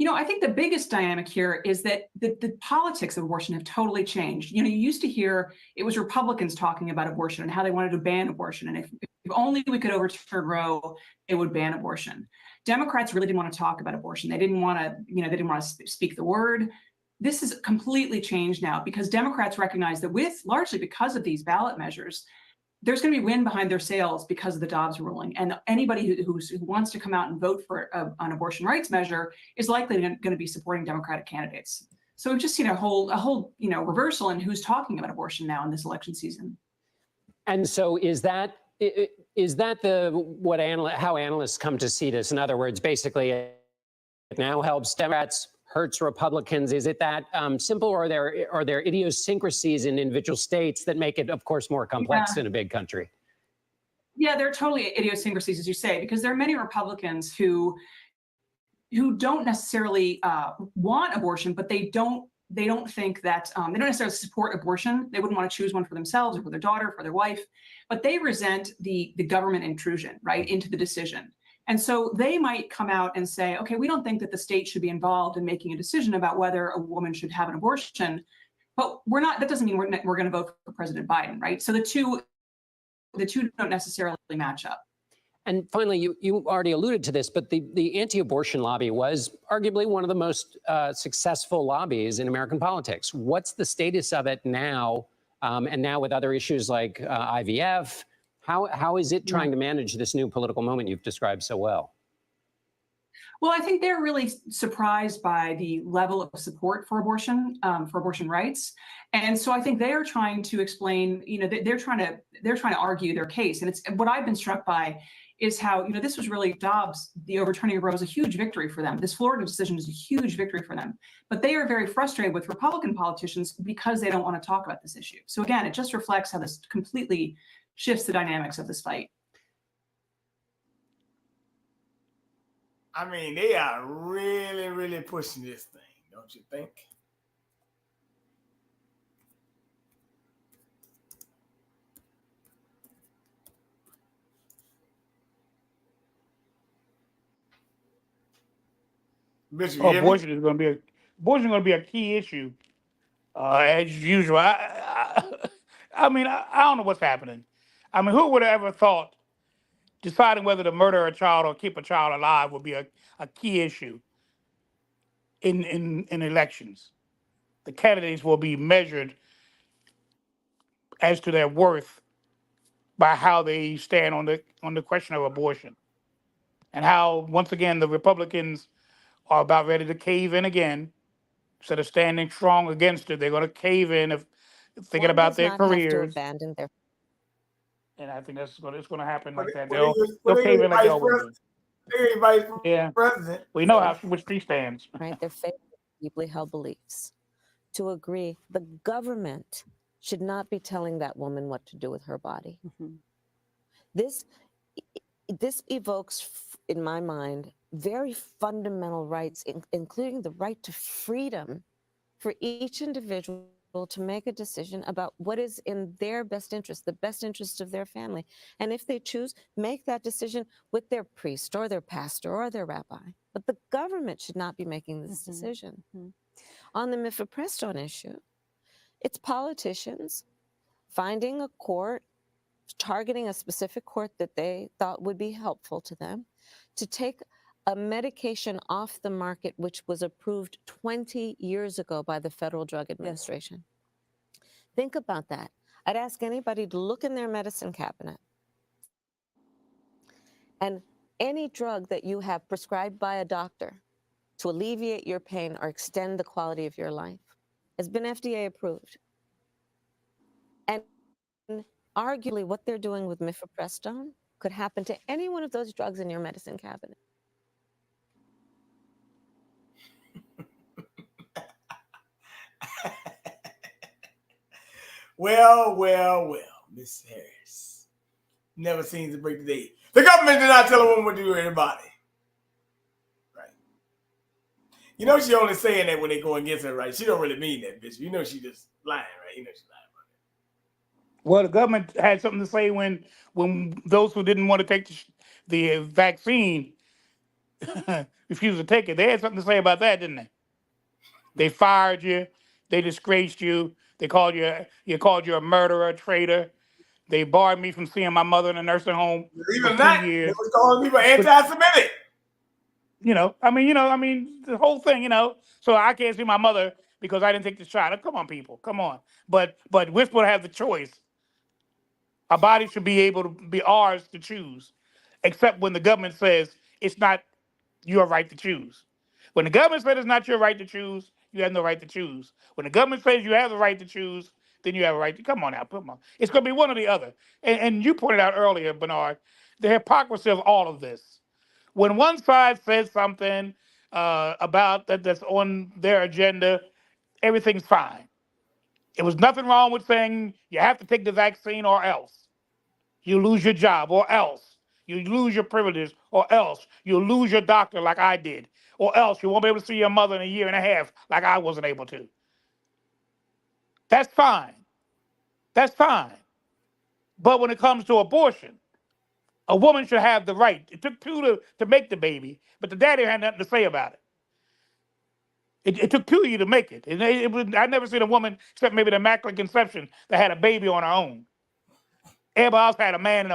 I think the biggest dynamic here is that the politics of abortion have totally changed. You used to hear it was Republicans talking about abortion and how they wanted to ban abortion. And if only we could overturn Roe, it would ban abortion. Democrats really didn't want to talk about abortion. They didn't want to, speak the word. This has completely changed now because Democrats recognize that largely because of these ballot measures, there's going to be wind behind their sails because of the Dobbs ruling. And anybody who wants to come out and vote for an abortion rights measure is likely going to be supporting Democratic candidates. So we've just seen a whole reversal in who's talking about abortion now in this election season. And so is that how analysts come to see this? In other words, basically it now helps Democrats, hurts Republicans. Is it that simple, or are there idiosyncrasies in individual states that make it, of course, more complex in a big country? Yeah, there are totally idiosyncrasies, as you say, because there are many Republicans who don't necessarily want abortion, but they don't think that they don't necessarily support abortion. They wouldn't want to choose one for themselves or for their daughter, for their wife, but they resent the government intrusion, right, into the decision. And so they might come out and say, okay, we don't think that the state should be involved in making a decision about whether a woman should have an abortion, but that doesn't mean we're going to vote for President Biden, right? So the two don't necessarily match up. And finally, you already alluded to this, but the anti-abortion lobby was arguably one of the most successful lobbies in American politics. What's the status of it now? And now with other issues like IVF, how is it trying to manage this new political moment you've described so well? Well, I think they're really surprised by the level of support for abortion rights, and so I think they are trying to explain. They're trying to argue their case, and it's what I've been struck by is how this was really Dobbs. The overturning of Roe was a huge victory for them. This Florida decision is a huge victory for them, but they are very frustrated with Republican politicians because they don't want to talk about this issue. So again, it just reflects how this completely shifts the dynamics of this fight. I mean, they are really, really pushing this thing, don't you think? Bishop, abortion is going to be a key issue, as usual. I mean, I don't know what's happening. I mean, who would have ever thought deciding whether to murder a child or keep a child alive would be a key issue in elections? The candidates will be measured as to their worth by how they stand on the question of abortion, and how once again the Republicans are about ready to cave in again. Instead of standing strong against it, they're going to cave in if thinking about their careers. And I think it's going to happen like that. They'll cave in like they always do. Yeah, we know which she stands. Right, their faith, deeply held beliefs. To agree, the government should not be telling that woman what to do with her body. This evokes, in my mind, very fundamental rights, including the right to freedom for each individual to make a decision about what is in their best interest, the best interest of their family. And if they choose, make that decision with their priest or their pastor or their rabbi. But the government should not be making this decision. On the mifepristone issue, it's politicians finding a court, targeting a specific court that they thought would be helpful to them, to take a medication off the market which was approved 20 years ago by the Federal Drug Administration. Think about that. I'd ask anybody to look in their medicine cabinet, and any drug that you have prescribed by a doctor to alleviate your pain or extend the quality of your life has been FDA approved. And arguably what they're doing with mifepristone could happen to any one of those drugs in your medicine cabinet. Well, Miss Harris never seems to break the day. The government did not tell a woman what to do with her body. Right. You know she only saying that when they go against her, right? She don't really mean that, bitch. You know she just lying, right? You know she's lying. Well, the government had something to say when those who didn't want to take the vaccine refused to take it. They had something to say about that, didn't they? They fired you. They disgraced you. They called you a murderer, a traitor. They barred me from seeing my mother in a nursing home for 2 years. They was calling people anti-Semitic. I mean, the whole thing, So I can't see my mother because I didn't take the shot. Come on, people, come on. But we're supposed to have the choice. Our body should be able to be ours to choose, except when the government says it's not your right to choose. When the government says it's not your right to choose, you have no right to choose. When the government says you have the right to choose, then you have a right to come on now. Come on. It's going to be one or the other. And you pointed out earlier, Bernard, the hypocrisy of all of this. When one side says something about that's on their agenda, everything's fine. It was nothing wrong with saying you have to take the vaccine or else you lose your job, or else you lose your privileges, or else you lose your doctor like I did, or else you won't be able to see your mother in a year and a half like I wasn't able to. That's fine. That's fine. But when it comes to abortion, a woman should have the right. It took two to make the baby, but the daddy had nothing to say about it. It took two of you to make it. I never seen a woman, except maybe the Immaculate Conception, that had a baby on her own. Everybody else had a man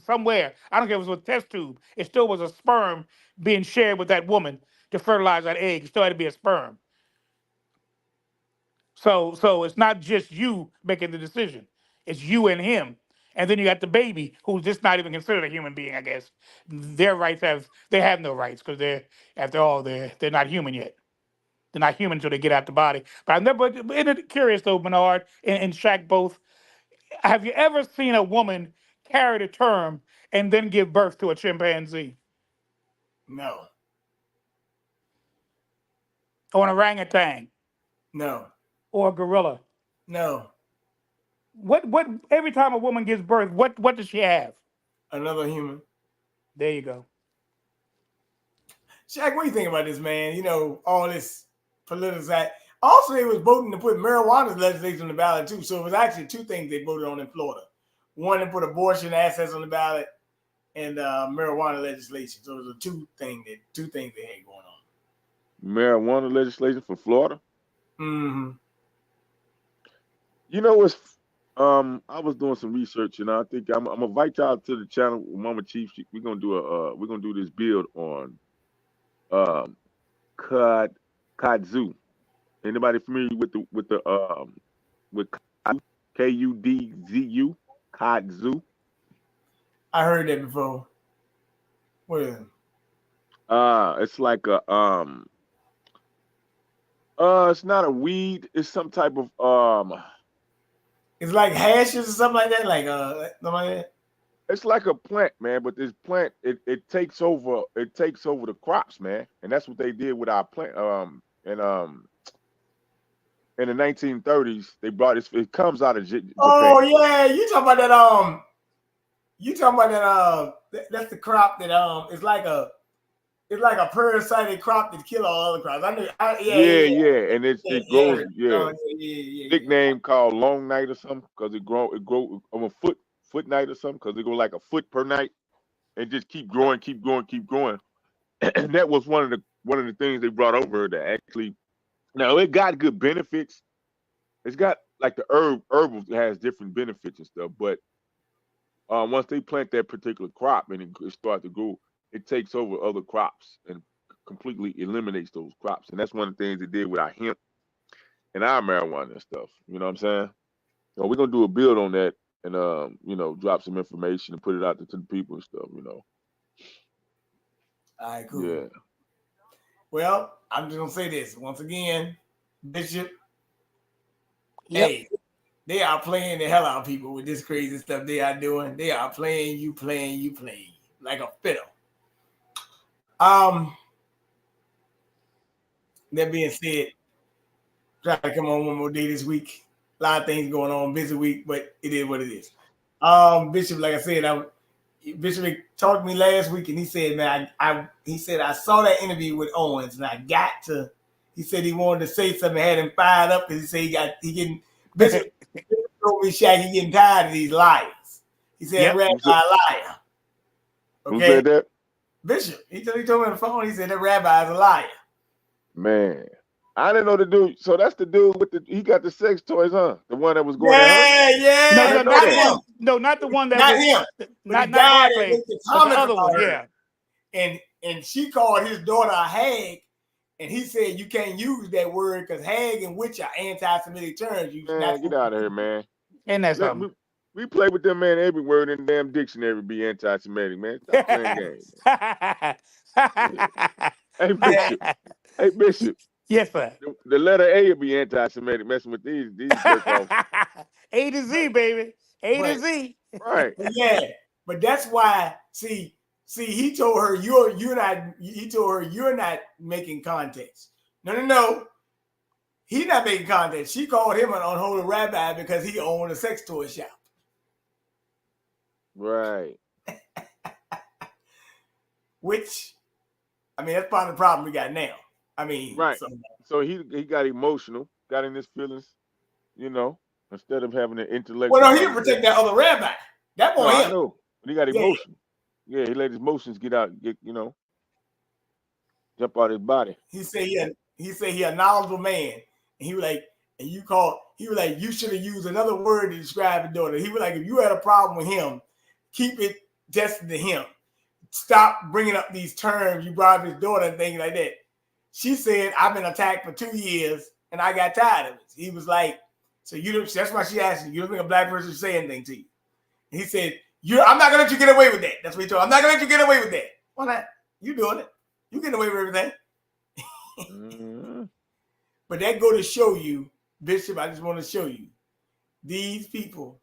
somewhere. I don't care if it was a test tube. It still was a sperm being shared with that woman to fertilize that egg. It still had to be a sperm. So it's not just you making the decision. It's you and him. And then you got the baby who's just not even considered a human being, I guess. Their rights they have no rights because after all, they're not human yet. They're not human until they get out the body. But I've never been curious though, Bernard and Shaq both. Have you ever seen a woman carry the term and then give birth to a chimpanzee No. or an orangutan No. or a gorilla? No. What every time a woman gives birth, what does she have? Another human. There you go. Shaq, what do you think about this, man? You know, all this politicized. Also, they was voting to put marijuana legislation on the ballot, too. So it was actually two things they voted on in Florida. One, to put abortion assets on the ballot and marijuana legislation. So it was two things they had going on. Marijuana legislation for Florida? Mm-hmm. You know what's I was doing some research, and I think I'm gonna invite y'all to the channel with Mama Chief. We're gonna do this build on kudzu. Anybody familiar with KUDZU? Kudzu? I heard that before. What is it? It's like it's not a weed, it's some type of it's like hashes or something like that, something like that. It's like a plant, man, but this plant it takes over the crops, man, and that's what they did with our plant. In the 1930s, they brought this. It comes out of Japan. Oh yeah, you talking about that? You talking about that? That's the crop that it's like a parasitic crop that kill all other crops. I knew. Yeah, and it grows. Yeah. Nickname called long night or something because it grow on a foot night or something because it go like a foot per night and just keep growing. And that was one of the things they brought over to actually. Now it got good benefits. It's got like the herbal has different benefits and stuff, but once they plant that particular crop and it starts to grow, it takes over other crops and completely eliminates those crops. And that's one of the things they did with our hemp and our marijuana and stuff. You know what I'm saying? So we're gonna do a build on that and drop some information and put it out to the people and stuff. All right, cool. Yeah. Well, I'm just gonna say this once again, Bishop. Yep. Hey, they are playing the hell out of people with this crazy stuff they are doing. They are playing you like a fiddle. That being said, try to come on one more day this week. A lot of things going on, busy week, but it is what it is. Bishop, like I said, Bishop talked to me last week, and he said, man, he said I saw that interview with Owens, and I got to. He said he wanted to say something, had him fired up because he said Bishop told me, Shaq, he getting tired of these liars. He said, Rabbi a liar. Okay? Who said that? Bishop. He told me on the phone. He said that rabbi is a liar. Man, I didn't know the dude. So that's the dude with he got the sex toys, huh? The one that was going at her? Yeah. No, not him. No, not the one that not was him. Not the guy Barclay, that made the but the comment other about one, her. yeah. And she called his daughter a hag, and he said you can't use that word because hag and witch are anti-Semitic terms. Man, get out of here, man. Ain't that something? We play with them, man. Every word in the damn dictionary be anti-Semitic, man. Stop playing games. Hey, Bishop. Hey, Bishop. Yes, sir. The letter A will be anti-Semitic messing with these jerk offs. A to Z, baby. A to Z. Right. But that's why, see, he told her you're not making context. No. He's not making context. She called him an unholy rabbi because he owned a sex toy shop. Right. Which, I mean, that's part of the problem we got now. I mean, right. So he got emotional, got in his feelings, instead of having an intellectual. Well, no, he didn't protect that other rabbi. That boy, I know, but he got emotional. Yeah, he let his emotions jump out his body. He said he a knowledgeable man, and he was like, and you called, he was like, you should have used another word to describe the daughter. He was like, if you had a problem with him, keep it destined to him. Stop bringing up these terms. You brought up his daughter and things like that. She said, I've been attacked for 2 years and I got tired of it. He was like, so you don't, that's why she asked you don't think a black person should say anything to you? And he said, I'm not gonna let you get away with that. That's what he told her. I'm not gonna let you get away with that. Why not? You doing it. You getting away with everything. But that go to show you, Bishop, I just want to show you, these people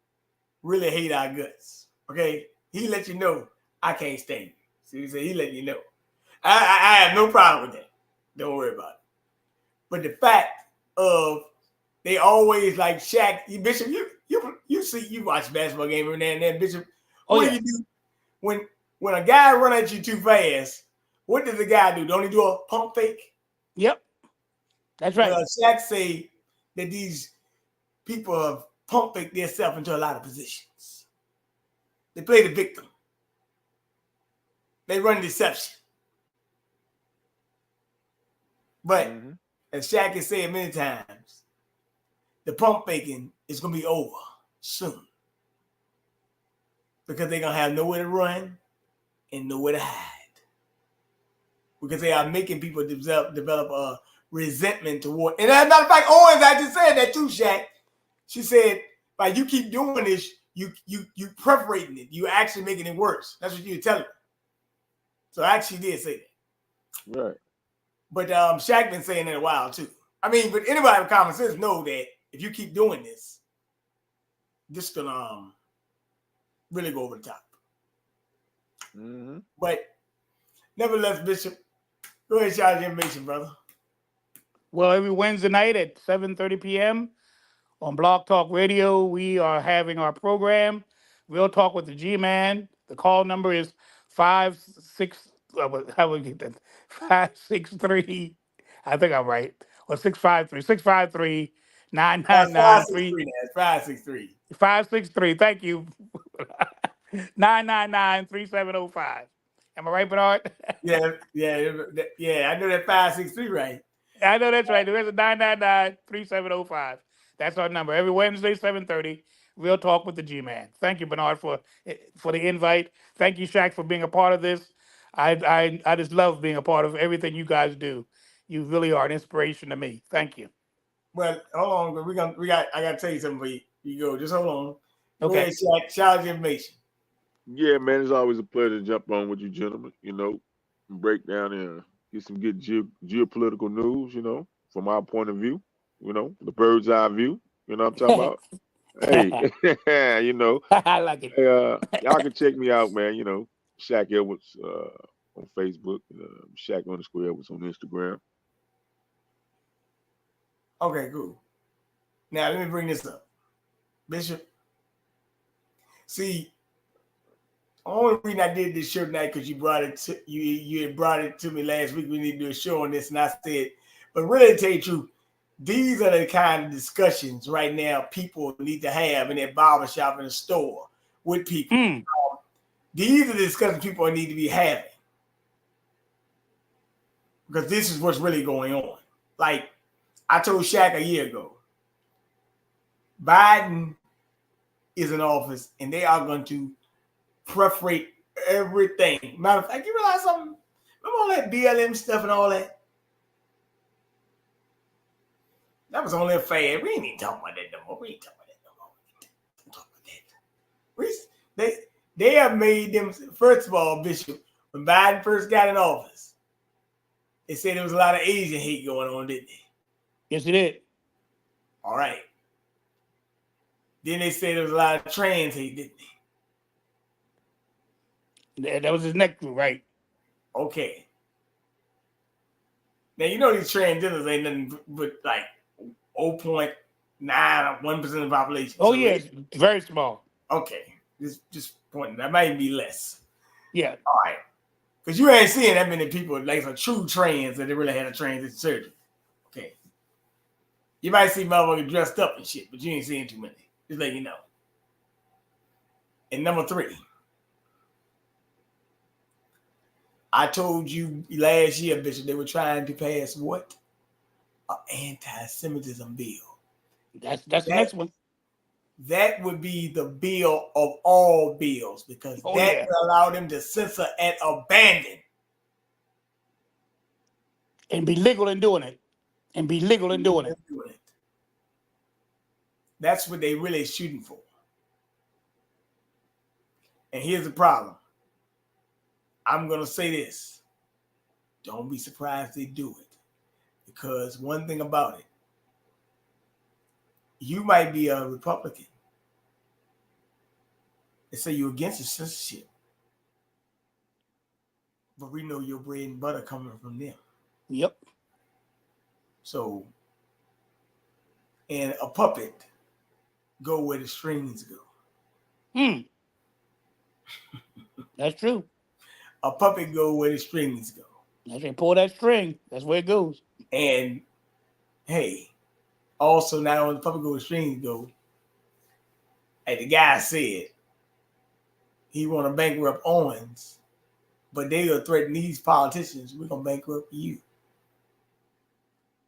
really hate our guts. Okay? He let you know, I can't stand you. See, he said he let you know. I have no problem with that. Don't worry about it. But the fact of they always like Shaq, Bishop, you see, you watch basketball game every now and then, Bishop. What do you do when a guy run at you too fast? What does the guy do? Don't he do a pump fake? Yep. That's right. Shaq say that these people have pump fake themselves into a lot of positions. They play the victim. They run deception. But as Shaq has said many times, the pump faking is going to be over soon. Because they're going to have nowhere to run and nowhere to hide. Because they are making people develop a resentment toward. And as a matter of fact, Owens actually said that too, Shaq. She said, like, you keep doing this, you perforating it. You actually making it worse. That's what you were telling her. So I actually did say that. Right. But Shaq been saying it a while too. I mean, but anybody with common sense know that if you keep doing this, this gonna really go over the top. But nevertheless, Bishop, go ahead and shout your information, brother. Well, every Wednesday night at 7:30 p.m. on Blog Talk Radio, we are having our program, Real Talk with the G-Man. The call number is 563, I think I'm right, or 653 999 563. 563. Thank you. 999-3705. Am I right, Bernard? Yeah. I know that 563 right. I know that's right. There's a 999-3705. That's our number. Every Wednesday, 7:30. Real Talk with the G-Man. Thank you, Bernard, for the invite. Thank you, Shaq, for being a part of this. I just love being a part of everything you guys do. You really are an inspiration to me. Thank you. Well, hold on. I gotta tell you something for you. You go. Just hold on. Go Okay. ahead, Shaq. Shout out your information. Yeah, man, it's always a pleasure to jump on with you gentlemen, and break down and get some good geopolitical news, from our point of view, the bird's eye view, you know what I'm talking about? Hey, I like it. Hey, y'all can check me out, man, Shaq Edwards on Facebook, Shaq_Edwards on Instagram. Okay, cool. Now let me bring this up. Bishop. See, the only reason I did this show tonight because you brought it to you had brought it to me last week. We need to do a show on this, and I said, but really to tell you the truth, these are the kind of discussions right now people need to have in their barbershop in the store with people. These are the discussions people need to be having. Because this is what's really going on. Like I told Shaq a year ago, Biden is in office and they are going to perforate everything. Matter of fact, you realize something? Remember all that BLM stuff and all that? That was only a fad. We ain't even talking about that no more. We ain't talking about that. They have made them, first of all, Bishop, when Biden first got in office, they said there was a lot of Asian hate going on, didn't they? Yes, it did. All right. Then they said there was a lot of trans hate, didn't they? That was his next group, right? Okay. Now, these transgenders ain't nothing but like 0.9 or 1% of the population. Oh, so yeah, very small. Okay. Just pointing. That might be less. Yeah. All right. Because you ain't seeing that many people like a true trans that they really had a transition surgery. Okay. You might see motherfuckers dressed up and shit, but you ain't seeing too many. Just let you know. And number 3. I told you last year, Bishop, they were trying to pass what? An anti-Semitism bill. That's the next one. That would be the bill of all bills, because that will allow them to censor and abandon. And be legal in doing it. That's what they really shooting for. And here's the problem. I'm going to say this. Don't be surprised they do it. Because one thing about it, you might be a Republican. They say you're against the censorship. But we know your bread and butter coming from them. Yep. So, and a puppet go where the strings go. That's true. A puppet go where the strings go. As they pull that string, that's where it goes. And hey, also not only the puppet go where the strings go, like the guy said, he want to bankrupt Owens, but they are threatening these politicians. We're gonna bankrupt you.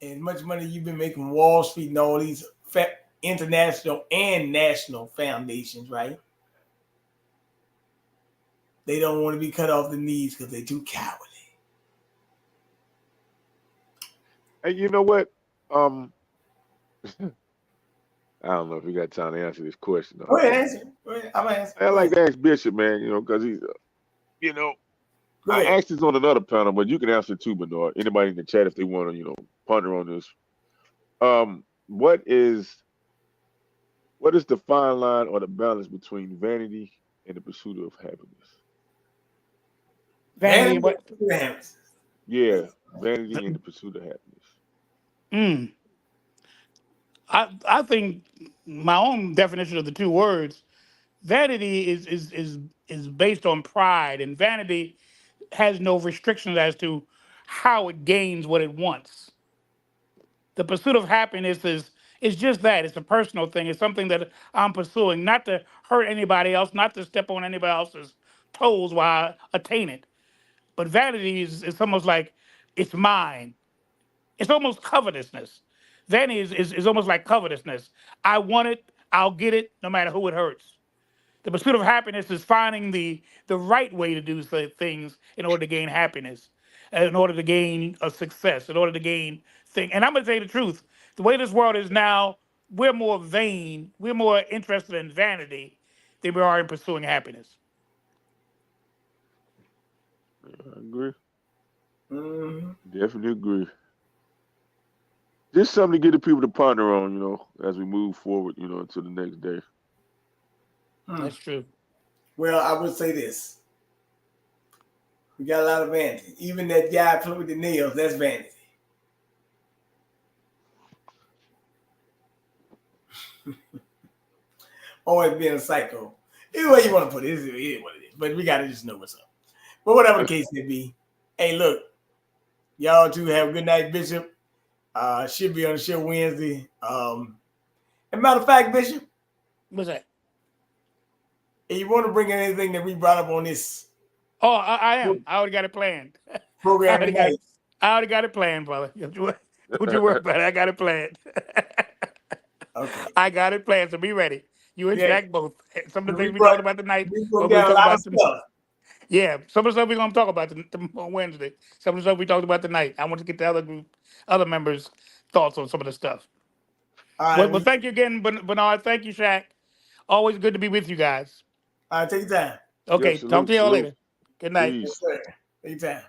As much money you've been making Wall Street and all these international and national foundations, right? They don't want to be cut off the knees because they're too cowardly. And you know what? I don't know if you got time to answer this question. Go ahead, answer. Go ahead. I'm asking. I like to ask Bishop, man, because he's, I asked this on another panel, but you can answer too, Bernard. Anybody in the chat if they want to, ponder on this. What is the fine line or the balance between vanity and the pursuit of happiness? Vanity and what? Yeah, vanity and the pursuit of happiness. I think my own definition of the two words, vanity is based on pride, and vanity has no restrictions as to how it gains what it wants. The pursuit of happiness is just that. It's a personal thing. It's something that I'm pursuing, not to hurt anybody else, not to step on anybody else's toes while I attain it. But vanity is almost like it's mine. It's almost covetousness. Vanity is almost like covetousness. I want it, I'll get it, no matter who it hurts. The pursuit of happiness is finding the right way to do things in order to gain happiness, in order to gain a success, in order to gain things. And I'm going to tell you the truth. The way this world is now, we're more vain, we're more interested in vanity than we are in pursuing happiness. I agree. Definitely agree. Just something to get the people to ponder on, as we move forward, to the next day. That's true. Well, I would say this. We got a lot of vanity. Even that guy playing with the nails, that's vanity. Always being a psycho. Either way you want to put it, it is what it is. But we got to just know what's up. But whatever the case may be, hey, look, y'all two have a good night, Bishop. Should be on the show Wednesday. And matter of fact, Bishop. What's that? If you want to bring anything that we brought up on this. Oh, I am. I already got it planned. Program I already got it planned, brother. Don't you worry about it. I got it planned. Okay. I got it planned, so be ready. You and Shaq both. Some of the things we brought- talked about tonight. we we'll broke down talk a lot about of stuff. Yeah, some of the stuff we're gonna talk about on Wednesday. Some of the stuff we talked about tonight. I want to get the other members' thoughts on some of the stuff. All right, Well, thank you again, Bernard. Thank you, Shaq. Always good to be with you guys. All right, take your time. Okay, Yeah, talk to y'all salute. later. Good night. Yes, sir. Take your time.